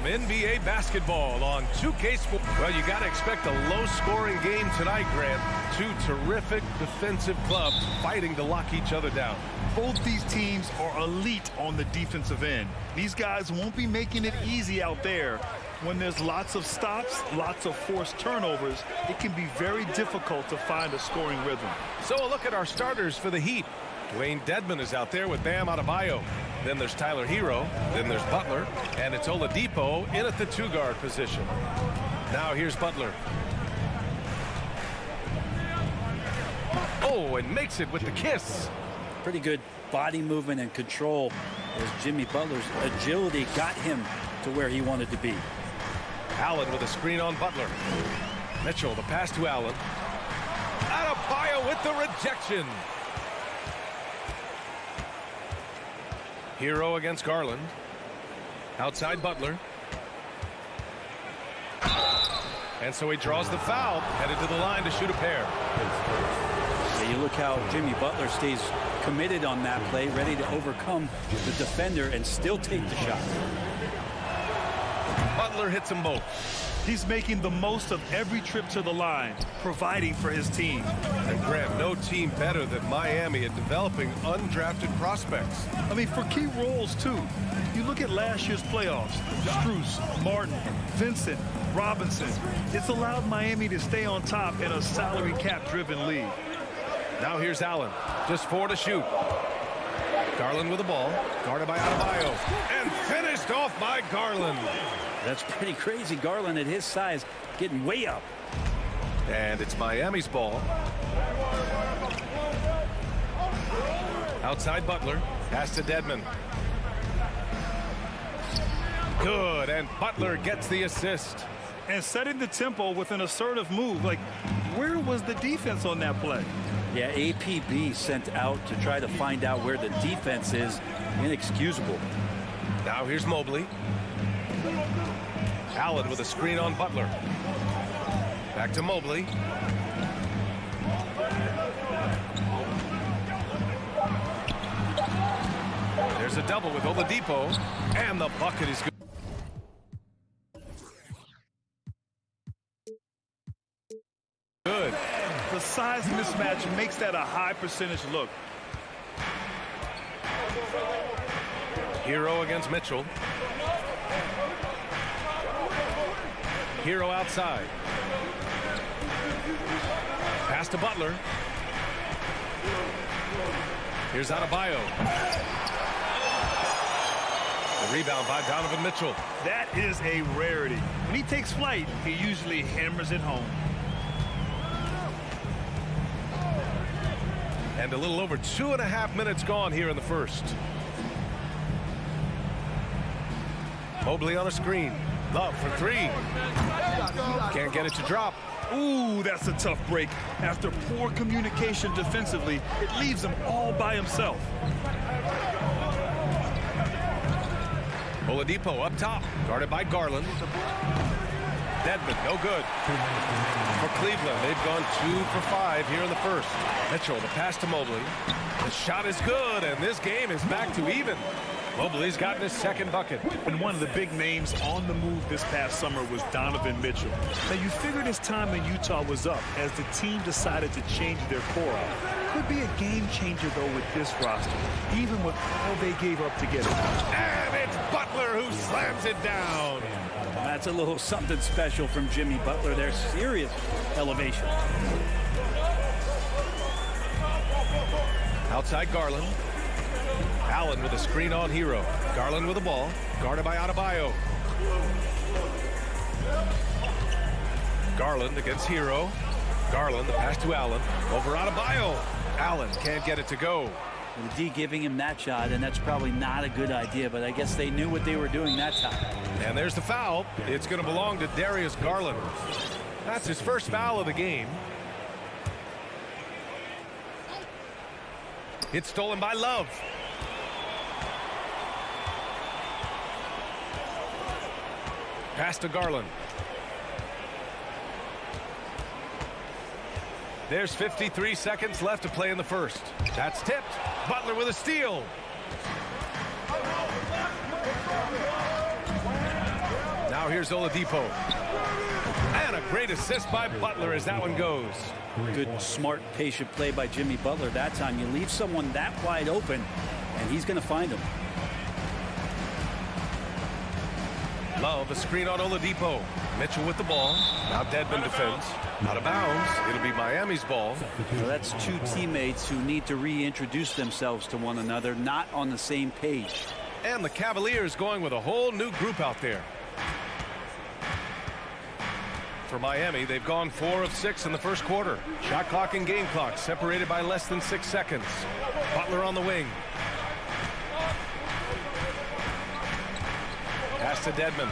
NBA basketball on 2K Sports. Well, you got to expect a low-scoring game tonight, Grant. Two terrific defensive clubs fighting to lock each other down. Both these teams are elite on the defensive end. These guys won't be making it easy out there. When there's lots of stops, lots of forced turnovers, it can be very difficult to find a scoring rhythm. So a look at our starters for the Heat. Dwayne Dedmon is out there with Bam Adebayo. Then there's Tyler Hero. Then there's Butler. And it's Oladipo in at the two-guard position. Now here's Butler. Oh, and makes it with the kiss. Pretty good body movement and control as Jimmy Butler's agility got him to where he wanted to be. Allen with a screen on Butler. Mitchell, the pass to Allen. Adebayo with the rejection. Hero against Garland. Outside Butler. And so he draws the foul, headed to the line to shoot a pair. Yeah, you look how Jimmy Butler stays committed on that play, ready to overcome the defender and still take the shot. Butler hits them both. He's making the most of every trip to the line, providing for his team. And Grant, no team better than Miami at developing undrafted prospects. I mean, for key roles, too. You look at last year's playoffs. Strus, Martin, Vincent, Robinson. It's allowed Miami to stay on top in a salary cap-driven league. Now here's Allen. Just 4 to shoot. Garland with the ball. Guarded by Adebayo. And finished off by Garland. That's pretty crazy. Garland at his size getting way up. And it's Miami's ball. Outside Butler. Pass to Dedmon. Good. And Butler gets the assist. And setting the tempo with an assertive move. Like, where was the defense on that play? Yeah, APB sent out to try to find out where the defense is. Inexcusable. Now here's Mobley. Allen with a screen on Butler. Back to Mobley. There's a double with Oladipo. And the bucket is good. Good. The size mismatch makes that a high percentage look. Hero against Mitchell. Hero outside. Pass to Butler. Here's Adebayo. The rebound by Donovan Mitchell. That is a rarity. When he takes flight, he usually hammers it home. And a little over 2.5 minutes gone here in the first. Mobley on a screen. Love for 3. Can't get it to drop. Ooh, that's a tough break. After poor communication defensively, it leaves him all by himself. Oladipo up top, guarded by Garland. Dedmon, no good. For Cleveland, they've gone 2 for 5 here in the first. Mitchell, the pass to Mobley. The shot is good, and this game is back to even. Mobley's gotten his second bucket. And one of the big names on the move this past summer was Donovan Mitchell. Now, you figured his time in Utah was up as the team decided to change their core out. Could be a game changer, though, with this roster, even with all they gave up to get it. And it's Butler who slams it down. That's a little something special from Jimmy Butler there. Serious elevation. Outside Garland. Allen with a screen on Hero. Garland with the ball. Guarded by Adebayo. Garland against Hero. Garland, the pass to Allen. Over Adebayo. Allen can't get it to go. The D giving him that shot, and that's probably not a good idea, but I guess they knew what they were doing that time. And there's the foul. It's going to belong to Darius Garland. That's his first foul of the game. It's stolen by Love. Pass to Garland. There's 53 seconds left to play in the first. That's tipped. Butler with a steal. here's Oladipo. And a great assist by Butler as that one goes. Good, smart, patient play by Jimmy Butler that time. You leave someone that wide open, and he's going to find him. Love, a screen on Oladipo. Mitchell with the ball. Now Dedmon defends. Out of bounds. It'll be Miami's ball. So that's two teammates who need to reintroduce themselves to one another, not on the same page. And the Cavaliers going with a whole new group out there. For Miami, they've gone 4 of 6 in the first quarter. Shot clock and game clock separated by less than 6 seconds. Butler on the wing. Pass to Dedmon.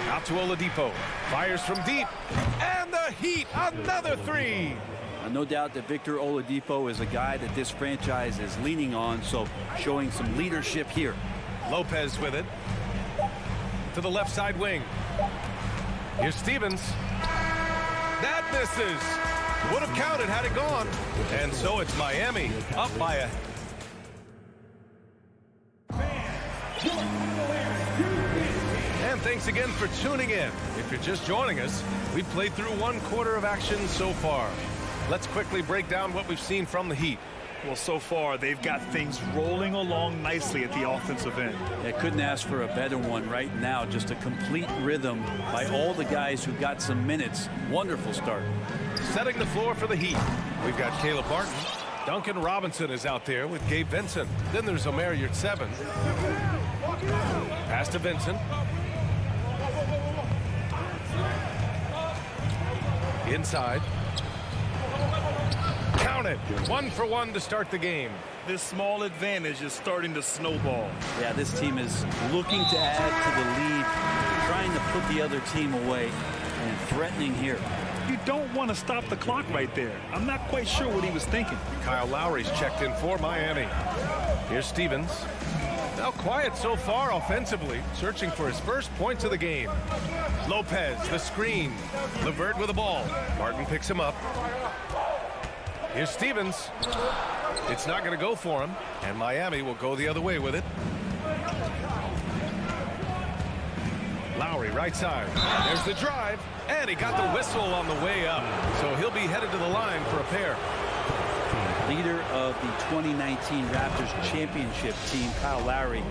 Out to Oladipo. Fires from deep. And the Heat, another 3. No doubt that Victor Oladipo is a guy that this franchise is leaning on, so showing some leadership here. Lopez with it. To the left side wing. Here's Stevens. That misses. Would have counted had it gone. And so it's Miami up by a... And thanks again for tuning in. If you're just joining us, we've played through 1 quarter of action so far. Let's quickly break down what we've seen from the Heat. Well, so far, they've got things rolling along nicely at the offensive end. I couldn't ask for a better one right now. Just a complete rhythm by all the guys who got some minutes. Wonderful start. Setting the floor for the Heat. We've got Caleb Martin. Duncan Robinson is out there with Gabe Vincent. Then there's Omer Yurtseven. Pass to Vincent. Inside. Count it. 1 for 1 to start the game. This small advantage is starting to snowball. Yeah, this team is looking to add to the lead, trying to put the other team away, and threatening here. You don't want to stop the clock right there. I'm not quite sure what he was thinking. Kyle Lowry's checked in for Miami. Here's Stevens. Now quiet so far offensively, searching for his first points of the game. Lopez, the screen. LeVert with the ball. Martin picks him up. Here's Stevens. It's not going to go for him, and Miami will go the other way with it. Lowry, right side. There's the drive, and he got the whistle on the way up. So he'll be headed to the line for a pair. Leader of the 2019 Raptors championship team, Kyle Lowry,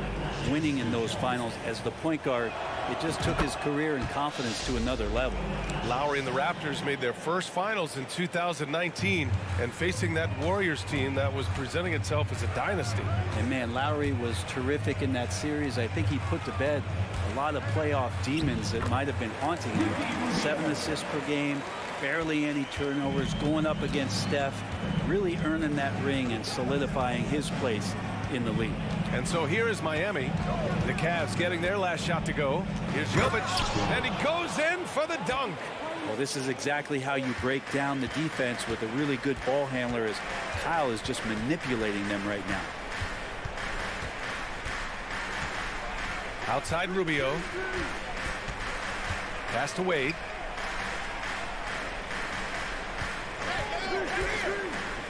winning in those finals as the point guard. It just took his career and confidence to another level. Lowry and the Raptors made their first finals in 2019, and facing that Warriors team that was presenting itself as a dynasty. And man, Lowry was terrific in that series. I think he put to bed a lot of playoff demons that might have been haunting him. 7 assists per game, barely any turnovers, going up against Steph, really earning that ring and solidifying his place in the league. And so here is Miami. The Cavs getting their last shot to go. Here's Jovic, and he goes in for the dunk. Well, this is exactly how you break down the defense with a really good ball handler, as Kyle is just manipulating them right now. Outside Rubio. Pass to Wade.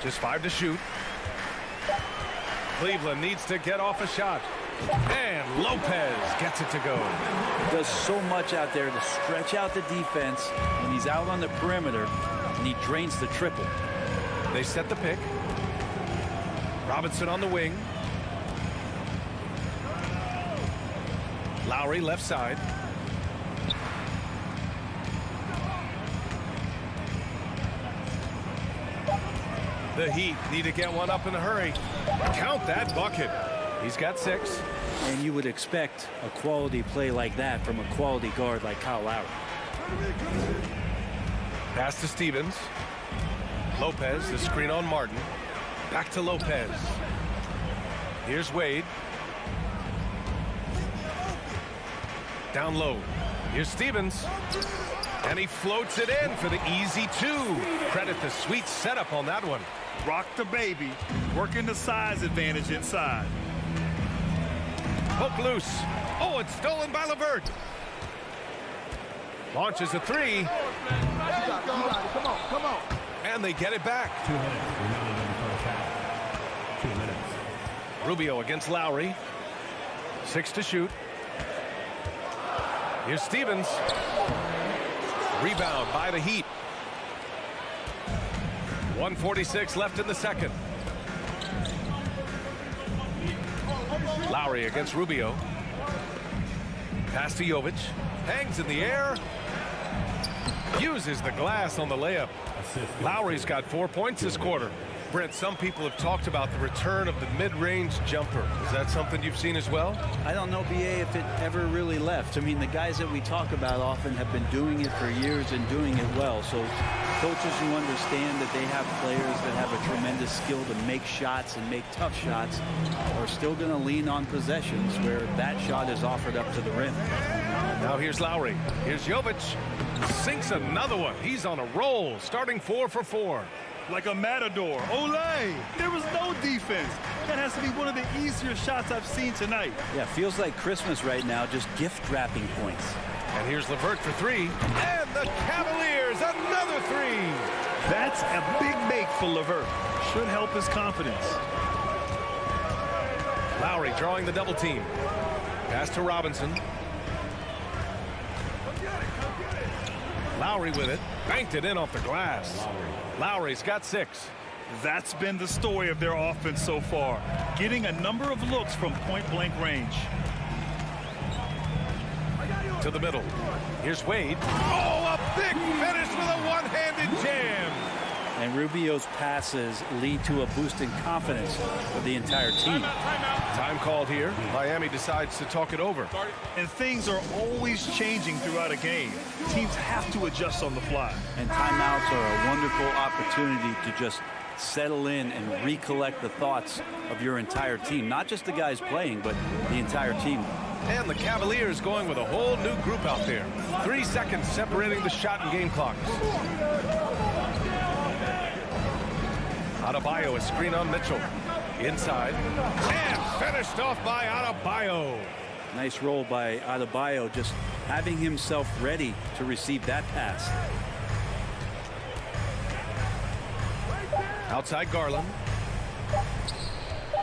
Just 5 to shoot. Cleveland needs to get off a shot. And Lopez gets it to go. He does so much out there to stretch out the defense when he's out on the perimeter, and he drains the triple. They set the pick. Robinson on the wing. Lowry left side. The Heat need to get one up in a hurry. Count that bucket. He's got 6. And you would expect a quality play like that from a quality guard like Kyle Lowry. Pass to Stevens. Lopez, the screen on Martin. Back to Lopez. Here's Wade. Down low. Here's Stevens. And he floats it in for the easy 2. Credit the sweet setup on that one. Rock the baby, working the size advantage inside. Hook loose. Oh, it's stolen by LeVert. Launches a 3. Come on. And they get it back. 2 minutes remaining in the first half. 2 minutes. Rubio against Lowry. 6 to shoot. Here's Stevens. Rebound by the Heat. 1:46 left in the second. Lowry against Rubio. Pass to Jovic. Hangs in the air. Uses the glass on the layup. Lowry's got 4 points this quarter. Brent, some people have talked about the return of the mid-range jumper. Is that something you've seen as well? I don't know, BA, if it ever really left. I mean, the guys that we talk about often have been doing it for years and doing it well. So coaches who understand that they have players that have a tremendous skill to make shots and make tough shots are still going to lean on possessions where that shot is offered up to the rim. Now here's Lowry. Here's Jovic. Sinks another one. He's on a roll, starting 4 for 4. Like a matador. Olay! There was no defense. That has to be one of the easier shots I've seen tonight. Yeah, feels like Christmas right now, just gift wrapping points. And here's LeVert for 3. And the Cavaliers, another 3. That's a big make for LeVert. Should help his confidence. Lowry drawing the double team. Pass to Robinson. Lowry with it. Banked it in off the glass. Lowry's got 6. That's been the story of their offense so far. Getting a number of looks from point-blank range. To the middle. Here's Wade. Oh, a big finish with a one-handed jam. And Rubio's passes lead to a boost in confidence for the entire team. Time called here. Miami decides to talk it over. And things are always changing throughout a game. Teams have to adjust on the fly. And timeouts are a wonderful opportunity to just settle in and recollect the thoughts of your entire team. Not just the guys playing, but the entire team. And the Cavaliers going with a whole new group out there. 3 seconds separating the shot and game clocks. Adebayo, a screen on Mitchell. Inside. And finished off by Adebayo. Nice roll by Adebayo, just having himself ready to receive that pass. Outside Garland.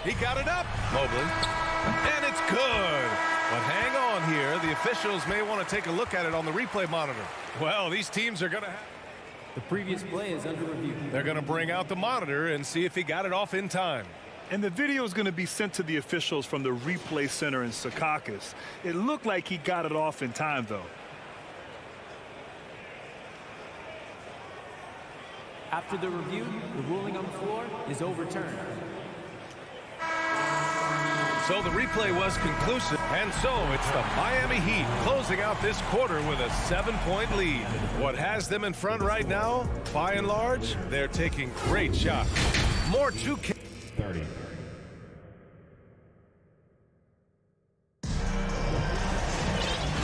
He got it up. Mobley. And it's good. But hang on here. The officials may want to take a look at it on the replay monitor. Well, these teams are going to have... The previous play is under review. They're going to bring out the monitor and see if he got it off in time. And the video is going to be sent to the officials from the replay center in Secaucus. It looked like he got it off in time, though. After the review, the ruling on the floor is overturned. So the replay was conclusive, and so it's the Miami Heat closing out this quarter with a 7-point lead. What has them in front right now, by and large, they're taking great shots. More 2K. 30.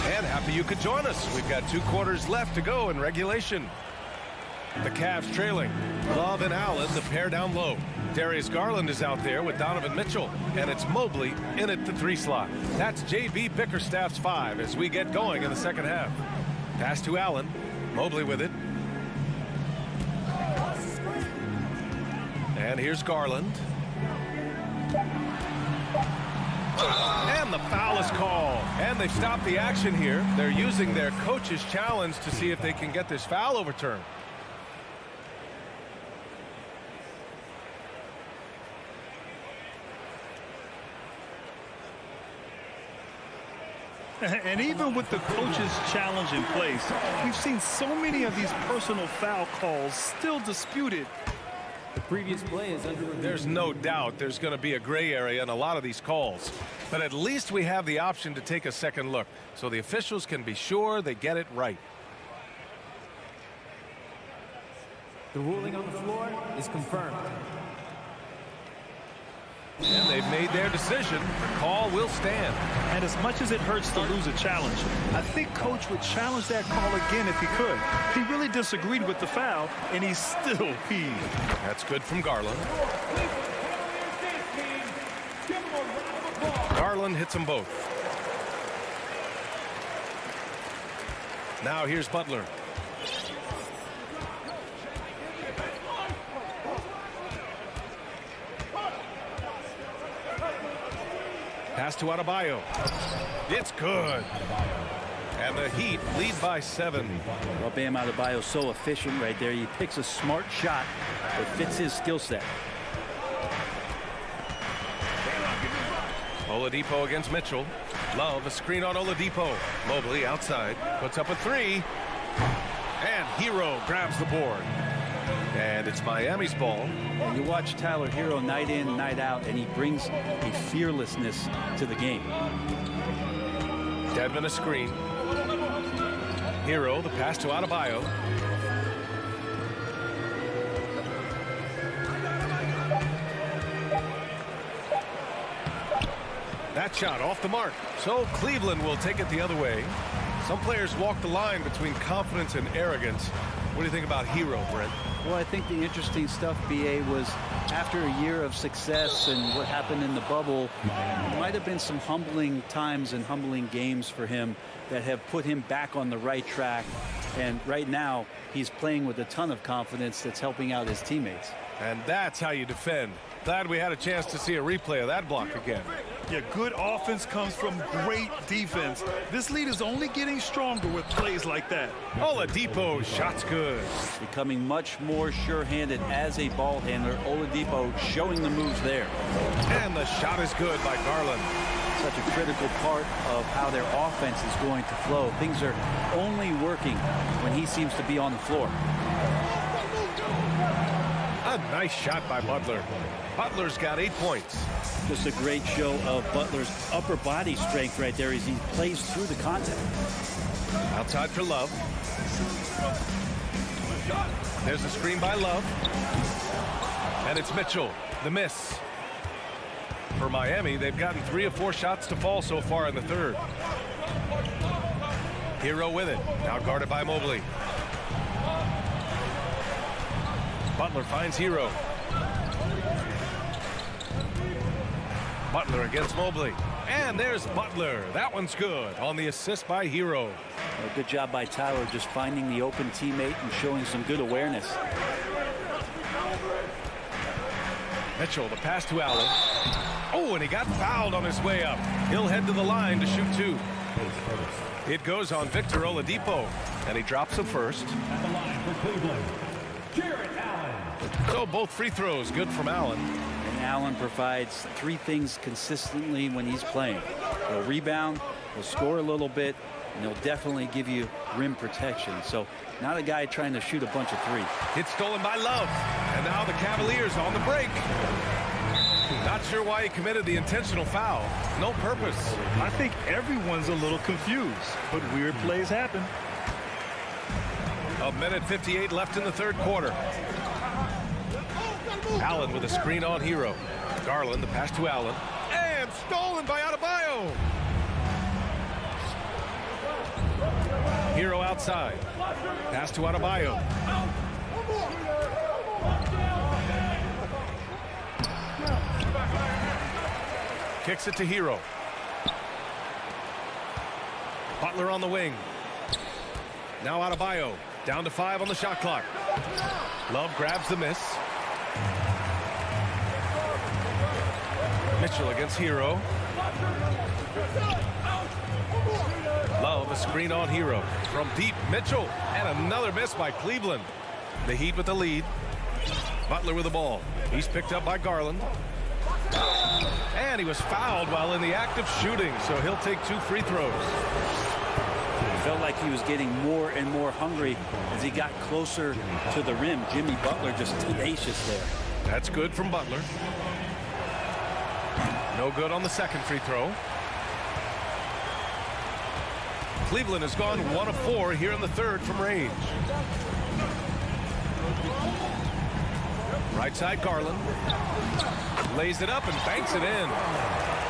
And happy you could join us. We've got 2 quarters left to go in regulation. The Cavs trailing. Love and Allen, the pair down low. Darius Garland is out there with Donovan Mitchell, and it's Mobley in at the 3 slot. That's J.B. Bickerstaff's 5 as we get going in the second half. Pass to Allen. Mobley with it. And here's Garland. And the foul is called. And they've stopped the action here. They're using their coach's challenge to see if they can get this foul overturned. And even with the coach's challenge in place, we've seen so many of these personal foul calls still disputed. The previous play is under review. There's no doubt there's going to be a gray area in a lot of these calls. But at least we have the option to take a second look, so the officials can be sure they get it right. The ruling on the floor is confirmed. And they've made their decision. The call will stand. And as much as it hurts to lose a challenge, I think Coach would challenge that call again if he could. He really disagreed with the foul, and he's still peeved. That's good from Garland. Garland hits them both. Now here's Butler. Pass to Adebayo. It's good. And the Heat lead by 7. Well, Bam Adebayo so efficient right there. He picks a smart shot that fits his skill set. Oladipo against Mitchell. Love, a screen on Oladipo. Mobley outside, puts up a 3. And Hero grabs the board. And it's Miami's ball. And you watch Tyler Hero night in, night out, and he brings a fearlessness to the game. Dedmon a screen. Hero, the pass to Adebayo. That shot off the mark. So Cleveland will take it the other way. Some players walk the line between confidence and arrogance. What do you think about Hero, Brent? Well, I think the interesting stuff, BA, was after a year of success and what happened in the bubble, there might have been some humbling times and humbling games for him that have put him back on the right track. And right now, he's playing with a ton of confidence that's helping out his teammates. And that's how you defend. Glad we had a chance to see a replay of that block again. Yeah, good offense comes from great defense. This lead is only getting stronger with plays like that. Oladipo, shot's good. Becoming much more sure-handed as a ball handler. Oladipo showing the moves there. And the shot is good by Garland. Such a critical part of how their offense is going to flow. Things are only working when he seems to be on the floor. A nice shot by Butler. Butler's got 8 points. Just a great show of Butler's upper body strength right there as he plays through the contact. Outside for Love. There's a screen by Love. And it's Mitchell. The miss. For Miami, they've gotten 3 of 4 shots to fall so far in the third. Hero with it. Now guarded by Mobley. Butler finds Hero. Butler against Mobley. And there's Butler. That one's good on the assist by Hero. Well, good job by Tyler just finding the open teammate and showing some good awareness. Mitchell, the pass to Allen. Oh, and he got fouled on his way up. He'll head to the line to shoot 2. It goes on Victor Oladipo. And he drops the first. At the line for Cleveland, Jared Allen. So both free throws good from Allen. And Allen provides 3 things consistently when he's playing. He'll rebound, he'll score a little bit, and he'll definitely give you rim protection. So not a guy trying to shoot a bunch of 3. It's stolen by Love. And now the Cavaliers on the break. Not sure why he committed the intentional foul. No purpose. I think everyone's a little confused, but weird plays happen. A minute 58 left in the third quarter. Allen with a screen on Hero. Garland, the pass to Allen. And stolen by Adebayo. Hero outside. Pass to Adebayo. Kicks it to Hero. Butler on the wing. Now Adebayo. Down to 5 on the shot clock. Love grabs the miss. Mitchell against Hero. Love, a screen on Hero. From deep, Mitchell. And another miss by Cleveland. The Heat with the lead. Butler with the ball. He's picked up by Garland. And he was fouled while in the act of shooting, so he'll take 2 free throws. It felt like he was getting more and more hungry as he got closer to the rim. Jimmy Butler just tenacious there. That's good from Butler. No good on the second free throw. Cleveland has gone 1 of 4 here in the third from range. Right side Garland. Lays it up and banks it in.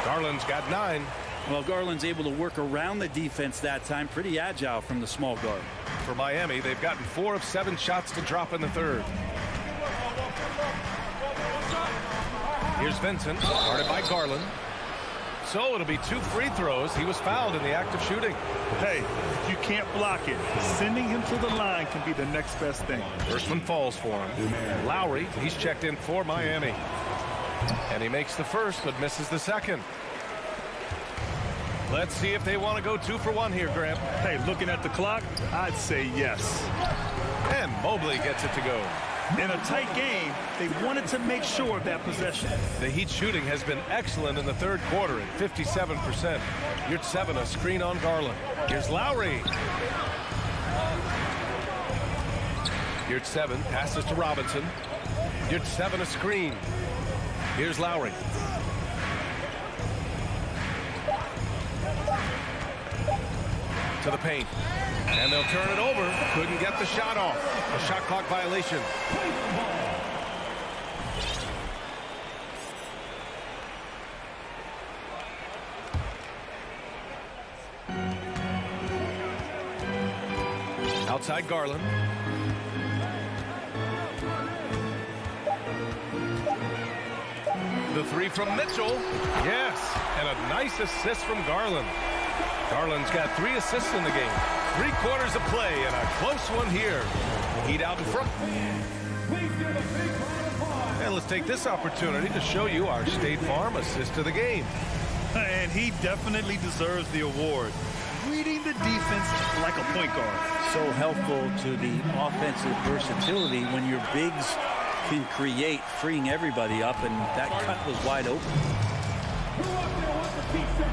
Garland's got 9. Well, Garland's able to work around the defense that time. Pretty agile from the small guard. For Miami, they've gotten 4 of 7 shots to drop in the third. Here's Vincent, guarded by Garland. So it'll be 2 free throws. He was fouled in the act of shooting. Hey, you can't block it. Sending him to the line can be the next best thing. First one falls for him. Lowry, he's checked in for Miami. And he makes the first, but misses the second. Let's see if they want to go 2 for 1 here, Graham. Hey, looking at the clock, I'd say yes. And Mobley gets it to go. In a tight game, they wanted to make sure of that possession. The Heat shooting has been excellent in the third quarter at 57%. Here's 7, a screen on Garland. Here's Lowry. Here's 7, passes to Robinson. Here's 7, a screen. Here's Lowry. To the paint. And they'll turn it over. Couldn't get the shot off. A shot clock violation. Outside Garland. The 3 from Mitchell. Yes. And a nice assist from Garland. Garland's got 3 assists in the game. 3 quarters of play and a close one here. Heat out in front. And let's take this opportunity to show you our State Farm assist of the game. And he definitely deserves the award. Reading the defense like a point guard. So helpful to the offensive versatility when your bigs can create, freeing everybody up, and that cut was wide open.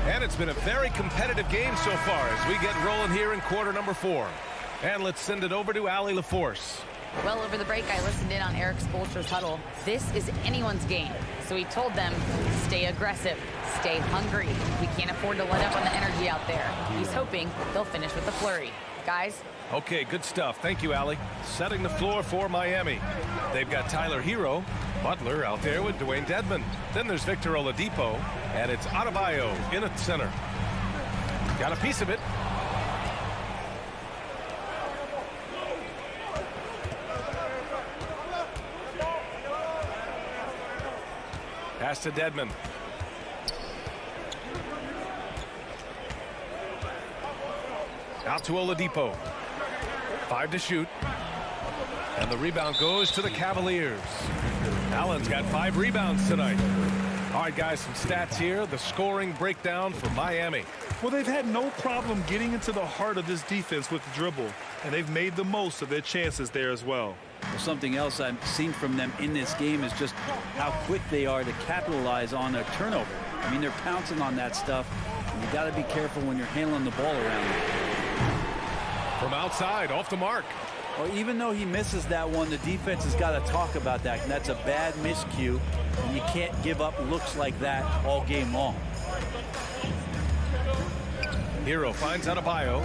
And it's been a very competitive game so far as we get rolling here in quarter number 4. And let's send it over to Allie LaForce. Well, over the break, I listened in on Eric Spoelstra's huddle. This is anyone's game. So he told them, stay aggressive, stay hungry. We can't afford to let up on the energy out there. He's hoping they'll finish with a flurry. Guys? Okay, good stuff. Thank you, Allie. Setting the floor for Miami. They've got Tyler Hero, Butler out there with Dwayne Dedmon. Then there's Victor Oladipo, and it's Adebayo in at center. Got a piece of it. Pass to Dedmon. Out to Oladipo. 5 to shoot. And the rebound goes to the Cavaliers. Allen's got 5 rebounds tonight. All right, guys, some stats here. The scoring breakdown for Miami. Well, they've had no problem getting into the heart of this defense with the dribble, and they've made the most of their chances there as well. Well, something else I've seen from them in this game is just how quick they are to capitalize on a turnover. I mean, they're pouncing on that stuff, and you got to be careful when you're handling the ball around. From outside, off the mark. Well, even though he misses that one, the defense has got to talk about that, and that's a bad miscue, and you can't give up looks like that all game long. Hero finds Adebayo.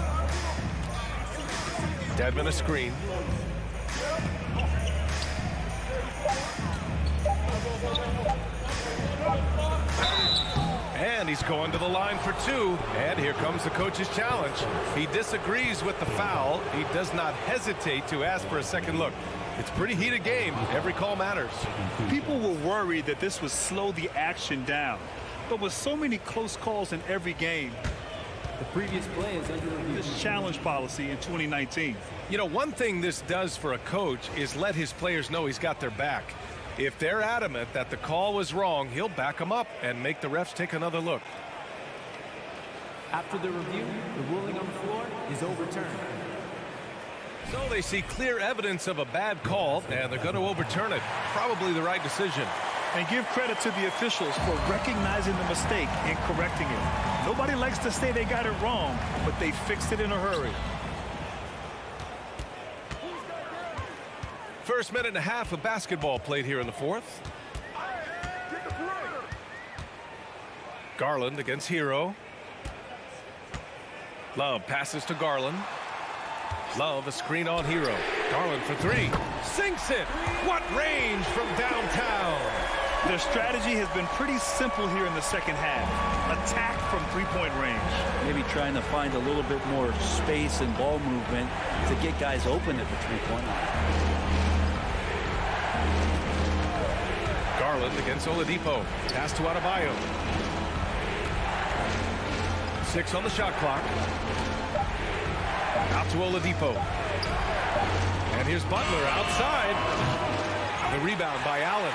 Dedmon a screen. And he's going to the line for 2. And here comes the coach's challenge. He disagrees with the foul. He does not hesitate to ask for a second look. It's a pretty heated game. Every call matters. People were worried that this would slow the action down. But with so many close calls in every game, the previous play is under review. This challenge policy in 2019. You know, one thing this does for a coach is let his players know he's got their back. If they're adamant that the call was wrong, he'll back them up and make the refs take another look. After the review, the ruling on the floor is overturned. So they see clear evidence of a bad call, and they're going to overturn it. Probably the right decision. And give credit to the officials for recognizing the mistake and correcting it. Nobody likes to say they got it wrong, but they fixed it in a hurry. First minute and a half of basketball played here in the 4th. Garland against Hero. Love passes to Garland. Love a screen on Hero. Garland for 3. Sinks it. What range from downtown. Their strategy has been pretty simple here in the second half. Attack from three-point range. Maybe trying to find a little bit more space and ball movement to get guys open at the three-point line. Garland against Oladipo. Pass to Adebayo. 6 on the shot clock. Out to Oladipo. And here's Butler outside. The rebound by Allen.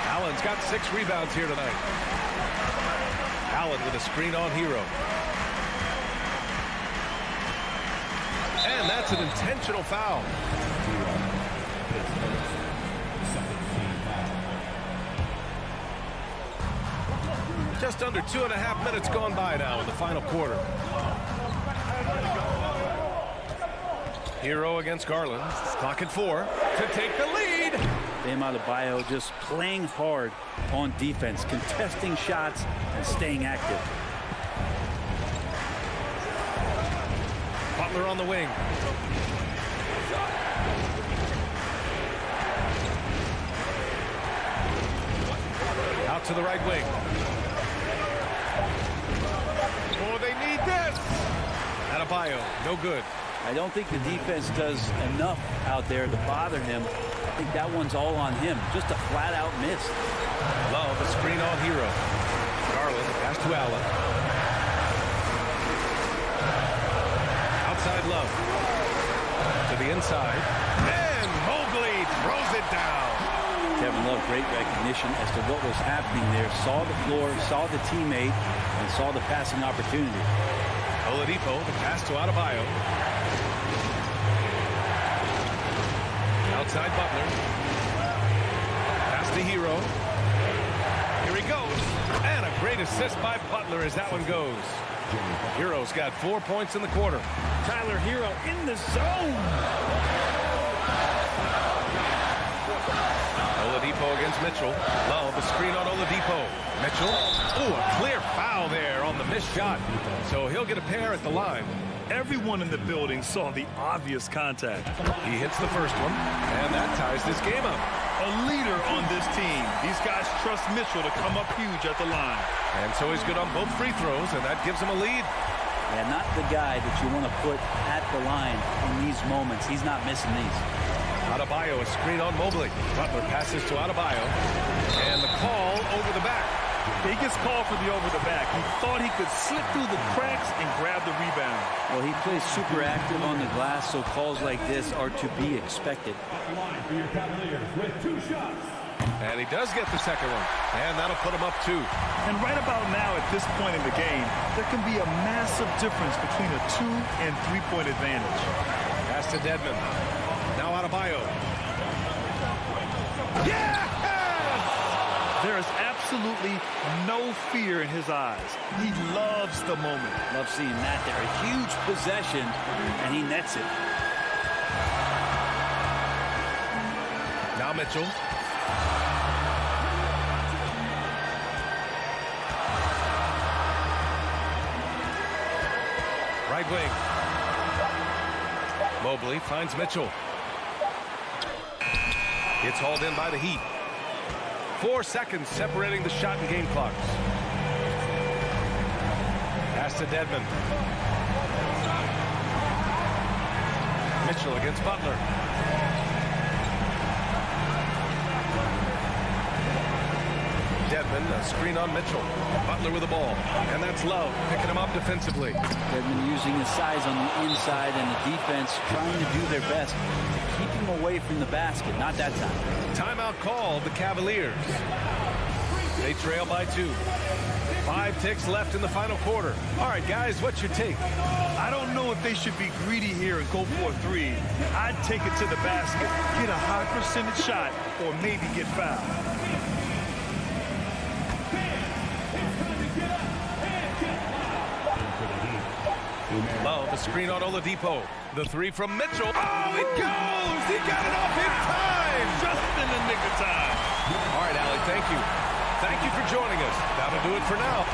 Allen's got 6 rebounds here tonight. Allen with a screen on Hero. And that's an intentional foul. Just under 2.5 minutes gone by now in the final quarter. Hero against Garland. Clock at 4 to take the lead. Bam Adebayo just playing hard on defense, contesting shots and staying active. Butler on the wing. Out to the right wing. Oh, they need this. Adebayo, no good. I don't think the defense does enough out there to bother him. I think that one's all on him. Just a flat-out miss. Love a screen on Hero. Garland pass to Allen. Outside Love. To the inside. And Mobley throws it down. Kevin Love, great recognition as to what was happening there. Saw the floor, saw the teammate, and saw the passing opportunity. Oladipo, the pass to Adebayo. Outside Butler. Pass to Hero. Here he goes. And a great assist by Butler as that one goes. Hero's got 4 points in the quarter. Tyler Hero in the zone. Oladipo against Mitchell. Love a screen on Oladipo. Mitchell. Oh, a clear foul there on the missed shot. So he'll get a pair at the line. Everyone in the building saw the obvious contact. He hits the first one, and that ties this game up. A leader on this team. These guys trust Mitchell to come up huge at the line. And so he's good on both free throws, and that gives him a lead. Yeah, not the guy that you want to put at the line in these moments. He's not missing these. Adebayo, a screen on Mobley. Butler passes to Adebayo, and the call over the back. He gets called for the over the back. He thought he could slip through the cracks and grab the rebound. Well, he plays super active on the glass, so calls like this are to be expected. For your Cavaliers with 2 shots. And he does get the second one, and that'll put him up 2. And right about now at this point in the game, there can be a massive difference between a 2- and 3-point advantage. Pass to Dedmon. Now Adebayo. Yes! There is absolutely no fear in his eyes. He loves the moment. Love seeing that there. A huge possession, and he nets it. Now Mitchell. Right wing. Mobley finds Mitchell. It's hauled in by the Heat. 4 seconds separating the shot and game clocks. Pass to Dedmon. Mitchell against Butler. Dedmon, a screen on Mitchell. Butler with the ball. And that's Love picking him up defensively. Dedmon using his size on the inside and the defense trying to do their best to keep him away from the basket. Not that time. Timeout called the Cavaliers. They trail by 2. 5 ticks left in the final quarter. All right, guys, what's your take? I don't know if they should be greedy here and go for a 3. I'd take it to the basket, get a high percentage shot, or maybe get fouled. Love, a screen on Oladipo. The 3 from Mitchell. Oh, it goes! He got it off in time! Just in the nick of time. All right, Allie, thank you. Thank you for joining us. That'll do it for now.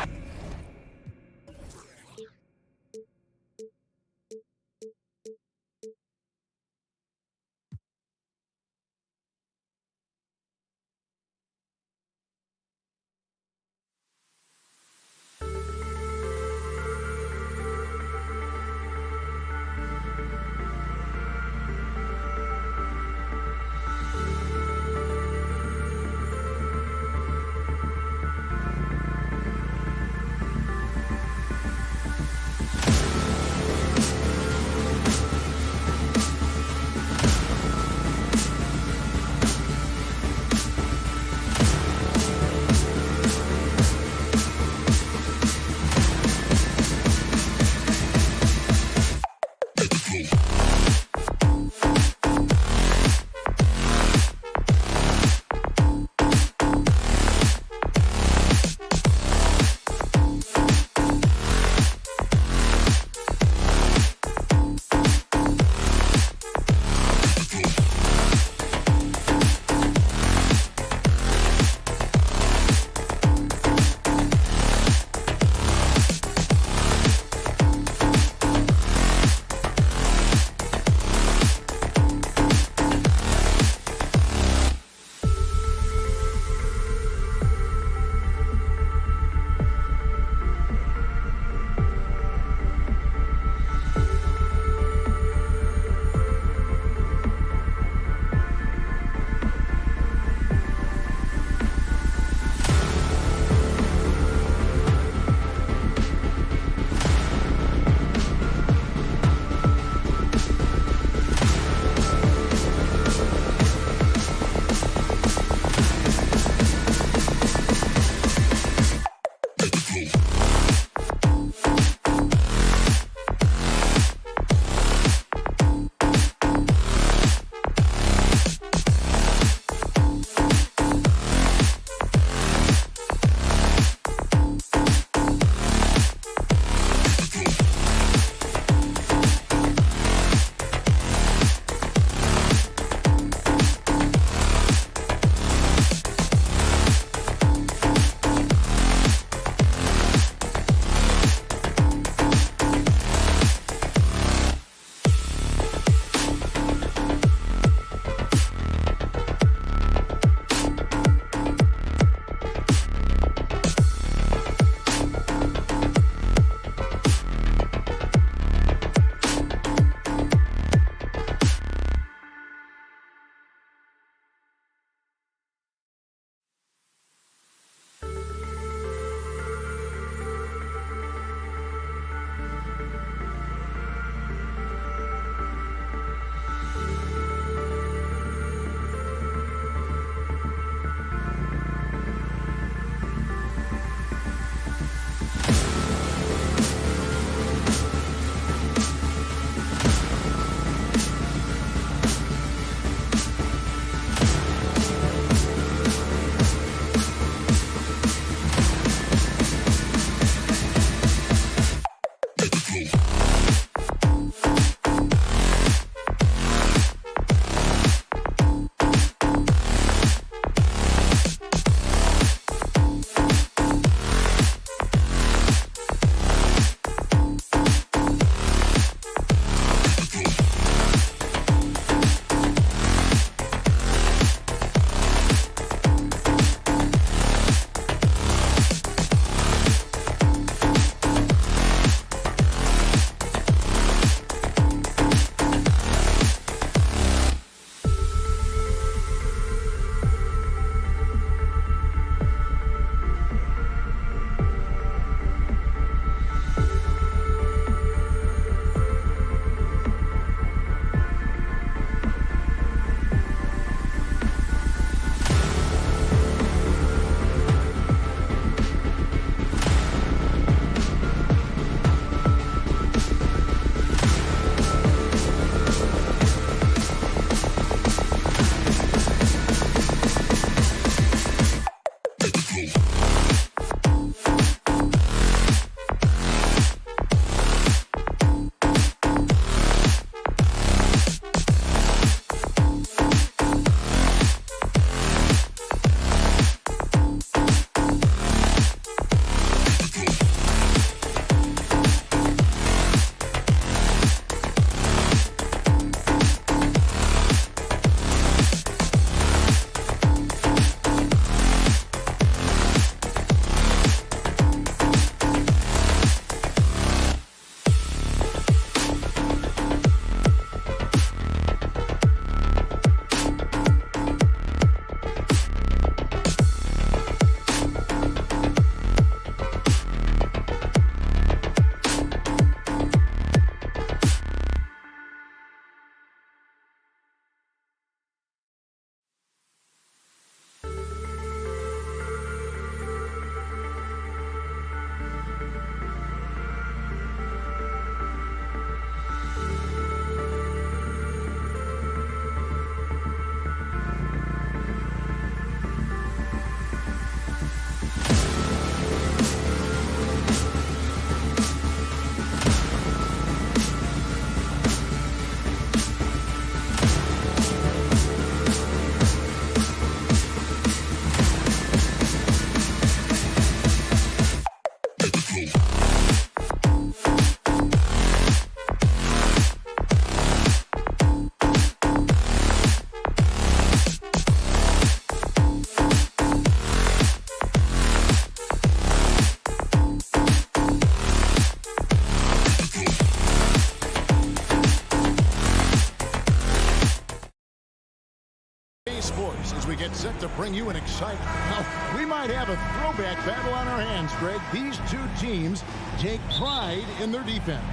2K Sports as we get set to bring you an exciting... Well, we might have a throwback battle on our hands, Greg. These two teams take pride in their defense.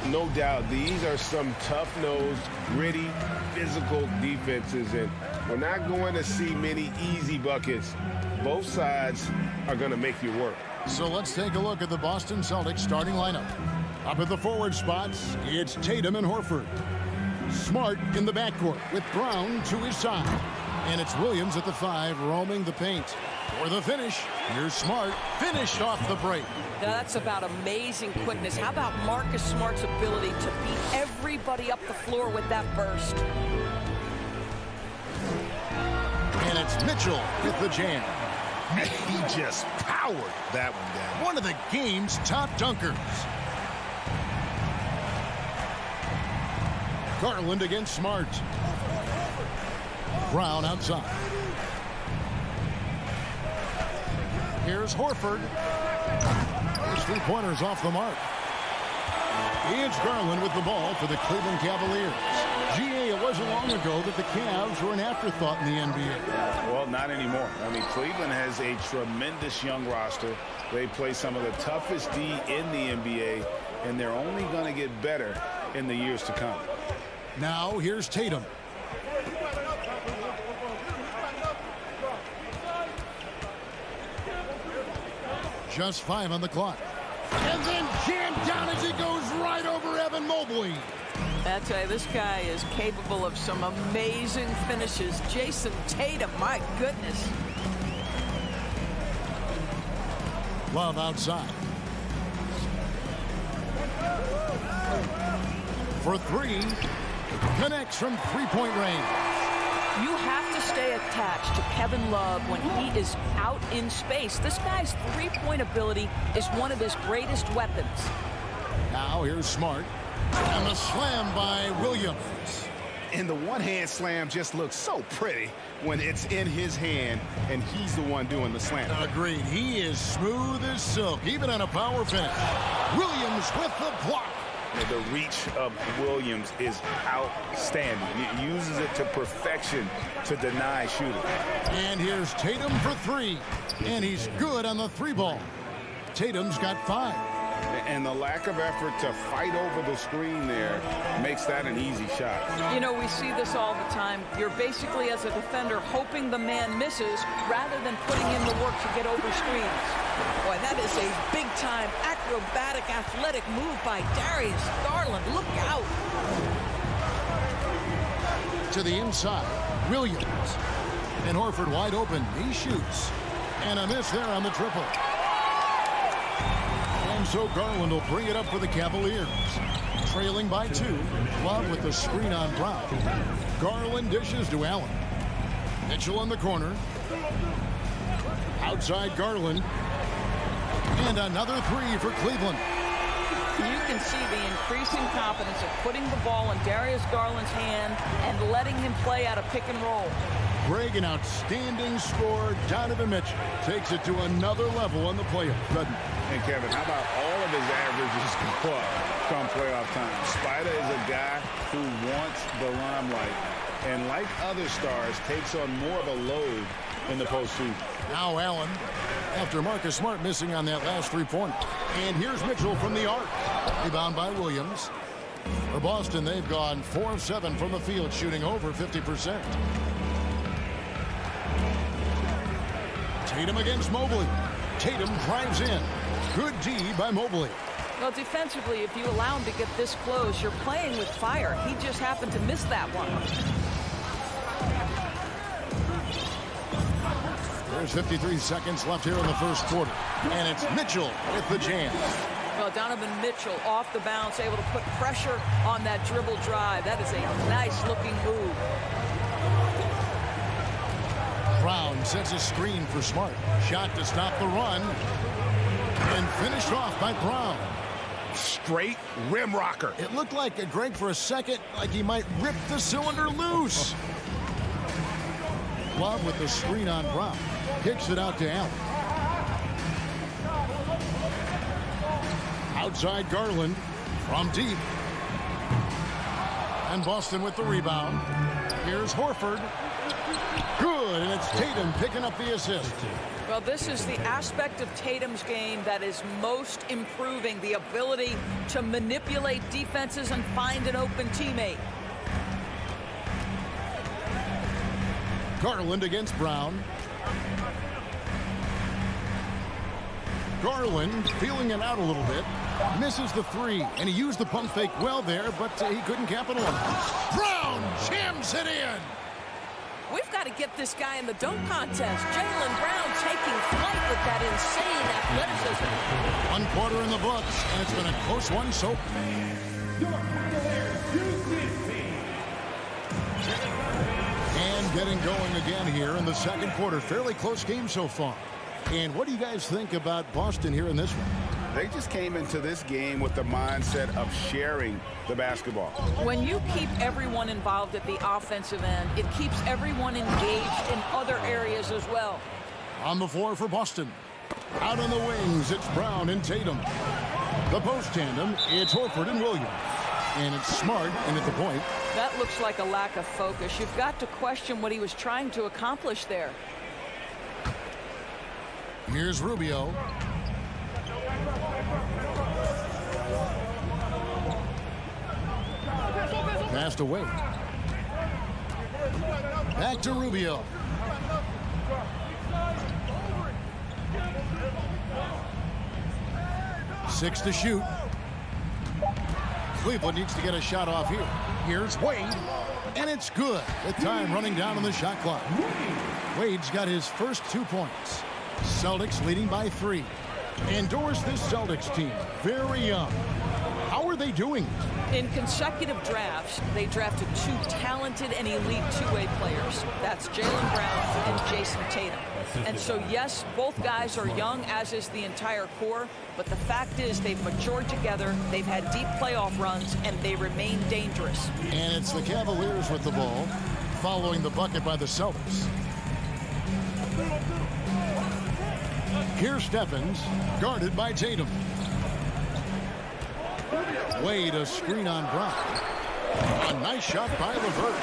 No doubt, these are some tough-nosed, gritty, physical defenses, and we're not going to see many easy buckets. Both sides are going to make you work. So let's take a look at the Boston Celtics starting lineup. Up at the forward spots, it's Tatum and Horford. Smart in the backcourt with Brown to his side. And it's Williams at the 5 roaming the paint. For the finish, here's Smart, finished off the break. Now that's about amazing quickness. How about Marcus Smart's ability to beat everybody up the floor with that burst? And it's Mitchell with the jam. He just powered that one down. One of the game's top dunkers. Garland against Smart. Brown outside. Here's Horford. His three-pointers off the mark. It's Garland with the ball for the Cleveland Cavaliers. GA, it wasn't long ago that the Cavs were an afterthought in the NBA. Well, not anymore. I mean, Cleveland has a tremendous young roster. They play some of the toughest D in the NBA, and they're only going to get better in the years to come. Now, here's Tatum. Just 5 on the clock. And then jammed down as he goes right over Evan Mobley. I tell you, this guy is capable of some amazing finishes. Jason Tatum, my goodness. Love outside. For 3. Connects from three-point range. You have to stay attached to Kevin Love when he is out in space. This guy's three-point ability is one of his greatest weapons. Now here's Smart. And the slam by Williams. And the one-hand slam just looks so pretty when it's in his hand and he's the one doing the slam. Agreed. He is smooth as silk, even on a power finish. Williams with the block. The reach of Williams is outstanding. He uses it to perfection to deny shooting. And here's Tatum for 3. And he's good on the 3-ball. Tatum's got 5. And the lack of effort to fight over the screen there makes that an easy shot. You know, we see this all the time. You're basically, as a defender, hoping the man misses rather than putting in the work to get over screens. Boy, that is a big-time acrobatic, athletic move by Darius Garland. Look out. To the inside, Williams. And Horford wide open. He shoots. And a miss there on the triple. And so Garland will bring it up for the Cavaliers. Trailing by 2. Love with the screen on Brown. Garland dishes to Allen. Mitchell in the corner. Outside Garland. And another 3 for Cleveland. You can see the increasing confidence of putting the ball in Darius Garland's hand and letting him play out a pick and roll. Greg, an outstanding scorer. Donovan Mitchell takes it to another level on the playoff. And Kevin, how about all of his averages go up come playoff time? Spider is a guy who wants the limelight, and like other stars, takes on more of a load in the postseason. Now Allen, after Marcus Smart missing on that last 3-pointer. And here's Mitchell from the arc. Rebound by Williams. For Boston, they've gone 4 of 7 from the field, shooting over 50%. Tatum against Mobley. Tatum drives in. Good D by Mobley. Well, defensively, if you allow him to get this close, you're playing with fire. He just happened to miss that one. There's 53 seconds left here in the first quarter. And it's Mitchell with the jam. Well, Donovan Mitchell off the bounce, able to put pressure on that dribble drive. That is a nice-looking move. Brown sets a screen for Smart. Shot to stop the run. And finished off by Brown. Straight rim rocker. It looked like, Greg, for a second, like he might rip the cylinder loose. Love with the screen on Brown. Kicks it out to Allen. Outside Garland from deep. And Boston with the rebound. Here's Horford. Good, and it's Tatum picking up the assist. Well, this is the aspect of Tatum's game that is most improving, the ability to manipulate defenses and find an open teammate. Garland against Brown. Garland feeling it out a little bit. Misses the three, and he used the pump fake well there, but he couldn't capitalize. Brown jams it in. We've got to get this guy in the dunk contest. Jaylen Brown taking flight with that insane athleticism. 1 quarter in the books, and it's been a close one so and getting going again here in the second quarter. Fairly close game so far. And what do you guys think about Boston here in this one? They just came into this game with the mindset of sharing the basketball. When you keep everyone involved at the offensive end, it keeps everyone engaged in other areas as well. On the floor for Boston. Out on the wings, it's Brown and Tatum. The post tandem, it's Horford and Williams. And it's Smart in at the point. That looks like a lack of focus. You've got to question what he was trying to accomplish there. Here's Rubio. Passed away. Back to Rubio. Six to shoot. Cleveland needs to get a shot off here. Here's Wade, and it's good. The time running down on the shot clock. Wade's got his first 2 points. Celtics leading by 3. Endorse this Celtics team. Very young. How are they doing? In consecutive drafts, they drafted 2 talented and elite two-way players. That's Jaylen Brown and Jason Tatum. And so, yes, both guys are young, as is the entire core. But the fact is they've matured together, they've had deep playoff runs, and they remain dangerous. And it's the Cavaliers with the ball, following the bucket by the Celtics. Here's Stephens, guarded by Tatum. Wade, a screen on Brown. A nice shot by LeVert.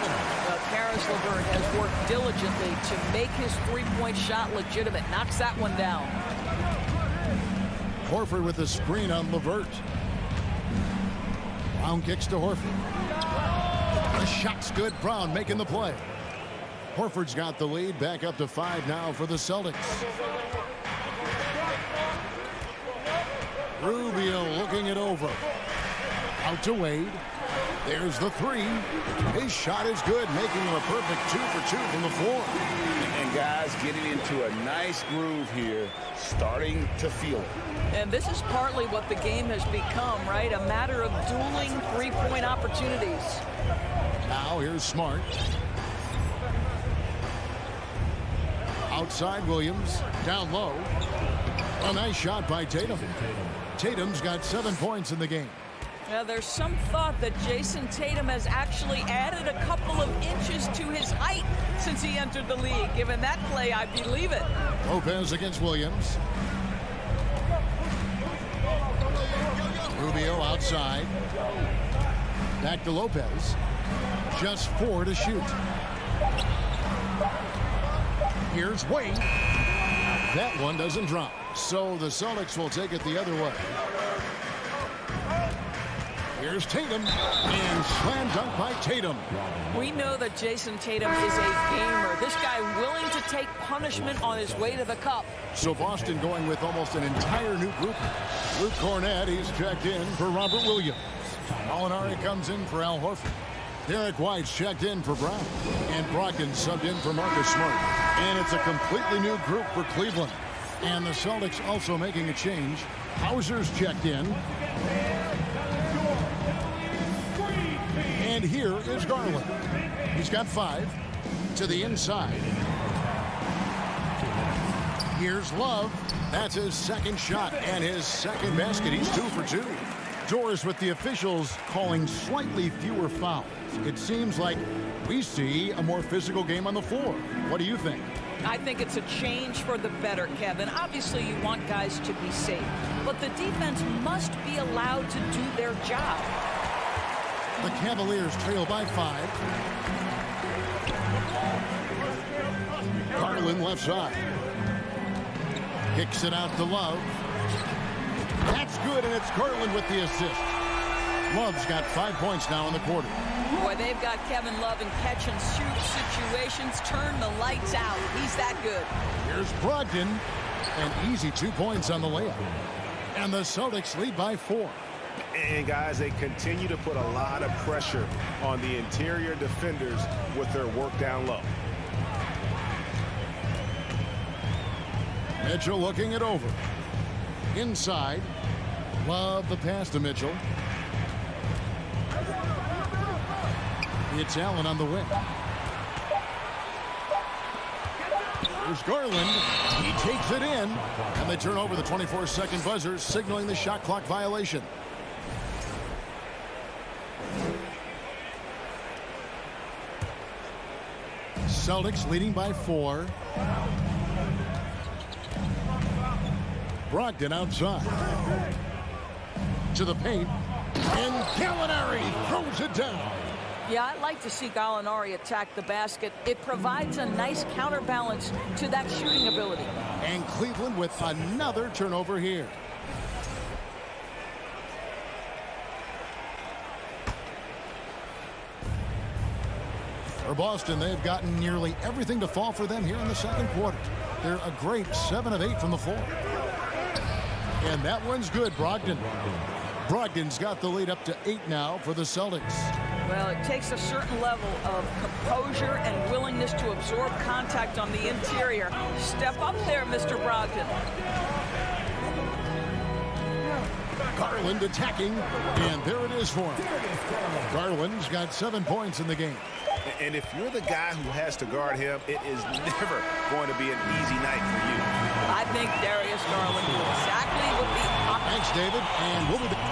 Karis LeVert has worked diligently to make his three-point shot legitimate. Knocks that one down. Horford with a screen on LeVert. Brown kicks to Horford. The shot's good. Brown making the play. Horford's got the lead. Back up to 5 now for the Celtics. Rubio looking it over. Out to Wade. There's the 3. His shot is good, making him a perfect 2 for 2 from the floor. And guys getting into a nice groove here, starting to feel it. And this is partly what the game has become, right? A matter of dueling three-point opportunities. Now here's Smart. Outside Williams, down low. A nice shot by Tatum. Tatum's got 7 points in the game. Now, there's some thought that Jason Tatum has actually added a couple of inches to his height since he entered the league. Given that play, I believe it. Lopez against Williams. Rubio outside. Back to Lopez. Just 4 to shoot. Here's Wade. That one doesn't drop. So the Celtics will take it the other way. Here's Tatum, and slam dunk by Tatum. We know that Jason Tatum is a gamer. This guy willing to take punishment on his way to the cup. So Boston going with almost an entire new group. Luke Cornett, he's checked in for Robert Williams. Molinari comes in for Al Horford. Derek White's checked in for Brown. And Brogdon subbed in for Marcus Smart. And it's a completely new group for Cleveland. And the Celtics also making a change. Hauser's checked in. And here is Garland. He's got 5 to the inside. Here's Love. That's his second shot and his second basket. He's 2 for 2. Doris with the officials calling slightly fewer fouls. It seems like we see a more physical game on the floor. What do you think? I think it's a change for the better, Kevin. Obviously, you want guys to be safe, but the defense must be allowed to do their job. The Cavaliers trail by 5. Garland left side. Kicks it out to Love. That's good, and it's Garland with the assist. Love's got 5 points now in the quarter. Boy, they've got Kevin Love in catch-and-shoot situations. Turn the lights out. He's that good. Here's Brogdon. An easy 2 points on the layup. And the Celtics lead by 4. And, guys, they continue to put a lot of pressure on the interior defenders with their work down low. Mitchell looking it over. Inside. Love the pass to Mitchell. It's Allen on the wing. Here's Garland. He takes it in. And they turn over the 24-second buzzer, signaling the shot clock violation. Celtics leading by 4. Brogdon outside. To the paint. And Gallinari throws it down. Yeah, I'd like to see Gallinari attack the basket. It provides a nice counterbalance to that shooting ability. And Cleveland with another turnover here. For Boston, they've gotten nearly everything to fall for them here in the second quarter. They're a great 7 of 8 from the floor. And that one's good, Brogdon. Brogdon's got the lead up to 8 now for the Celtics. Well, it takes a certain level of composure and willingness to absorb contact on the interior. Step up there, Mr. Brogdon. Garland attacking, and there it is for him. Garland's got 7 points in the game. And if you're the guy who has to guard him, it is never going to be an easy night for you. I think Darius Garland knew exactly what the... Thanks, David, and we'll be back.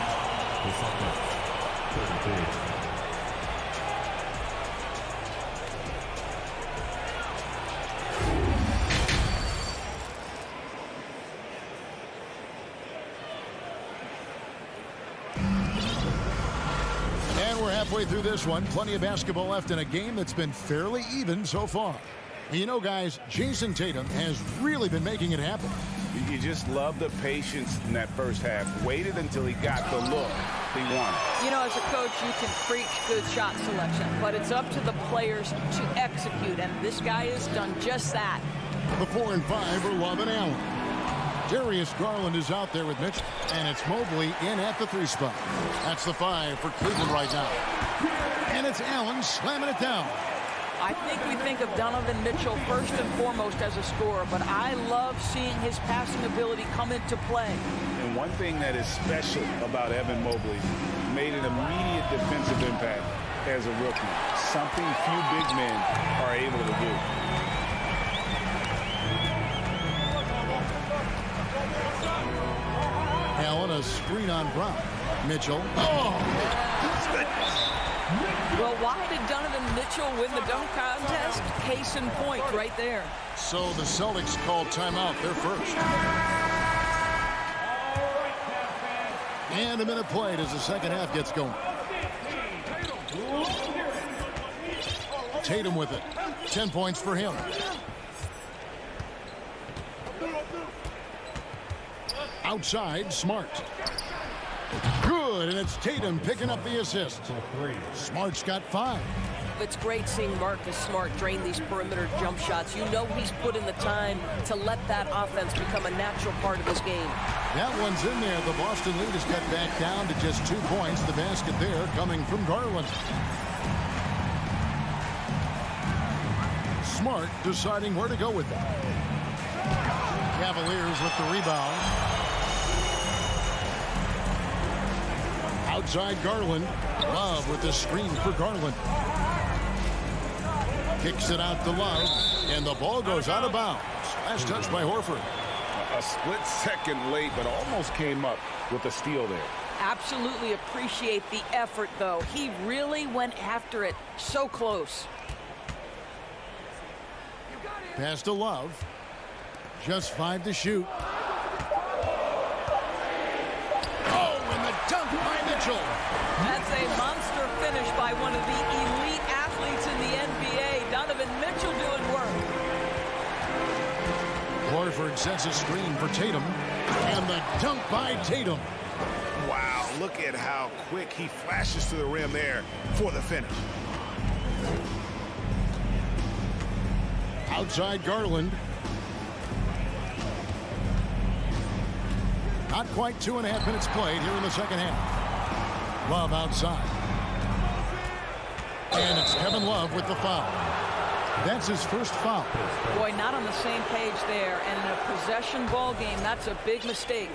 And we're halfway through this one. Plenty of basketball left in a game that's been fairly even so far. And you know, guys, Jason Tatum has really been making it happen. You just love the patience in that first half. Waited until he got the look he wanted. You know, as a coach, you can preach good shot selection, but it's up to the players to execute, and this guy has done just that. The 4 and 5 are Love and Allen. Darius Garland is out there with Mitchell, and it's Mobley in at the 3 spot. That's the 5 for Cleveland right now. And it's Allen slamming it down. I think we think of Donovan Mitchell first and foremost as a scorer, but I love seeing his passing ability come into play. And one thing that is special about Evan Mobley, made an immediate defensive impact as a rookie. Something few big men are able to do. Allen, a screen on Brown. Mitchell. Oh! Well, why did Donovan Mitchell win the dunk contest? Case in point right there. So the Celtics called timeout. They're first. And a minute played as the second half gets going. Tatum with it. 10 points for him. Outside, Smart. Good, and it's Tatum picking up the assist. Smart's got 5. It's great seeing Marcus Smart drain these perimeter jump shots. You know he's put in the time to let that offense become a natural part of his game. That one's in there. The Boston lead is cut back down to just 2 points. The basket there coming from Garland. Smart deciding where to go with that. Cavaliers with the rebound. Outside Garland. Love with the screen for Garland. Kicks it out to Love. And the ball goes out of bounds. Last touch by Horford. A split second late, but almost came up with a steal there. Absolutely appreciate the effort, though. He really went after it. So close. Pass to Love. Just 5 to shoot. Oh, and the dunk by Mitchell. That's a monster finish by one of the elite athletes in the NBA. Donovan Mitchell doing work. Horford sets a screen for Tatum. And the dunk by Tatum. Wow, look at how quick he flashes to the rim there for the finish. Outside Garland. Not quite 2.5 minutes played here in the second half. Love outside. And it's Kevin Love with the foul. That's his first foul. Boy, not on the same page there. And in a possession ball game, that's a big mistake.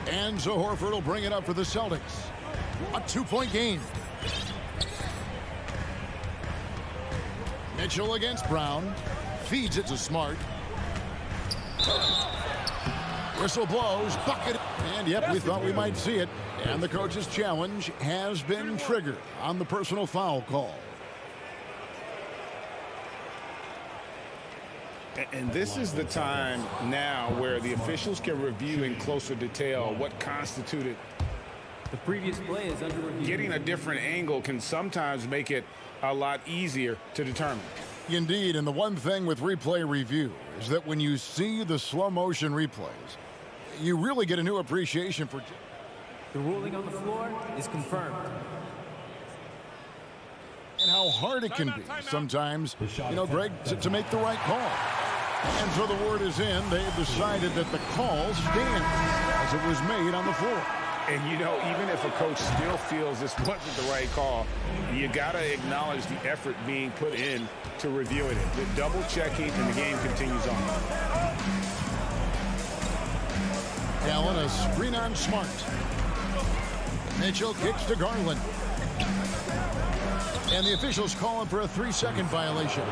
And so Horford will bring it up for the Celtics. A 2-point game. Mitchell against Brown. Feeds it to Smart. Whistle blows. Bucket. And yep, we thought we might see it. And the coach's challenge has been triggered on the personal foul call. And this is the time now where the officials can review in closer detail what constituted. The previous play is under review. Getting a different angle can sometimes make it a lot easier to determine. Indeed, and the one thing with replay review is that when you see the slow motion replays, you really get a new appreciation for. The ruling on the floor is confirmed. And how hard it can be sometimes, Greg, to make the right call. And so the word is in. They've decided that the call stands as it was made on the floor. And, even if a coach still feels this wasn't the right call, you got to acknowledge the effort being put in to reviewing it. The double checking, and the game continues on. Allen, a screen on Smart. Mitchell kicks to Garland. And the officials call him for a 3-second violation.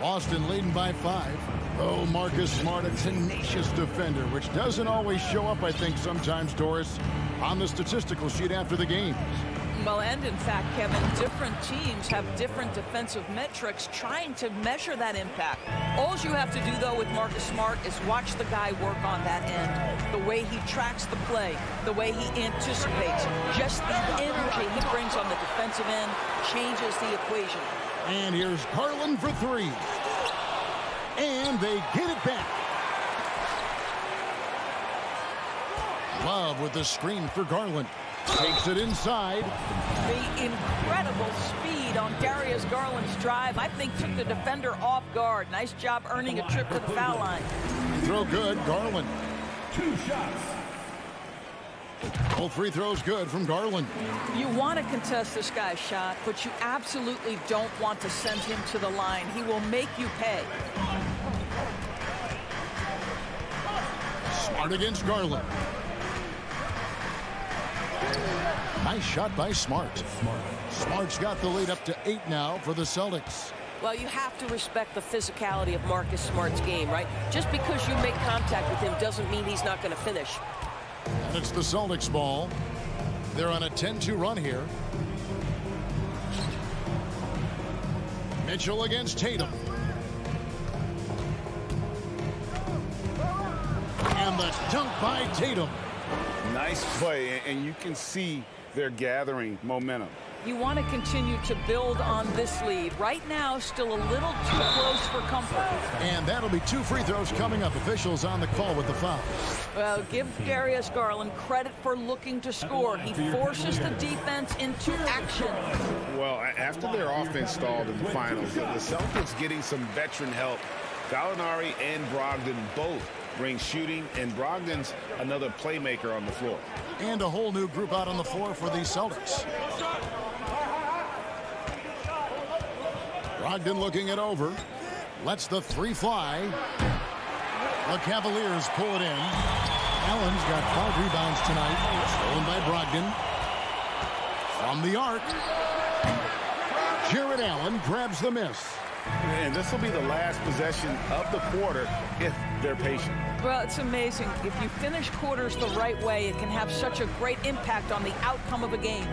Boston leading by 5. Oh, Marcus Smart, a tenacious defender, which doesn't always show up, I think, sometimes, Doris, on the statistical sheet after the game. Well, and in fact, Kevin, different teams have different defensive metrics trying to measure that impact. All you have to do, though, with Marcus Smart is watch the guy work on that end. The way he tracks the play, the way he anticipates, just the energy he brings on the defensive end changes the equation. And here's Garland for 3. And they get it back. Love with the screen for Garland. Takes it inside. The incredible speed on Darius Garland's drive, I think, took the defender off guard. Nice job earning a trip to the foul line. Throw good, Garland. 2 shots. All free throws good from Garland. You want to contest this guy's shot, but you absolutely don't want to send him to the line. He will make you pay. Smart against Garland. Nice shot by Smart. Smart's got the lead up to 8 now for the Celtics. Well, you have to respect the physicality of Marcus Smart's game, right? Just because you make contact with him doesn't mean he's not going to finish. And it's the Celtics ball. They're on a 10-2 run here. Mitchell against Tatum. And the dunk by Tatum. Nice play, and you can see they're gathering momentum. You want to continue to build on this lead. Right now, still a little too close for comfort. And that'll be 2 free throws coming up. Officials on the call with the foul. Well, give Darius Garland credit for looking to score. He forces the defense into action. Well, after their offense stalled in the finals, the Celtics getting some veteran help. Gallinari and Brogdon both bring shooting, and Brogdon's another playmaker on the floor. And a whole new group out on the floor for the Celtics. Brogdon looking it over. Lets the 3 fly. The Cavaliers pull it in. Allen's got 5 rebounds tonight. Stolen by Brogdon. From the arc. Jared Allen grabs the miss. And this will be the last possession of the quarter if they're patient. Well, it's amazing. If you finish quarters the right way, it can have such a great impact on the outcome of a game.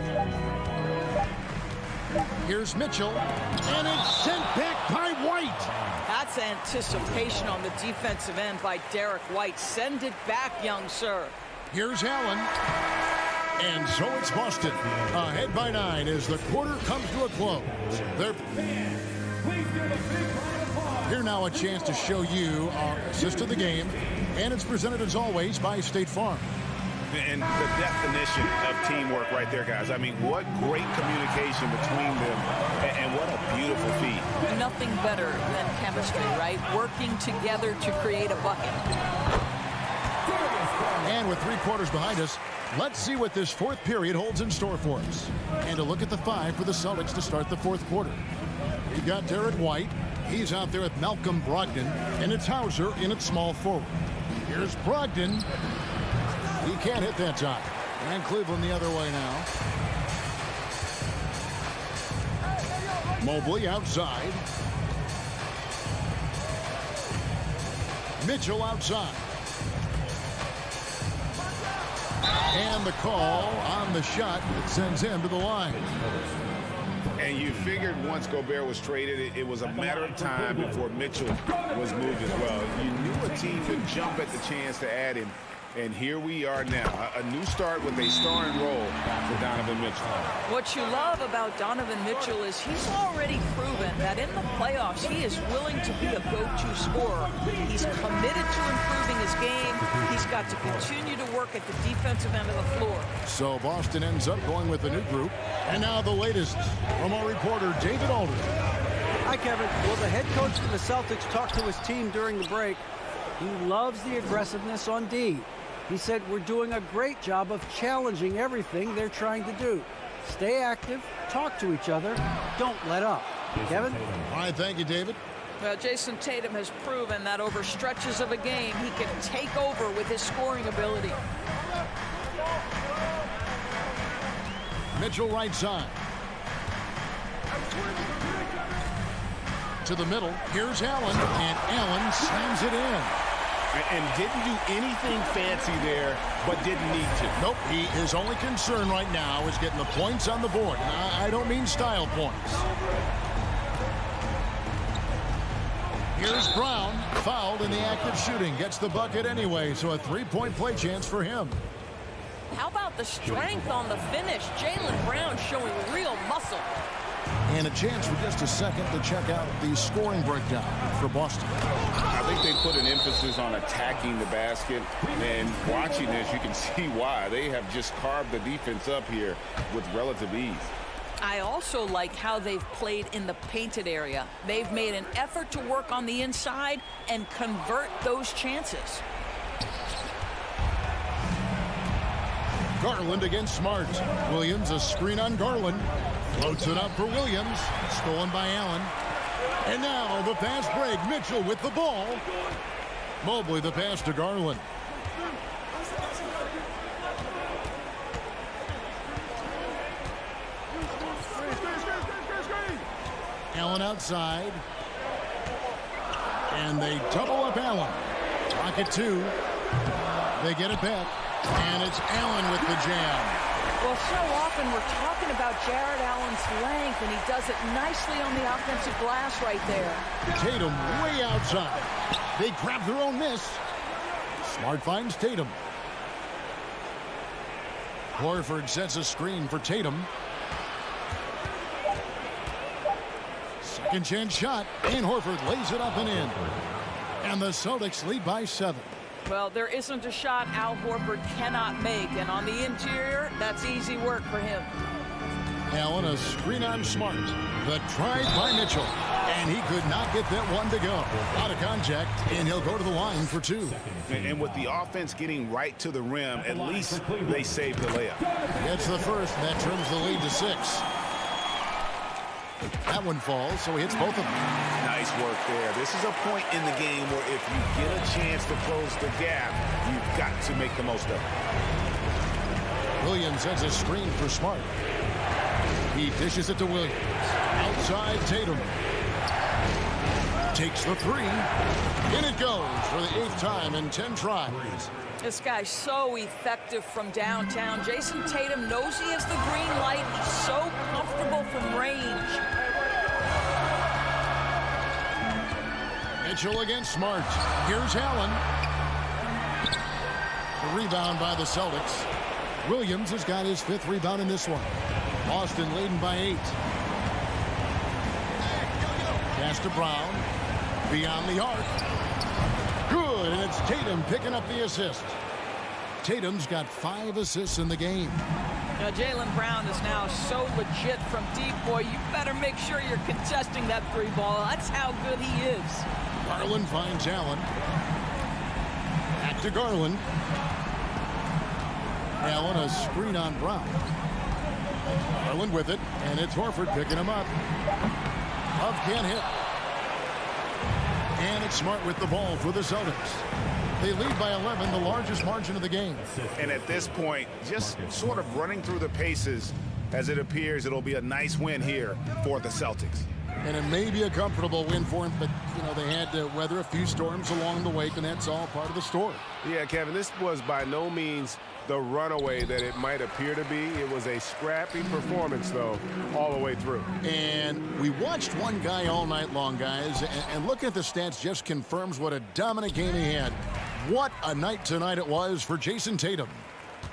Here's Mitchell, and it's sent back by White. That's anticipation on the defensive end by Derek White. Send it back, young sir. Here's Allen. And so it's Boston, ahead by 9 as the quarter comes to a close. Here now a chance to show you our assist of the game, and it's presented as always by State Farm. And the definition of teamwork right there, guys. I mean, what great communication between them, and what a beautiful feat. Nothing better than chemistry, right? Working together to create a bucket. And with 3 quarters behind us, let's see what this fourth period holds in store for us. And a look at the 5 for the Celtics to start the fourth quarter. You've got Derek White. He's out there with Malcolm Brogdon, and it's Hauser in at small forward. Here's Brogdon. He can't hit that time. And Cleveland the other way now. Mobley outside. Mitchell outside. And the call on the shot that sends him to the line. And you figured once Gobert was traded, it was a matter of time before Mitchell was moved as well. You knew a team could jump at the chance to add him. And here we are now, a new start with a starring role for Donovan Mitchell. What you love about Donovan Mitchell is he's already proven that in the playoffs he is willing to be a go-to scorer. He's committed to improving his game. He's got to continue to work at the defensive end of the floor. So Boston ends up going with a new group. And now the latest from our reporter, David Alder. Hi, Kevin. Well, the head coach for the Celtics talked to his team during the break. He loves the aggressiveness on D. He said, we're doing a great job of challenging everything they're trying to do. Stay active, talk to each other, don't let up. Kevin? All right, thank you, David. Well, Jason Tatum has proven that over stretches of a game, he can take over with his scoring ability. Mitchell right side. To the middle. Here's Allen, and Allen slams it in. And didn't do anything fancy there, but didn't need to. Nope, his only concern right now is getting the points on the board. I don't mean style points. Here's Brown, fouled in the act of shooting. Gets the bucket anyway, so a 3-point play chance for him. How about the strength on the finish? Jaylen Brown showing real muscle. And a chance for just a second to check out the scoring breakdown for Boston. I think they put an emphasis on attacking the basket, and watching this, you can see why. They have just carved the defense up here with relative ease. I also like how they've played in the painted area. They've made an effort to work on the inside and convert those chances. Garland against Smart. Williams, a screen on Garland. Floats it up for Williams. Stolen by Allen. And now the fast break. Mitchell with the ball. Mobley the pass to Garland. Allen outside. And they double up Allen. Pocket 2. They get it back. And it's Allen with the jam. Well, so often we're talking about Jared Allen's length, and he does it nicely on the offensive glass right there. Tatum way outside. They grab their own miss. Smart finds Tatum. Horford sets a screen for Tatum. Second chance shot, and Horford lays it up and in. And the Celtics lead by 7. Well, there isn't a shot Al Horford cannot make, and on the interior, that's easy work for him. Allen, a screen on Smart. The try by Mitchell, and he could not get that one to go. Out of contact, and he'll go to the line for 2. And with the offense getting right to the rim, at least they saved the layup. Gets the first, that trims the lead to 6. That one falls, so he hits both of them. Nice work there. This is a point in the game where if you get a chance to close the gap, you've got to make the most of it. Williams has a screen for Smart. He dishes it to Williams. Outside Tatum. Takes the 3. In it goes for the 8th time in 10 tries. This guy's so effective from downtown. Jason Tatum knows he has the green light. He's so comfortable from range. Mitchell against Smart. Here's Allen. The rebound by the Celtics. Williams has got his 5th rebound in this one. Boston leading by 8. Pass to Brown. Beyond the arc. Good, and it's Tatum picking up the assist. Tatum's got 5 assists in the game. Now, Jaylen Brown is now so legit from deep, boy. You better make sure you're contesting that 3 ball. That's how good he is. Garland finds Allen. Back to Garland. Allen a screen on Brown. Garland with it, and it's Horford picking him up. Love can't hit. And it's Smart with the ball for the Celtics. They lead by 11, the largest margin of the game. And at this point, just sort of running through the paces, as it appears it'll be a nice win here for the Celtics. And it may be a comfortable win for him, but, you know, they had to weather a few storms along the way, and that's all part of the story. Yeah, Kevin, this was by no means the runaway that it might appear to be. It was a scrappy performance, though, all the way through. And we watched one guy all night long, guys, and looking at the stats just confirms what a dominant game he had. What a night tonight it was for Jason Tatum.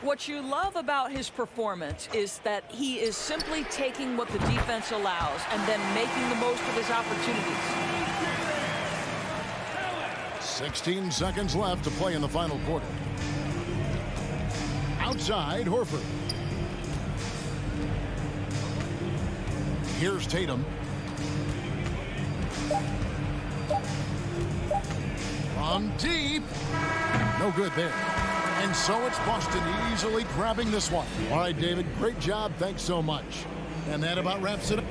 What you love about his performance is that he is simply taking what the defense allows and then making the most of his opportunities. 16 seconds left to play in the final quarter. Outside, Horford. Here's Tatum. From deep. No good there. And so it's Boston easily grabbing this one. All right, David, great job. Thanks so much. And that about wraps it up.